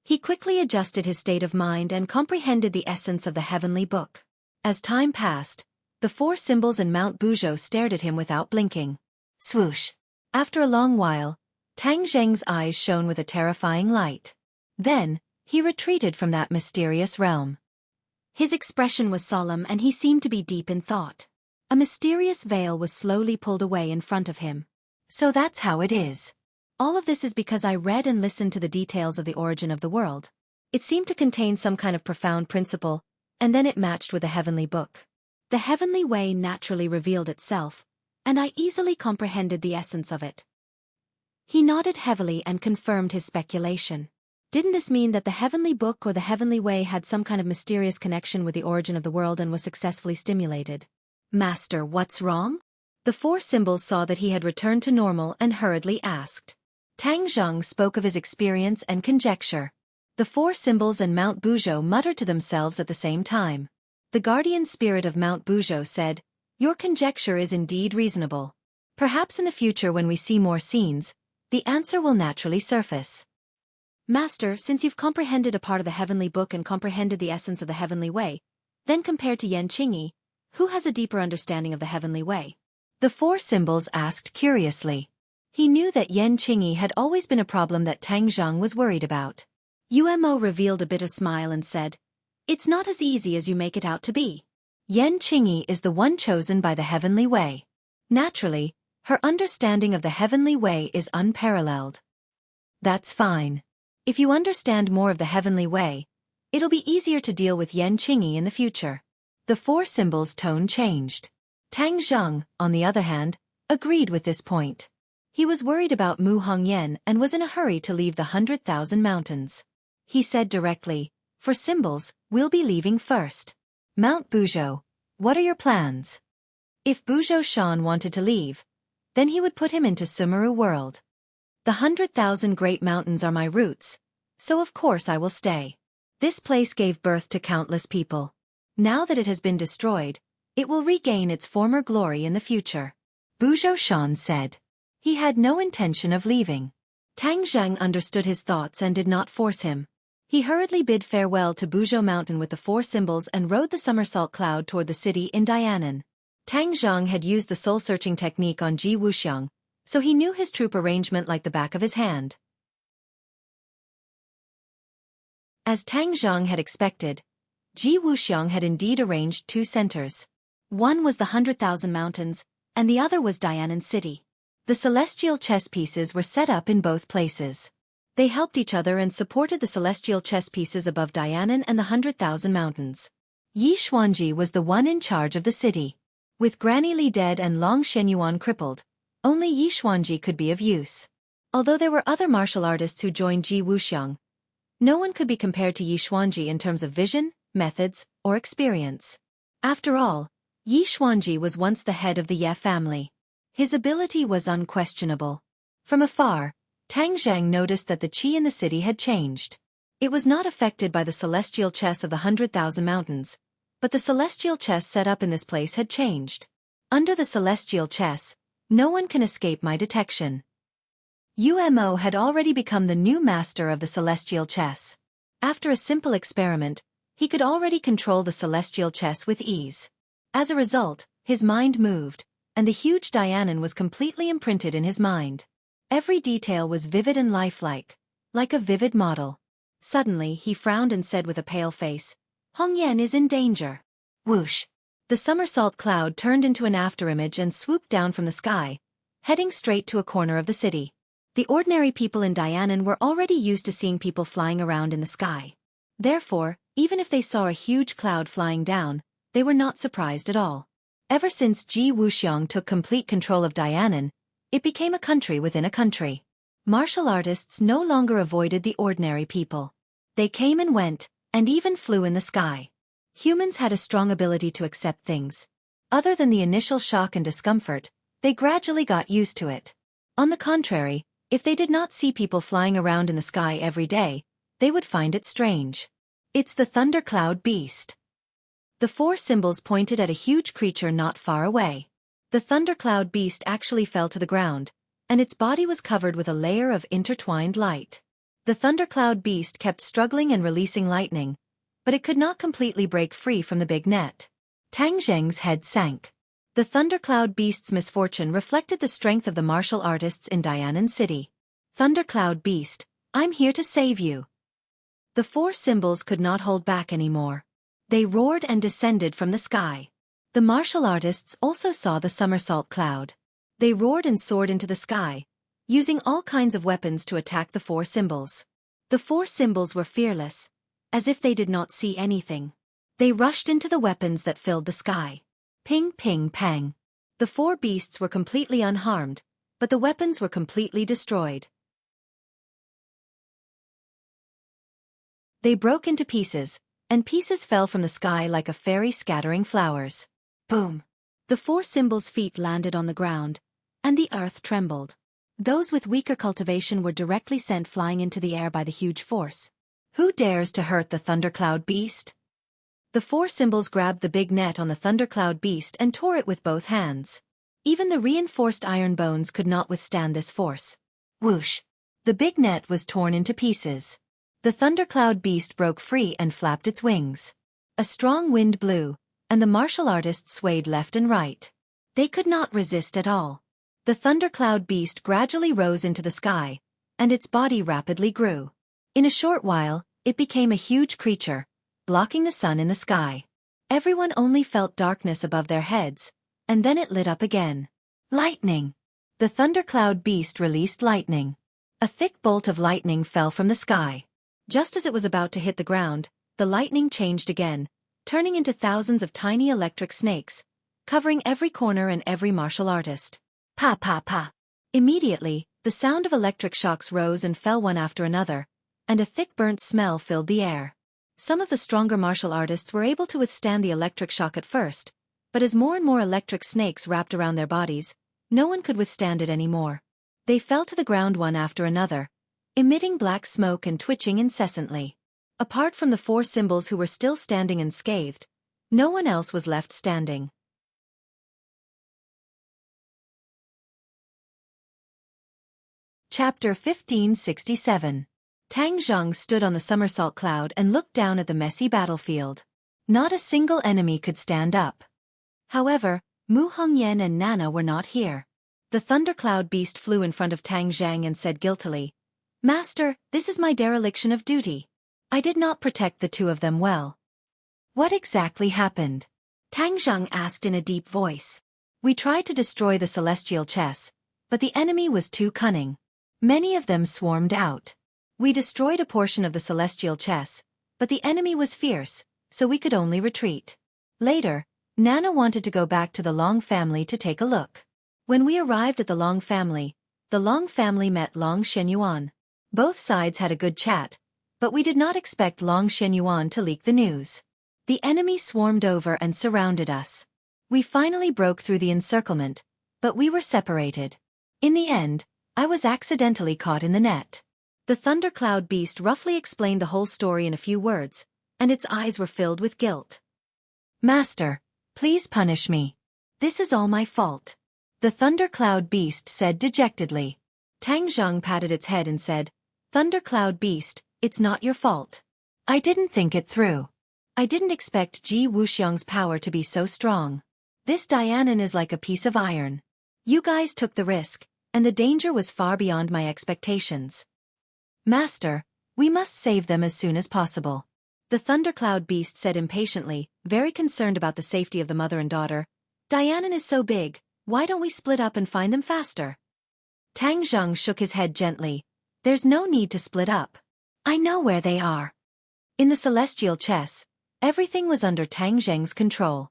He quickly adjusted his state of mind and comprehended the essence of the heavenly book. As time passed, the four symbols in Mount Buzhou stared at him without blinking. Swoosh! After a long while, Tang Zheng's eyes shone with a terrifying light. Then, he retreated from that mysterious realm. His expression was solemn and he seemed to be deep in thought. A mysterious veil was slowly pulled away in front of him. So that's how it is. All of this is because I read and listened to the details of the origin of the world. It seemed to contain some kind of profound principle, and then it matched with the heavenly book. The heavenly way naturally revealed itself, and I easily comprehended the essence of it. He nodded heavily and confirmed his speculation. Didn't this mean that the heavenly book or the heavenly way had some kind of mysterious connection with the origin of the world and was successfully stimulated? Master, what's wrong? The four symbols saw that he had returned to normal and hurriedly asked. Tang Zheng spoke of his experience and conjecture. The four symbols and Mount Buzhou muttered to themselves at the same time. The guardian spirit of Mount Buzhou said, "Your conjecture is indeed reasonable. Perhaps in the future when we see more scenes, the answer will naturally surface." Master, since you've comprehended a part of the heavenly book and comprehended the essence of the heavenly way, then compared to Yan Qingyi, who has a deeper understanding of the heavenly way? The four symbols asked curiously. He knew that Yan Qingyi had always been a problem that Tang Zheng was worried about. Umo revealed a bitter smile and said, "It's not as easy as you make it out to be. Yan Qingyi is the one chosen by the heavenly way. Naturally, her understanding of the heavenly way is unparalleled. That's fine. If you understand more of the heavenly way, it'll be easier to deal with Yan Qingyi in the future." The four symbols' tone changed. Tang Zheng, on the other hand, agreed with this point. He was worried about Mu Hongyan and was in a hurry to leave the 100,000 mountains. He said directly, "For symbols, we'll be leaving first. Mount Buzhou, what are your plans?" If Buzhou Shan wanted to leave, then he would put him into Sumeru world. The 100,000 great mountains are my roots, so of course I will stay. This place gave birth to countless people. Now that it has been destroyed, it will regain its former glory in the future. Buzhou Shan said. He had no intention of leaving. Tang Zheng understood his thoughts and did not force him. He hurriedly bid farewell to Buzhou Mountain with the four symbols and rode the somersault cloud toward the city in Dianan. Tang Zheng had used the soul-searching technique on Ji Wuxiang, so he knew his troop arrangement like the back of his hand. As Tang Zheng had expected, Ji Wuxiang had indeed arranged two centers. One was the 100,000 mountains, and the other was Dianan City. The celestial chess pieces were set up in both places. They helped each other and supported the celestial chess pieces above Dianan and the 100,000 mountains. Yi Xuanji was the one in charge of the city. With Granny Li dead and Long Shenyuan crippled, only Yi Xuanji could be of use. Although there were other martial artists who joined Ji Wuxiang, no one could be compared to Yi Xuanji in terms of vision, methods, or experience. After all, Yi Xuanji was once the head of the Ye family. His ability was unquestionable. From afar, Tang Zheng noticed that the qi in the city had changed. It was not affected by the celestial chess of the 100,000 mountains, but the celestial chess set up in this place had changed. Under the celestial chess, no one can escape my detection. Umo had already become the new master of the celestial chess. After a simple experiment, he could already control the celestial chess with ease. As a result, his mind moved, and the huge Dianan was completely imprinted in his mind. Every detail was vivid and lifelike, like a vivid model. Suddenly he frowned and said with a pale face, "Hongyan is in danger." Whoosh! The somersault cloud turned into an afterimage and swooped down from the sky, heading straight to a corner of the city. The ordinary people in Dianan were already used to seeing people flying around in the sky. Therefore, even if they saw a huge cloud flying down, they were not surprised at all. Ever since Ji Wuxiang took complete control of Dianan, it became a country within a country. Martial artists no longer avoided the ordinary people. They came and went, and even flew in the sky. Humans had a strong ability to accept things. Other than the initial shock and discomfort, they gradually got used to it. On the contrary, if they did not see people flying around in the sky every day, they would find it strange. It's the thundercloud beast. The four symbols pointed at a huge creature not far away. The thundercloud beast actually fell to the ground, and its body was covered with a layer of intertwined light. The thundercloud beast kept struggling and releasing lightning, but it could not completely break free from the big net. Tang Zheng's head sank. The thundercloud beast's misfortune reflected the strength of the martial artists in Dianan City. "Thundercloud beast, I'm here to save you." The four symbols could not hold back anymore. They roared and descended from the sky. The martial artists also saw the somersault cloud. They roared and soared into the sky, using all kinds of weapons to attack the four symbols. The four symbols were fearless, as if they did not see anything. They rushed into the weapons that filled the sky. Ping, ping, pang. The four beasts were completely unharmed, but the weapons were completely destroyed. They broke into pieces, and pieces fell from the sky like a fairy scattering flowers. Boom! The four symbols' feet landed on the ground, and the earth trembled. Those with weaker cultivation were directly sent flying into the air by the huge force. Who dares to hurt the thundercloud beast? The four symbols grabbed the big net on the thundercloud beast and tore it with both hands. Even the reinforced iron bones could not withstand this force. Whoosh! The big net was torn into pieces. The thundercloud beast broke free and flapped its wings. A strong wind blew, and the martial artists swayed left and right. They could not resist at all. The thundercloud beast gradually rose into the sky, and its body rapidly grew. In a short while, it became a huge creature, blocking the sun in the sky. Everyone only felt darkness above their heads, and then it lit up again. Lightning! The thundercloud beast released lightning. A thick bolt of lightning fell from the sky. Just as it was about to hit the ground, the lightning changed again, turning into thousands of tiny electric snakes, covering every corner and every martial artist. Pa pa pa! Immediately, the sound of electric shocks rose and fell one after another, and a thick burnt smell filled the air. Some of the stronger martial artists were able to withstand the electric shock at first, but as more and more electric snakes wrapped around their bodies, no one could withstand it anymore. They fell to the ground one after another, emitting black smoke and twitching incessantly. Apart from the four symbols who were still standing unscathed, no one else was left standing. Chapter 1567. Tang Zheng stood on the somersault cloud and looked down at the messy battlefield. Not a single enemy could stand up. However, Mu Hongyan and Nana were not here. The thundercloud beast flew in front of Tang Zheng and said guiltily, "Master, this is my dereliction of duty. I did not protect the two of them well." "What exactly happened?" Tang Zheng asked in a deep voice. "We tried to destroy the celestial chess, but the enemy was too cunning. Many of them swarmed out. We destroyed a portion of the celestial chess, but the enemy was fierce, so we could only retreat. Later, Nana wanted to go back to the Long family to take a look. When we arrived at the Long family met Long Shenyuan. Both sides had a good chat, but we did not expect Long Shenyuan to leak the news. The enemy swarmed over and surrounded us. We finally broke through the encirclement, but we were separated. In the end, I was accidentally caught in the net." The thundercloud beast roughly explained the whole story in a few words, and its eyes were filled with guilt. "Master, please punish me. This is all my fault," the thundercloud beast said dejectedly. Tang Zheng patted its head and said, "Thundercloud beast, it's not your fault. I didn't think it through. I didn't expect Ji Wuxiang's power to be so strong. This Dianan is like a piece of iron. You guys took the risk, and the danger was far beyond my expectations. Master, we must save them as soon as possible," the thundercloud beast said impatiently, very concerned about the safety of the mother and daughter. "Dianan is so big, why don't we split up and find them faster?" Tang Zheng shook his head gently. "There's no need to split up. I know where they are." In the celestial chess, everything was under Tang Zheng's control.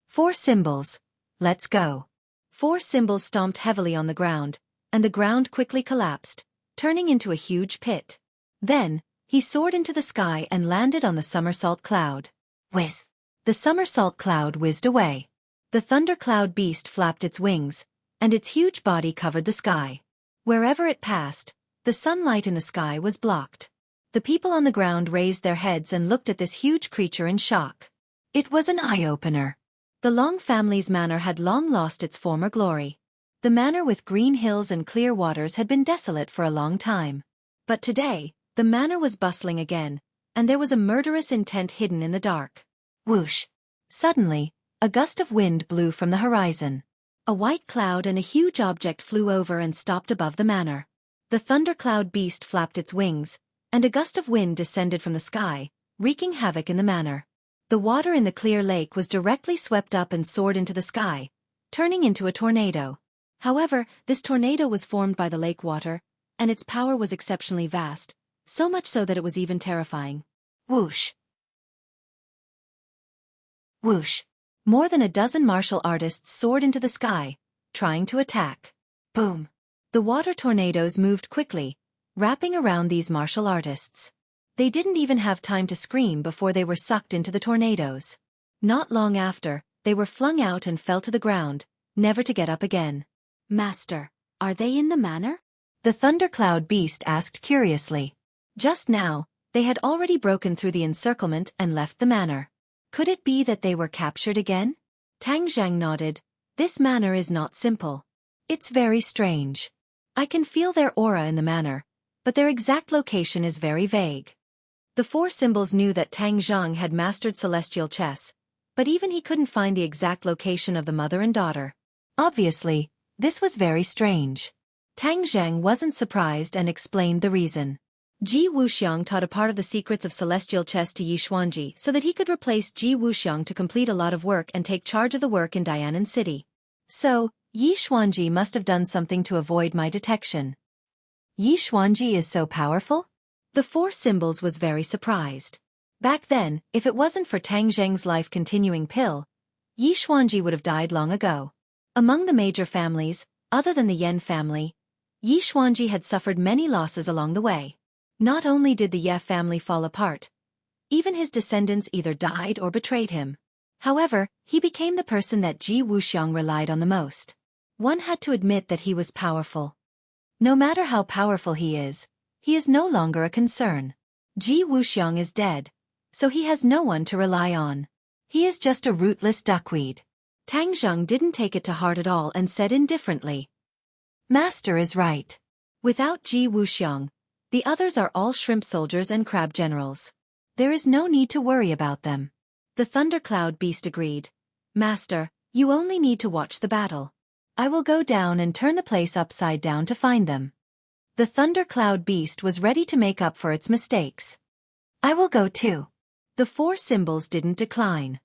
"Four symbols. Let's go." Four symbols stomped heavily on the ground, and the ground quickly collapsed, turning into a huge pit. Then, he soared into the sky and landed on the somersault cloud. Whiz! The somersault cloud whizzed away. The thundercloud beast flapped its wings, and its huge body covered the sky. Wherever it passed, the sunlight in the sky was blocked. The people on the ground raised their heads and looked at this huge creature in shock. It was an eye-opener. The Long family's manor had long lost its former glory. The manor with green hills and clear waters had been desolate for a long time. But today, the manor was bustling again, and there was a murderous intent hidden in the dark. Whoosh! Suddenly, a gust of wind blew from the horizon. A white cloud and a huge object flew over and stopped above the manor. The thundercloud beast flapped its wings, and a gust of wind descended from the sky, wreaking havoc in the manor. The water in the clear lake was directly swept up and soared into the sky, turning into a tornado. However, this tornado was formed by the lake water, and its power was exceptionally vast, so much so that it was even terrifying. Whoosh! Whoosh! More than a dozen martial artists soared into the sky, trying to attack. Boom! The water tornadoes moved quickly, wrapping around these martial artists. They didn't even have time to scream before they were sucked into the tornadoes. Not long after, they were flung out and fell to the ground, never to get up again. Master, Are they in the manor? The thundercloud beast asked curiously. Just now, they had already broken through the encirclement and left the manor. Could it be that they were captured again? Tang Zhang nodded. This manor is not simple. It's very strange. I can feel their aura in the manor, but their exact location is very vague. The four symbols knew that Tang Zhang had mastered celestial chess, but even he couldn't find the exact location of the mother and daughter. Obviously, this was very strange. Tang Zhang wasn't surprised and explained the reason. Ji Wuxiang taught a part of the secrets of celestial chess to Yi Xuanji so that he could replace Ji Wuxiang to complete a lot of work and take charge of the work in Dianan City. So, Yi Xuanji must have done something to avoid my detection. Yi Xuanji is so powerful? The four symbols was very surprised. Back then, if it wasn't for Tang Zheng's life-continuing pill, Yi Xuanji would have died long ago. Among the major families, other than the Yan family, Yi Xuanji had suffered many losses along the way. Not only did the Ye family fall apart, even his descendants either died or betrayed him. However, he became the person that Ji Wuxiang relied on the most. One had to admit that he was powerful. No matter how powerful he is no longer a concern. Ji Wuxiang is dead, so he has no one to rely on. He is just a rootless duckweed. Tang Zhang didn't take it to heart at all and said indifferently, Master is right. Without Ji Wuxiang, the others are all shrimp soldiers and crab generals. There is no need to worry about them. The thundercloud beast agreed. Master, you only need to watch the battle. I will go down and turn the place upside down to find them. The thundercloud beast was ready to make up for its mistakes. I will go too. The four symbols didn't decline.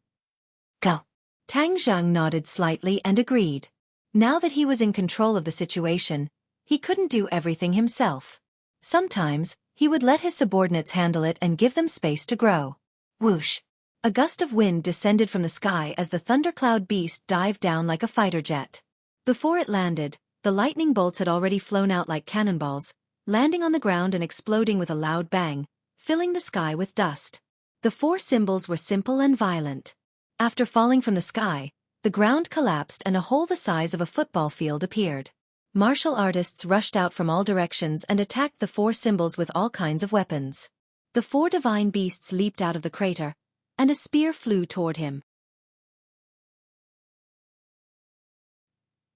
Go. Tang Zhang nodded slightly and agreed. Now that he was in control of the situation, he couldn't do everything himself. Sometimes, he would let his subordinates handle it and give them space to grow. Whoosh! A gust of wind descended from the sky as the thundercloud beast dived down like a fighter jet. Before it landed, the lightning bolts had already flown out like cannonballs, landing on the ground and exploding with a loud bang, filling the sky with dust. The four symbols were simple and violent. After falling from the sky, the ground collapsed and a hole the size of a football field appeared. Martial artists rushed out from all directions and attacked the four symbols with all kinds of weapons. The four divine beasts leaped out of the crater, and a spear flew toward him.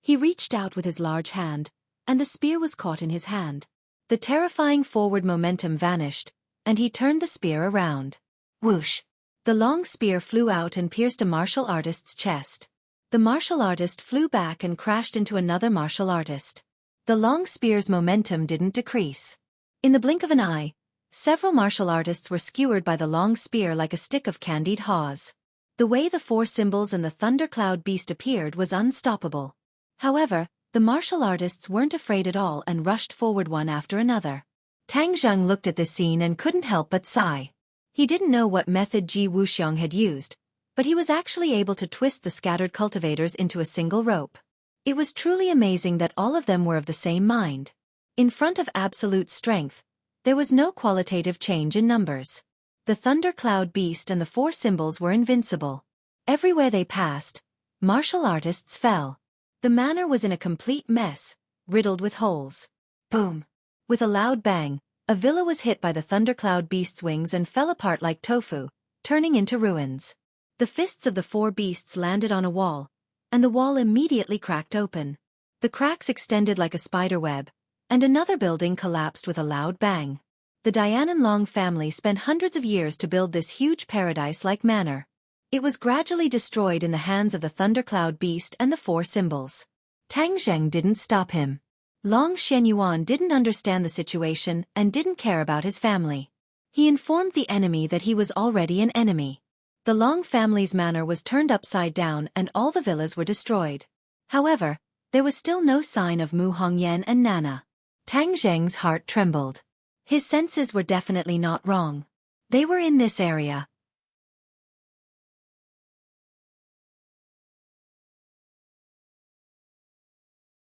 He reached out with his large hand, and the spear was caught in his hand. The terrifying forward momentum vanished, and he turned the spear around. Whoosh! The long spear flew out and pierced a martial artist's chest. The martial artist flew back and crashed into another martial artist. The long spear's momentum didn't decrease. In the blink of an eye, several martial artists were skewered by the long spear like a stick of candied haws. The way the four symbols and the thundercloud beast appeared was unstoppable. However, the martial artists weren't afraid at all and rushed forward one after another. Tang Zhang looked at this scene and couldn't help but sigh. He didn't know what method Ji Wuxiang had used, but he was actually able to twist the scattered cultivators into a single rope. It was truly amazing that all of them were of the same mind. In front of absolute strength, there was no qualitative change in numbers. The thundercloud beast and the four symbols were invincible. Everywhere they passed, martial artists fell. The manor was in a complete mess, riddled with holes. Boom! With a loud bang, a villa was hit by the thundercloud beast's wings and fell apart like tofu, turning into ruins. The fists of the four beasts landed on a wall, and the wall immediately cracked open. The cracks extended like a spider web, and another building collapsed with a loud bang. The Dianan family spent hundreds of years to build this huge paradise-like manor. It was gradually destroyed in the hands of the thundercloud beast and the four symbols. Tang Zheng didn't stop him. Long Shenyuan didn't understand the situation and didn't care about his family. He informed the enemy that he was already an enemy. The Long family's manor was turned upside down and all the villas were destroyed. However, there was still no sign of Mu Hongyan and Nana. Tang Zheng's heart trembled. His senses were definitely not wrong. They were in this area.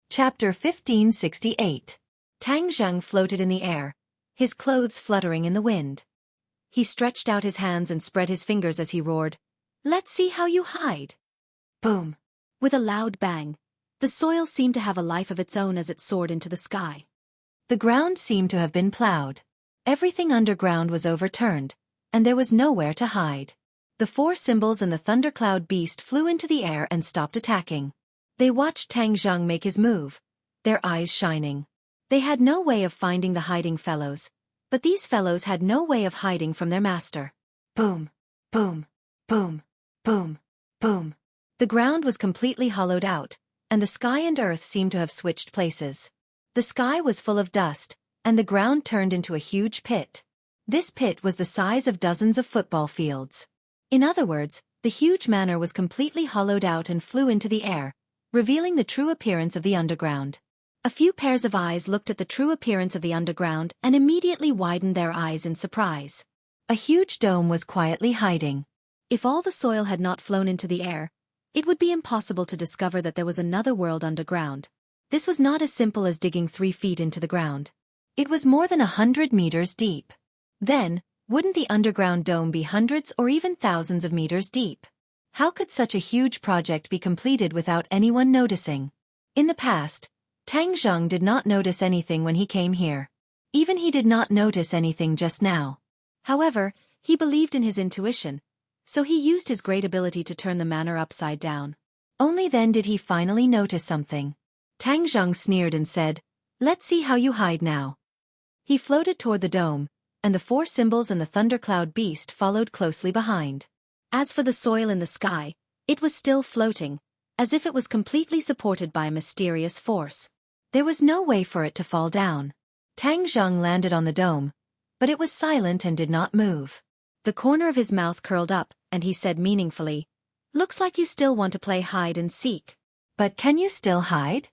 Chapter 1568. Tang Zheng floated in the air, his clothes fluttering in the wind. He stretched out his hands and spread his fingers as he roared, "Let's see how you hide." Boom! With a loud bang, The soil seemed to have a life of its own as it soared into the sky. The ground seemed to have been plowed. Everything underground was overturned, and there was nowhere to hide. The four symbols and the thundercloud beast flew into the air and stopped attacking. They watched Tang Zheng make his move, their eyes shining. They had no way of finding the hiding fellows, but these fellows had no way of hiding from their master. Boom, boom, boom, boom, boom. The ground was completely hollowed out, and the sky and earth seemed to have switched places. The sky was full of dust, and the ground turned into a huge pit. This pit was the size of dozens of football fields. In other words, the huge manor was completely hollowed out and flew into the air, revealing the true appearance of the underground. A few pairs of eyes looked at the true appearance of the underground and immediately widened their eyes in surprise. A huge dome was quietly hiding. If all the soil had not flown into the air, it would be impossible to discover that there was another world underground. This was not as simple as digging 3 feet into the ground. It was more than 100 meters deep. Then, wouldn't the underground dome be hundreds or even thousands of meters deep? How could such a huge project be completed without anyone noticing? In the past, Tang Zheng did not notice anything when he came here. Even he did not notice anything just now. However, he believed in his intuition, so he used his great ability to turn the manor upside down. Only then did he finally notice something. Tang Zheng sneered and said, "Let's see how you hide now." He floated toward the dome, and the four symbols and the thundercloud beast followed closely behind. As for the soil in the sky, it was still floating, as if it was completely supported by a mysterious force. There was no way for it to fall down. Tang Zheng landed on the dome, but it was silent and did not move. The corner of his mouth curled up, and he said meaningfully, "Looks like you still want to play hide and seek. But can you still hide?"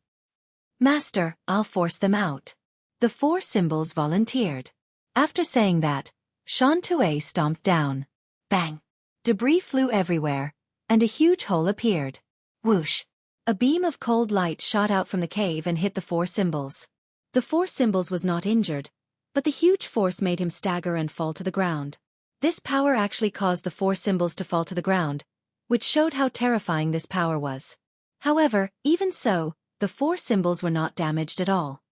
"Master, I'll force them out." The four symbols volunteered. After saying that, Shan Tue stomped down. Bang! Debris flew everywhere, and a huge hole appeared. Whoosh! A beam of cold light shot out from the cave and hit the four symbols. The four symbols was not injured, but the huge force made him stagger and fall to the ground. This power actually caused the four symbols to fall to the ground, which showed how terrifying this power was. However, even so, the four symbols were not damaged at all.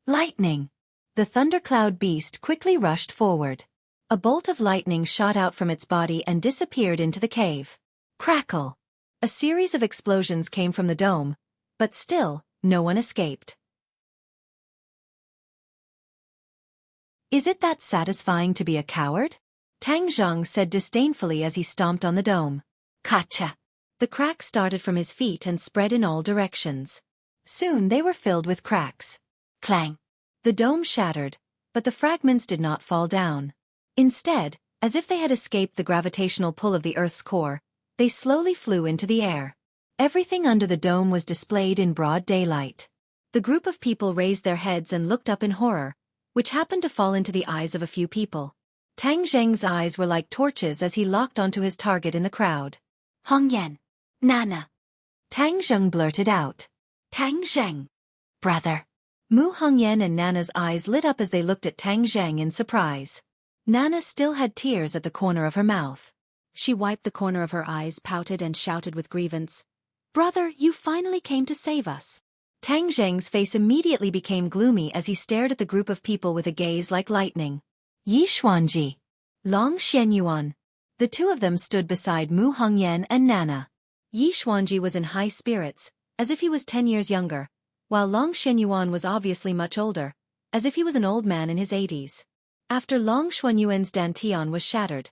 Lightning! The thundercloud beast quickly rushed forward. A bolt of lightning shot out from its body and disappeared into the cave. Crackle! A series of explosions came from the dome, but still, no one escaped. Is it that satisfying to be a coward? Tang Zheng said disdainfully as he stomped on the dome. Kacha! The cracks started from his feet and spread in all directions. Soon they were filled with cracks. Clang! The dome shattered, but the fragments did not fall down. Instead, as if they had escaped the gravitational pull of the Earth's core, they slowly flew into the air. Everything under the dome was displayed in broad daylight. The group of people raised their heads and looked up in horror, which happened to fall into the eyes of a few people. Tang Zheng's eyes were like torches as he locked onto his target in the crowd. Hongyan! Nana! Tang Zheng blurted out. Tang Zheng! Brother! Mu Hongyan and Nana's eyes lit up as they looked at Tang Zheng in surprise. Nana still had tears at the corner of her mouth. She wiped the corner of her eyes, pouted and shouted with grievance. "Brother, you finally came to save us." Tang Zheng's face immediately became gloomy as he stared at the group of people with a gaze like lightning. Yi Xuanji, Long Xianyuan. The two of them stood beside Mu Hongyan and Nana. Yi Xuanji was in high spirits, as if he was 10 years younger, while Long Xianyuan was obviously much older, as if he was an old man in his 80s. After Long Xuanyuan's dantian was shattered,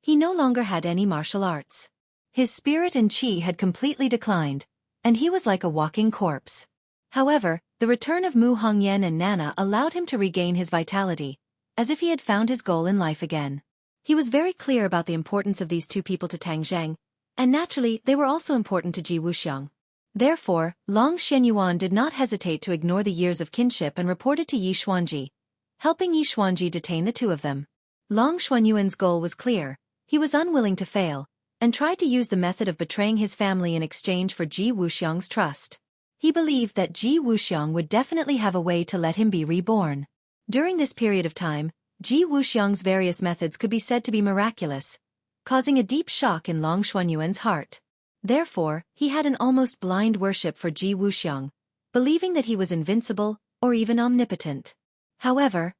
he no longer had any martial arts. His spirit and qi had completely declined, and he was like a walking corpse. However, the return of Mu Hongyan and Nana allowed him to regain his vitality, as if he had found his goal in life again. He was very clear about the importance of these two people to Tang Zheng, and naturally they were also important to Ji Wuxiang. Therefore, Long Xianyuan did not hesitate to ignore the years of kinship and reported to Yi Xuanji, helping Yi Xuanji detain the two of them. Long Xuanyuan's goal was clear. He was unwilling to fail, and tried to use the method of betraying his family in exchange for Ji Wuxiang's trust. He believed that Ji Wuxiang would definitely have a way to let him be reborn. During this period of time, Ji Wuxiang's various methods could be said to be miraculous, causing a deep shock in Long Xuanyuan's heart. Therefore, he had an almost blind worship for Ji Wuxiang, believing that he was invincible or even omnipotent. However,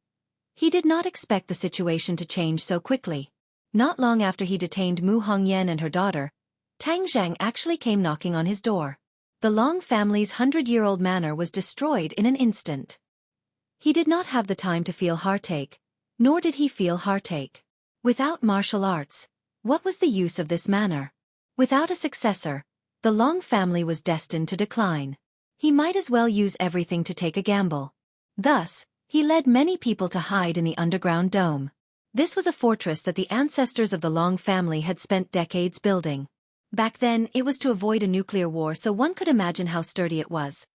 he did not expect the situation to change so quickly. Not long after he detained Mu Hongyan and her daughter, Tang Zhang actually came knocking on his door. The Long family's 100-year-old manor was destroyed in an instant. He did not have the time to feel heartache, nor did he feel heartache. Without martial arts, what was the use of this manor? Without a successor, the Long family was destined to decline. He might as well use everything to take a gamble. Thus, he led many people to hide in the underground dome. This was a fortress that the ancestors of the Long family had spent decades building. Back then, it was to avoid a nuclear war, so one could imagine how sturdy it was.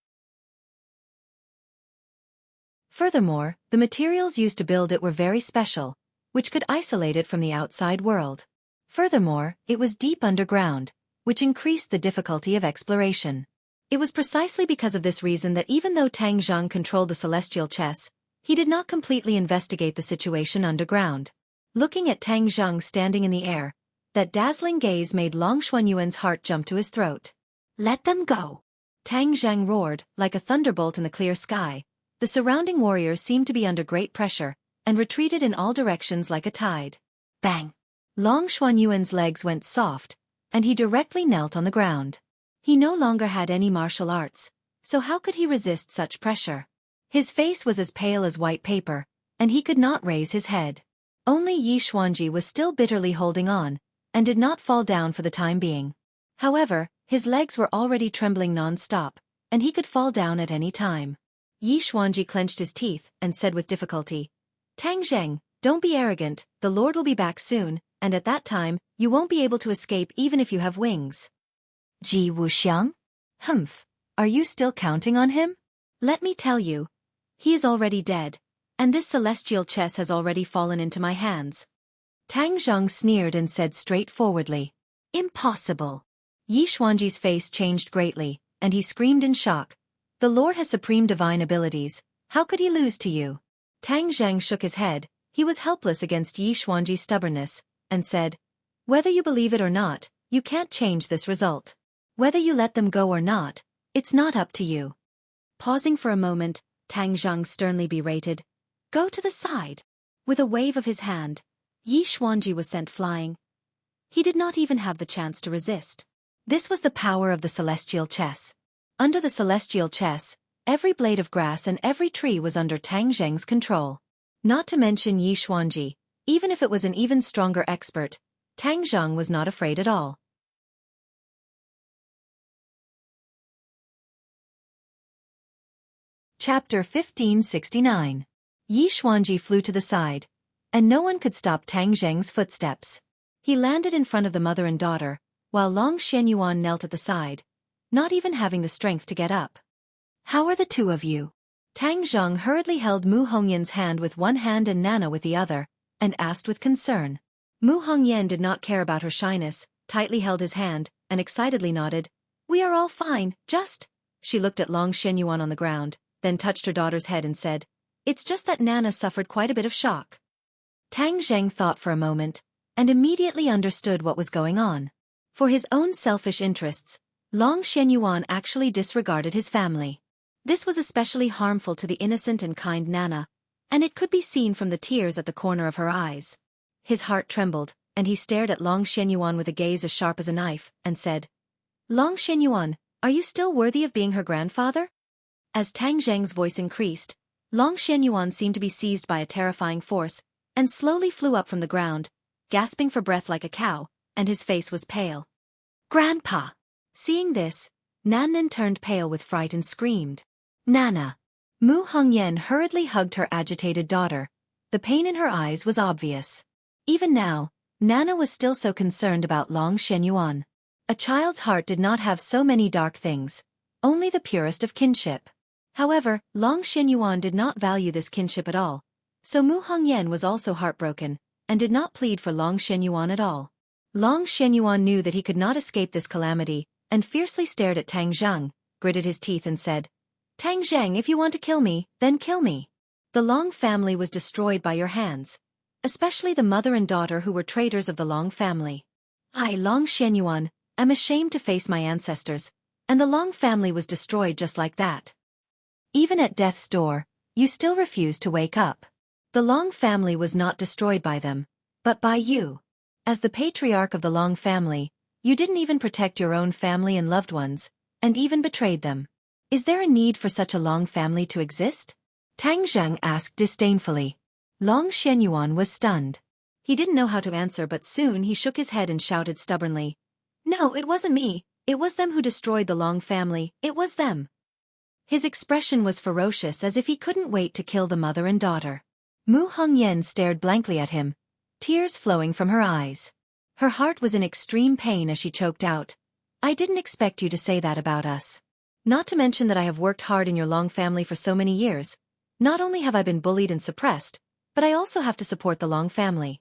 Furthermore, the materials used to build it were very special, which could isolate it from the outside world. Furthermore, it was deep underground, which increased the difficulty of exploration. It was precisely because of this reason that even though Tang Zhang controlled the celestial chess, he did not completely investigate the situation underground. Looking at Tang Zhang standing in the air, that dazzling gaze made Long Xuanyuan's heart jump to his throat. "Let them go!" Tang Zhang roared, like a thunderbolt in the clear sky. The surrounding warriors seemed to be under great pressure, and retreated in all directions like a tide. Bang! Long Xuanyuan's legs went soft, and he directly knelt on the ground. He no longer had any martial arts, so how could he resist such pressure? His face was as pale as white paper, and he could not raise his head. Only Yi Xuanji was still bitterly holding on, and did not fall down for the time being. However, his legs were already trembling non-stop, and he could fall down at any time. Yi Xuanji clenched his teeth and said with difficulty, "Tang Zheng, don't be arrogant, the Lord will be back soon, and at that time, you won't be able to escape even if you have wings." "Ji Wuxiang? Humph, are you still counting on him? Let me tell you, he is already dead, and this celestial chess has already fallen into my hands." Tang Zhang sneered and said straightforwardly, "Impossible." Yi Xuanji's face changed greatly, and he screamed in shock, "The Lord has supreme divine abilities, how could he lose to you?" Tang Zhang shook his head, he was helpless against Yi Xuanji's stubbornness, and said, "Whether you believe it or not, you can't change this result. Whether you let them go or not, it's not up to you." Pausing for a moment, Tang Zhang sternly berated, "Go to the side." With a wave of his hand, Yi Xuanji was sent flying. He did not even have the chance to resist. This was the power of the celestial chess. Under the celestial chess, every blade of grass and every tree was under Tang Zheng's control. Not to mention Yi Xuanji, even if it was an even stronger expert, Tang Zhang was not afraid at all. Chapter 1569. Yi Xuanji flew to the side, and no one could stop Tang Zheng's footsteps. He landed in front of the mother and daughter, while Long Xuanyuan knelt at the side, not even having the strength to get up. "How are the two of you?" Tang Zhang hurriedly held Mu Hongyan's hand with one hand and Nana with the other, and asked with concern. Mu Hongyan did not care about her shyness, tightly held his hand, and excitedly nodded, "We are all fine, just—" She looked at Long Xuanyuan on the ground, then touched her daughter's head and said, "It's just that Nana suffered quite a bit of shock." Tang Zheng thought for a moment, and immediately understood what was going on. For his own selfish interests, Long Xuanyuan actually disregarded his family. This was especially harmful to the innocent and kind Nana, and it could be seen from the tears at the corner of her eyes. His heart trembled, and he stared at Long Xuanyuan with a gaze as sharp as a knife, and said, "Long Xuanyuan, are you still worthy of being her grandfather?" As Tang Zheng's voice increased, Long Xuanyuan seemed to be seized by a terrifying force, and slowly flew up from the ground, gasping for breath like a cow, and his face was pale. "Grandpa!" Seeing this, Nannan turned pale with fright and screamed, "Nana!" Mu Hongyan hurriedly hugged her agitated daughter. The pain in her eyes was obvious. Even now, Nana was still so concerned about Long Xuanyuan. A child's heart did not have so many dark things, only the purest of kinship. However, Long Xuanyuan did not value this kinship at all, so Mu Hongyan was also heartbroken, and did not plead for Long Xuanyuan at all. Long Xuanyuan knew that he could not escape this calamity, and fiercely stared at Tang Zheng, gritted his teeth and said, "Tang Zheng, if you want to kill me, then kill me. The Long family was destroyed by your hands, especially the mother and daughter who were traitors of the Long family. I, Long Xuanyuan, I'm ashamed to face my ancestors, and the Long family was destroyed just like that. Even at death's door, you still refuse to wake up. The Long family was not destroyed by them, but by you. As the patriarch of the Long family, you didn't even protect your own family and loved ones, and even betrayed them. Is there a need for such a Long family to exist? Tang Zheng asked disdainfully. Long Shenyuan was stunned. He didn't know how to answer, but soon he shook his head and shouted stubbornly, "No, it wasn't me. It was them who destroyed the Long family. It was them." His expression was ferocious, as if he couldn't wait to kill the mother and daughter. Mu Hongyan stared blankly at him, tears flowing from her eyes. Her heart was in extreme pain as she choked out, "I didn't expect you to say that about us. Not to mention that I have worked hard in your Long family for so many years. Not only have I been bullied and suppressed, but I also have to support the Long family.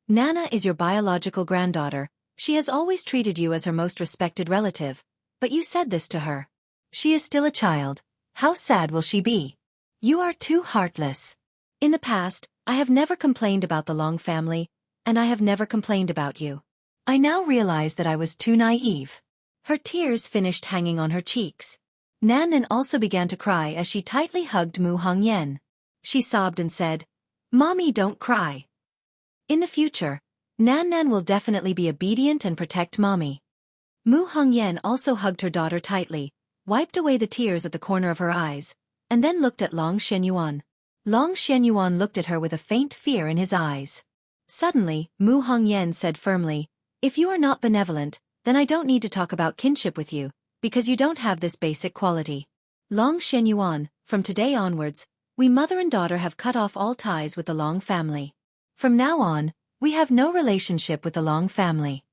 Nana is your biological granddaughter. She has always treated you as her most respected relative, but you said this to her. She is still a child. How sad will she be? You are too heartless. In the past, I have never complained about the Long family, and I have never complained about you. I now realize that I was too naive." Her tears finished hanging on her cheeks. Nan also began to cry as she tightly hugged Mu Hongyan. She sobbed and said, "Mommy, don't cry." In the future, Nan will definitely be obedient and protect Mommy. Mu Hongyan also hugged her daughter tightly, wiped away the tears at the corner of her eyes, and then looked at Long Shenyuan. Long Shenyuan looked at her with a faint fear in his eyes. Suddenly, Mu Hongyan said firmly, "If you are not benevolent, then I don't need to talk about kinship with you, because you don't have this basic quality. Long Shenyuan, from today onwards, we mother and daughter have cut off all ties with the Long family. From now on, we have no relationship with the Long family."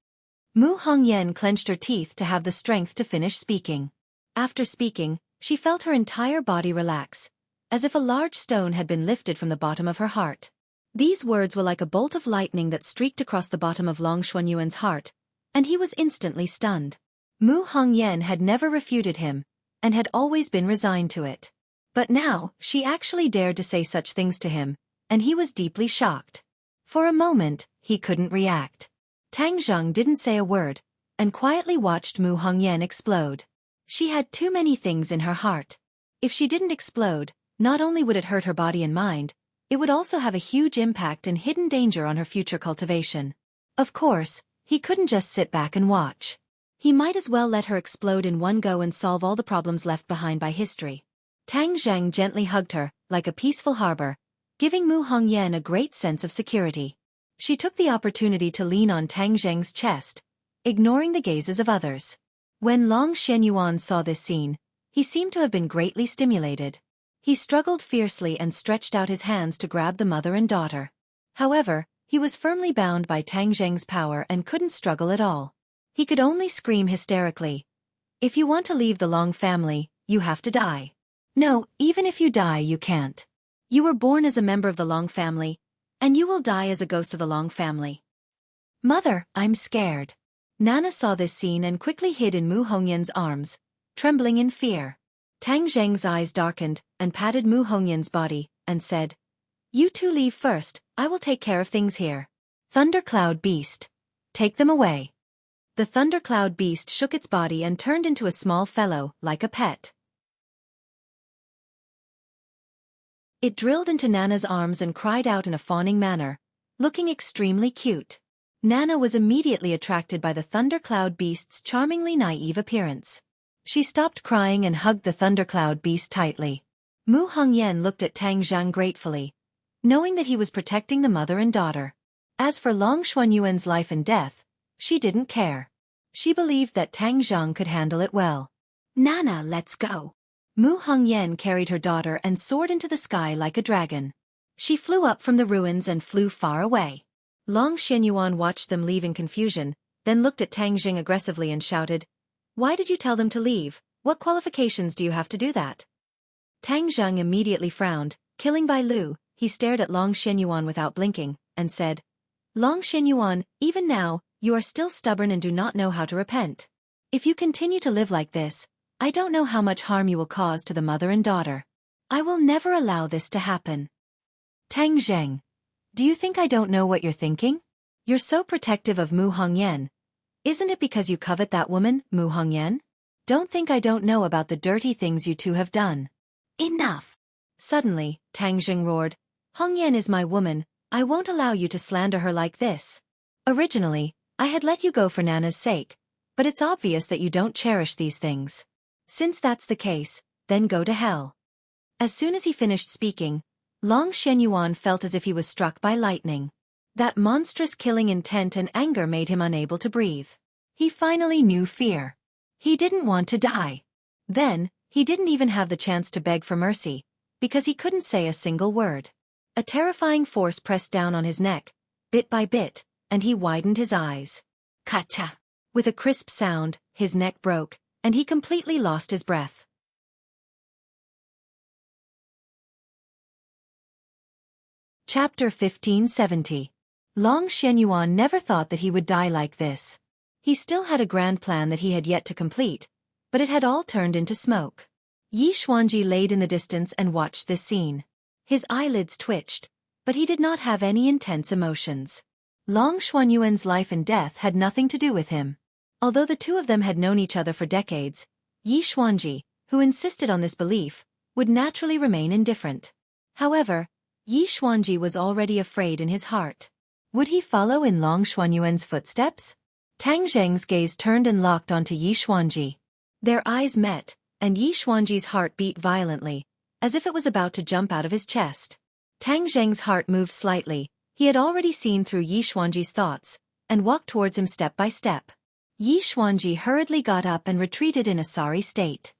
Mu Hongyan clenched her teeth to have the strength to finish speaking. After speaking, she felt her entire body relax, as if a large stone had been lifted from the bottom of her heart. These words were like a bolt of lightning that streaked across the bottom of Long Xuanyuan's heart, and he was instantly stunned. Mu Hongyan had never refuted him, and had always been resigned to it. But now, she actually dared to say such things to him, and he was deeply shocked. For a moment, he couldn't react. Tang Zheng didn't say a word, and quietly watched Mu Hongyan explode. She had too many things in her heart. If she didn't explode, not only would it hurt her body and mind, it would also have a huge impact and hidden danger on her future cultivation. Of course, he couldn't just sit back and watch. He might as well let her explode in one go and solve all the problems left behind by history. Tang Zheng gently hugged her, like a peaceful harbor, giving Mu Hongyan a great sense of security. She took the opportunity to lean on Tang Zheng's chest, ignoring the gazes of others. When Long Shenyuan saw this scene, he seemed to have been greatly stimulated. He struggled fiercely and stretched out his hands to grab the mother and daughter. However, he was firmly bound by Tang Zheng's power and couldn't struggle at all. He could only scream hysterically, "If you want to leave the Long family, you have to die. No, even if you die, you can't. You were born as a member of the Long family, and you will die as a ghost of the Long family." "Mother, I'm scared." Nana saw this scene and quickly hid in Mu Hongyan's arms, trembling in fear. Tang Zheng's eyes darkened and patted Mu Hongyan's body, and said, "You two leave first, I will take care of things here. Thundercloud Beast. Take them away." The Thundercloud Beast shook its body and turned into a small fellow, like a pet. It drilled into Nana's arms and cried out in a fawning manner, looking extremely cute. Nana was immediately attracted by the Thundercloud Beast's charmingly naive appearance. She stopped crying and hugged the Thundercloud Beast tightly. Mu Hongyan looked at Tang Zheng gratefully, knowing that he was protecting the mother and daughter. As for Long Xuanyuan's life and death, she didn't care. She believed that Tang Zheng could handle it well. "Nana, let's go." Mu Hongyan carried her daughter and soared into the sky like a dragon. She flew up from the ruins and flew far away. Long Shenyuan watched them leave in confusion, then looked at Tang Zheng aggressively and shouted, "Why did you tell them to leave? What qualifications do you have to do that?" Tang Zheng immediately frowned, killing Bai Lu. He stared at Long Shenyuan without blinking, and said, "Long Shenyuan, even now, you are still stubborn and do not know how to repent. If you continue to live like this, I don't know how much harm you will cause to the mother and daughter. I will never allow this to happen." "Tang Zheng, do you think I don't know what you're thinking? You're so protective of Mu Hongyan. Isn't it because you covet that woman, Mu Hongyan? Don't think I don't know about the dirty things you two have done. Enough! Suddenly, Tang Jing roared, Hongyan is my woman, I won't allow you to slander her like this. Originally, I had let you go for Nana's sake, but it's obvious that you don't cherish these things. Since that's the case, then go to hell. As soon as he finished speaking, Long Shenyuan felt as if he was struck by lightning. That monstrous killing intent and anger made him unable to breathe. He finally knew fear. He didn't want to die. Then, he didn't even have the chance to beg for mercy, because he couldn't say a single word. A terrifying force pressed down on his neck, bit by bit, and he widened his eyes. Kacha! With a crisp sound, his neck broke, and he completely lost his breath. Chapter 1570. Long Shenyuan never thought that he would die like this. He still had a grand plan that he had yet to complete, but it had all turned into smoke. Yi Xuanji laid in the distance and watched this scene. His eyelids twitched, but he did not have any intense emotions. Long Xuanyuan's life and death had nothing to do with him. Although the two of them had known each other for decades, Yi Xuanji, who insisted on this belief, would naturally remain indifferent. However, Yi Xuanji was already afraid in his heart. Would he follow in Long Xuanyuan's footsteps? Tang Zheng's gaze turned and locked onto Yi Xuanji. Their eyes met, and Yi Xuanji's heart beat violently, as if it was about to jump out of his chest. Tang Zheng's heart moved slightly. He had already seen through Yi Xuanji's thoughts, and walked towards him step by step. Yi Xuanji hurriedly got up and retreated in a sorry state.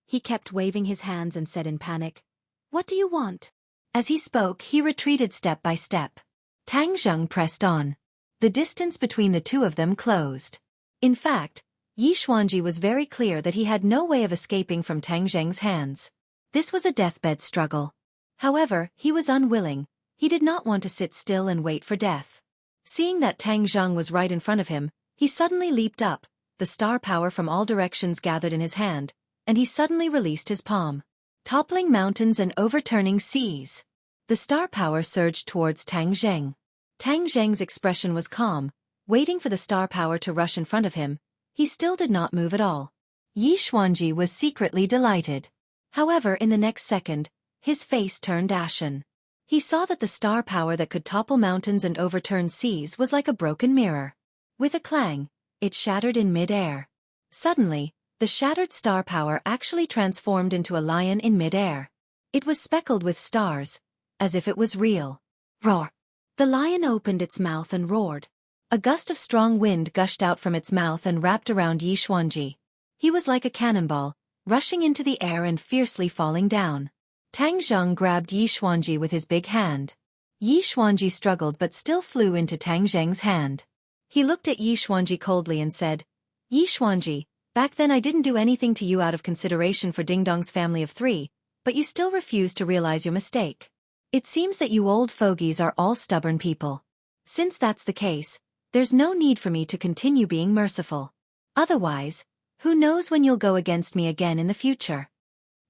He kept waving his hands and said in panic, "What do you want?" As he spoke, he retreated step by step. Tang Zheng pressed on. The distance between the two of them closed. In fact, Yi Xuanji was very clear that he had no way of escaping from Tang Zheng's hands. This was a deathbed struggle. However, he was unwilling. He did not want to sit still and wait for death. Seeing that Tang Zheng was right in front of him, he suddenly leaped up, the star power from all directions gathered in his hand, and he suddenly released his palm. Toppling mountains and overturning seas. The star power surged towards Tang Zheng. Tang Zheng's expression was calm, waiting for the star power to rush in front of him. He still did not move at all. Yi Xuanji was secretly delighted. However, in the next second, his face turned ashen. He saw that the star power that could topple mountains and overturn seas was like a broken mirror. With a clang, it shattered in mid-air. Suddenly, the shattered star power actually transformed into a lion in mid-air. It was speckled with stars, as if it was real. Roar! The lion opened its mouth and roared. A gust of strong wind gushed out from its mouth and wrapped around Yi Xuanji. He was like a cannonball, rushing into the air and fiercely falling down. Tang Zheng grabbed Yi Xuanji with his big hand. Yi Xuanji struggled but still flew into Tang Zheng's hand. He looked at Yi Xuanji coldly and said, "Yi Xuanji, back then I didn't do anything to you out of consideration for Ding Dong's family of three, but you still refuse to realize your mistake. It seems that you old fogies are all stubborn people. Since that's the case, there's no need for me to continue being merciful. Otherwise, who knows when you'll go against me again in the future."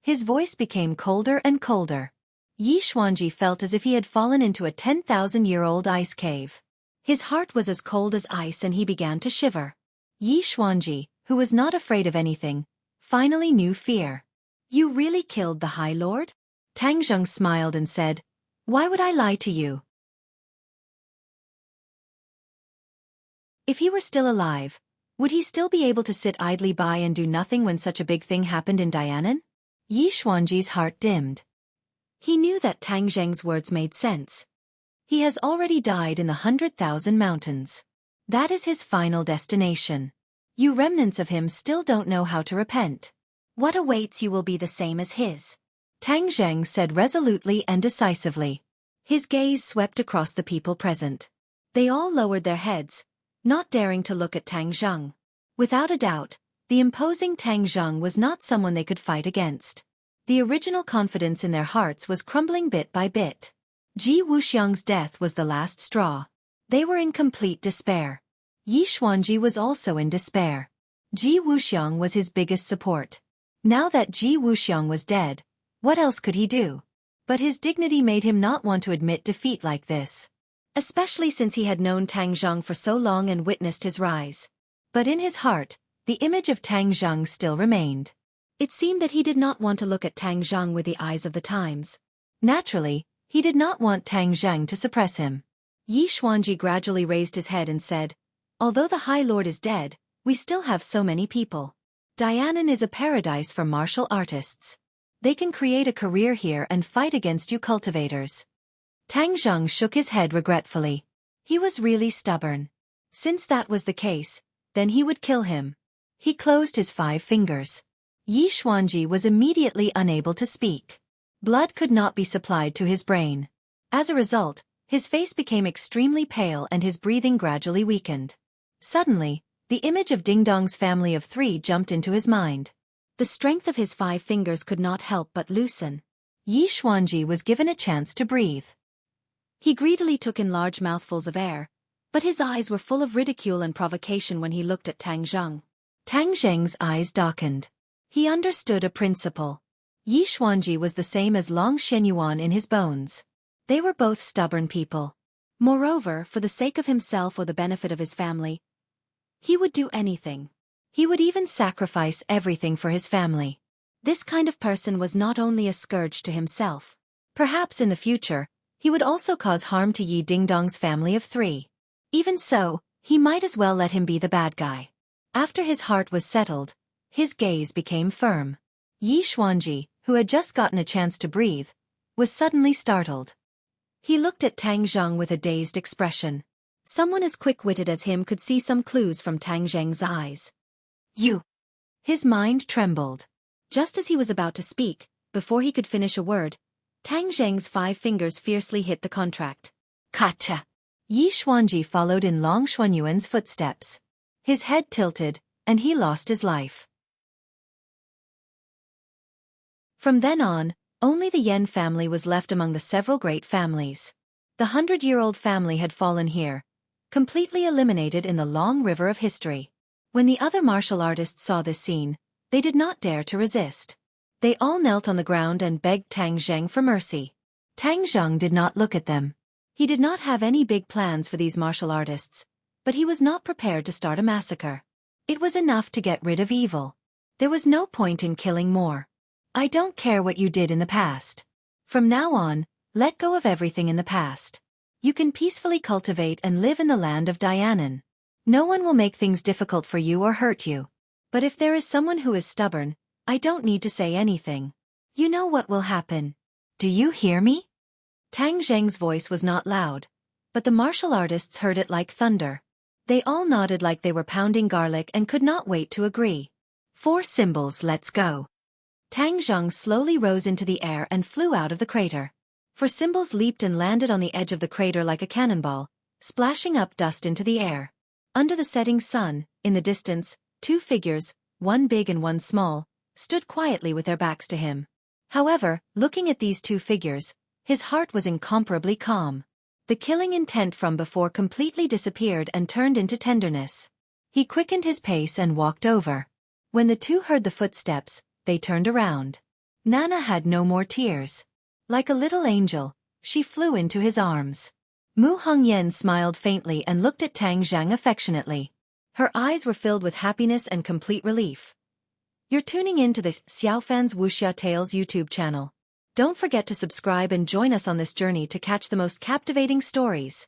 His voice became colder and colder. Yi Xuanji felt as if he had fallen into a 10,000-year-old ice cave. His heart was as cold as ice and he began to shiver. Yi Xuanji, who was not afraid of anything, finally knew fear. "You really killed the High Lord?" Tang Zheng smiled and said, "Why would I lie to you? If he were still alive, would he still be able to sit idly by and do nothing when such a big thing happened in Dianan?" Yi Xuanji's heart dimmed. He knew that Tang Zheng's words made sense. He has already died in the 100,000 mountains. That is his final destination. You remnants of him still don't know how to repent. What awaits you will be the same as his. Tang Zheng said resolutely and decisively. His gaze swept across the people present. They all lowered their heads, not daring to look at Tang Zheng. Without a doubt, the imposing Tang Zheng was not someone they could fight against. The original confidence in their hearts was crumbling bit by bit. Ji Wuxiang's death was the last straw. They were in complete despair. Yi Xuanji was also in despair. Ji Wuxiang was his biggest support. Now that Ji Wuxiang was dead, what else could he do? But his dignity made him not want to admit defeat like this. especially since he had known Tang Zhang for so long and witnessed his rise. But in his heart, the image of Tang Zhang still remained. It seemed that he did not want to look at Tang Zhang with the eyes of the times. Naturally, he did not want Tang Zhang to suppress him. Yi Xuanji gradually raised his head and said, "Although the High Lord is dead, we still have so many people. Dianan is a paradise for martial artists. They can create a career here and fight against you cultivators." Tang Zhang shook his head regretfully. He was really stubborn. Since that was the case, then he would kill him. He closed his 5 fingers. Yi Xuanji was immediately unable to speak. Blood could not be supplied to his brain. As a result, his face became extremely pale and his breathing gradually weakened. Suddenly, the image of Ding Dong's family of 3 jumped into his mind. The strength of his 5 fingers could not help but loosen. Yi Xuanji was given a chance to breathe. He greedily took in large mouthfuls of air, but his eyes were full of ridicule and provocation when he looked at Tang Zhang. Tang Zheng's eyes darkened. He understood a principle. Yi Xuanji was the same as Long Shenyuan in his bones. They were both stubborn people. Moreover, for the sake of himself or the benefit of his family, he would do anything. He would even sacrifice everything for his family. This kind of person was not only a scourge to himself. Perhaps in the future, he would also cause harm to Yi Dingdong's family of 3. Even so, he might as well let him be the bad guy. After his heart was settled, his gaze became firm. Yi Xuanji, who had just gotten a chance to breathe, was suddenly startled. He looked at Tang Zhang with a dazed expression. Someone as quick-witted as him could see some clues from Tang Zheng's eyes. "You!" His mind trembled. Just as he was about to speak, before he could finish a word, Tang Zheng's 5 fingers fiercely hit the contract. "Kacha!" Yi Xuanji followed in Long Xuanyuan's footsteps. His head tilted, and he lost his life. From then on, only the Yen family was left among the several great families. The 100-year-old family had fallen here, completely eliminated in the long river of history. When the other martial artists saw this scene, they did not dare to resist. They all knelt on the ground and begged Tang Zheng for mercy. Tang Zheng did not look at them. He did not have any big plans for these martial artists, but he was not prepared to start a massacre. It was enough to get rid of evil. There was no point in killing more. "I don't care what you did in the past. From now on, let go of everything in the past. You can peacefully cultivate and live in the land of Dianan. No one will make things difficult for you or hurt you. But if there is someone who is stubborn, I don't need to say anything. You know what will happen. Do you hear me?" Tang Zheng's voice was not loud, but the martial artists heard it like thunder. They all nodded like they were pounding garlic and could not wait to agree. 4 symbols, let's go." Tang Zheng slowly rose into the air and flew out of the crater. 4 symbols leaped and landed on the edge of the crater like a cannonball, splashing up dust into the air. Under the setting sun, in the distance, 2 figures, one big and one small, stood quietly with their backs to him. However, looking at these 2 figures, his heart was incomparably calm. The killing intent from before completely disappeared and turned into tenderness. He quickened his pace and walked over. When the 2 heard the footsteps, they turned around. Nana had no more tears. Like a little angel, she flew into his arms. Mu Hongyan smiled faintly and looked at Tang Zhang affectionately. Her eyes were filled with happiness and complete relief. You're tuning in to the Xiaofan's Wuxia Tales YouTube channel. Don't forget to subscribe and join us on this journey to catch the most captivating stories.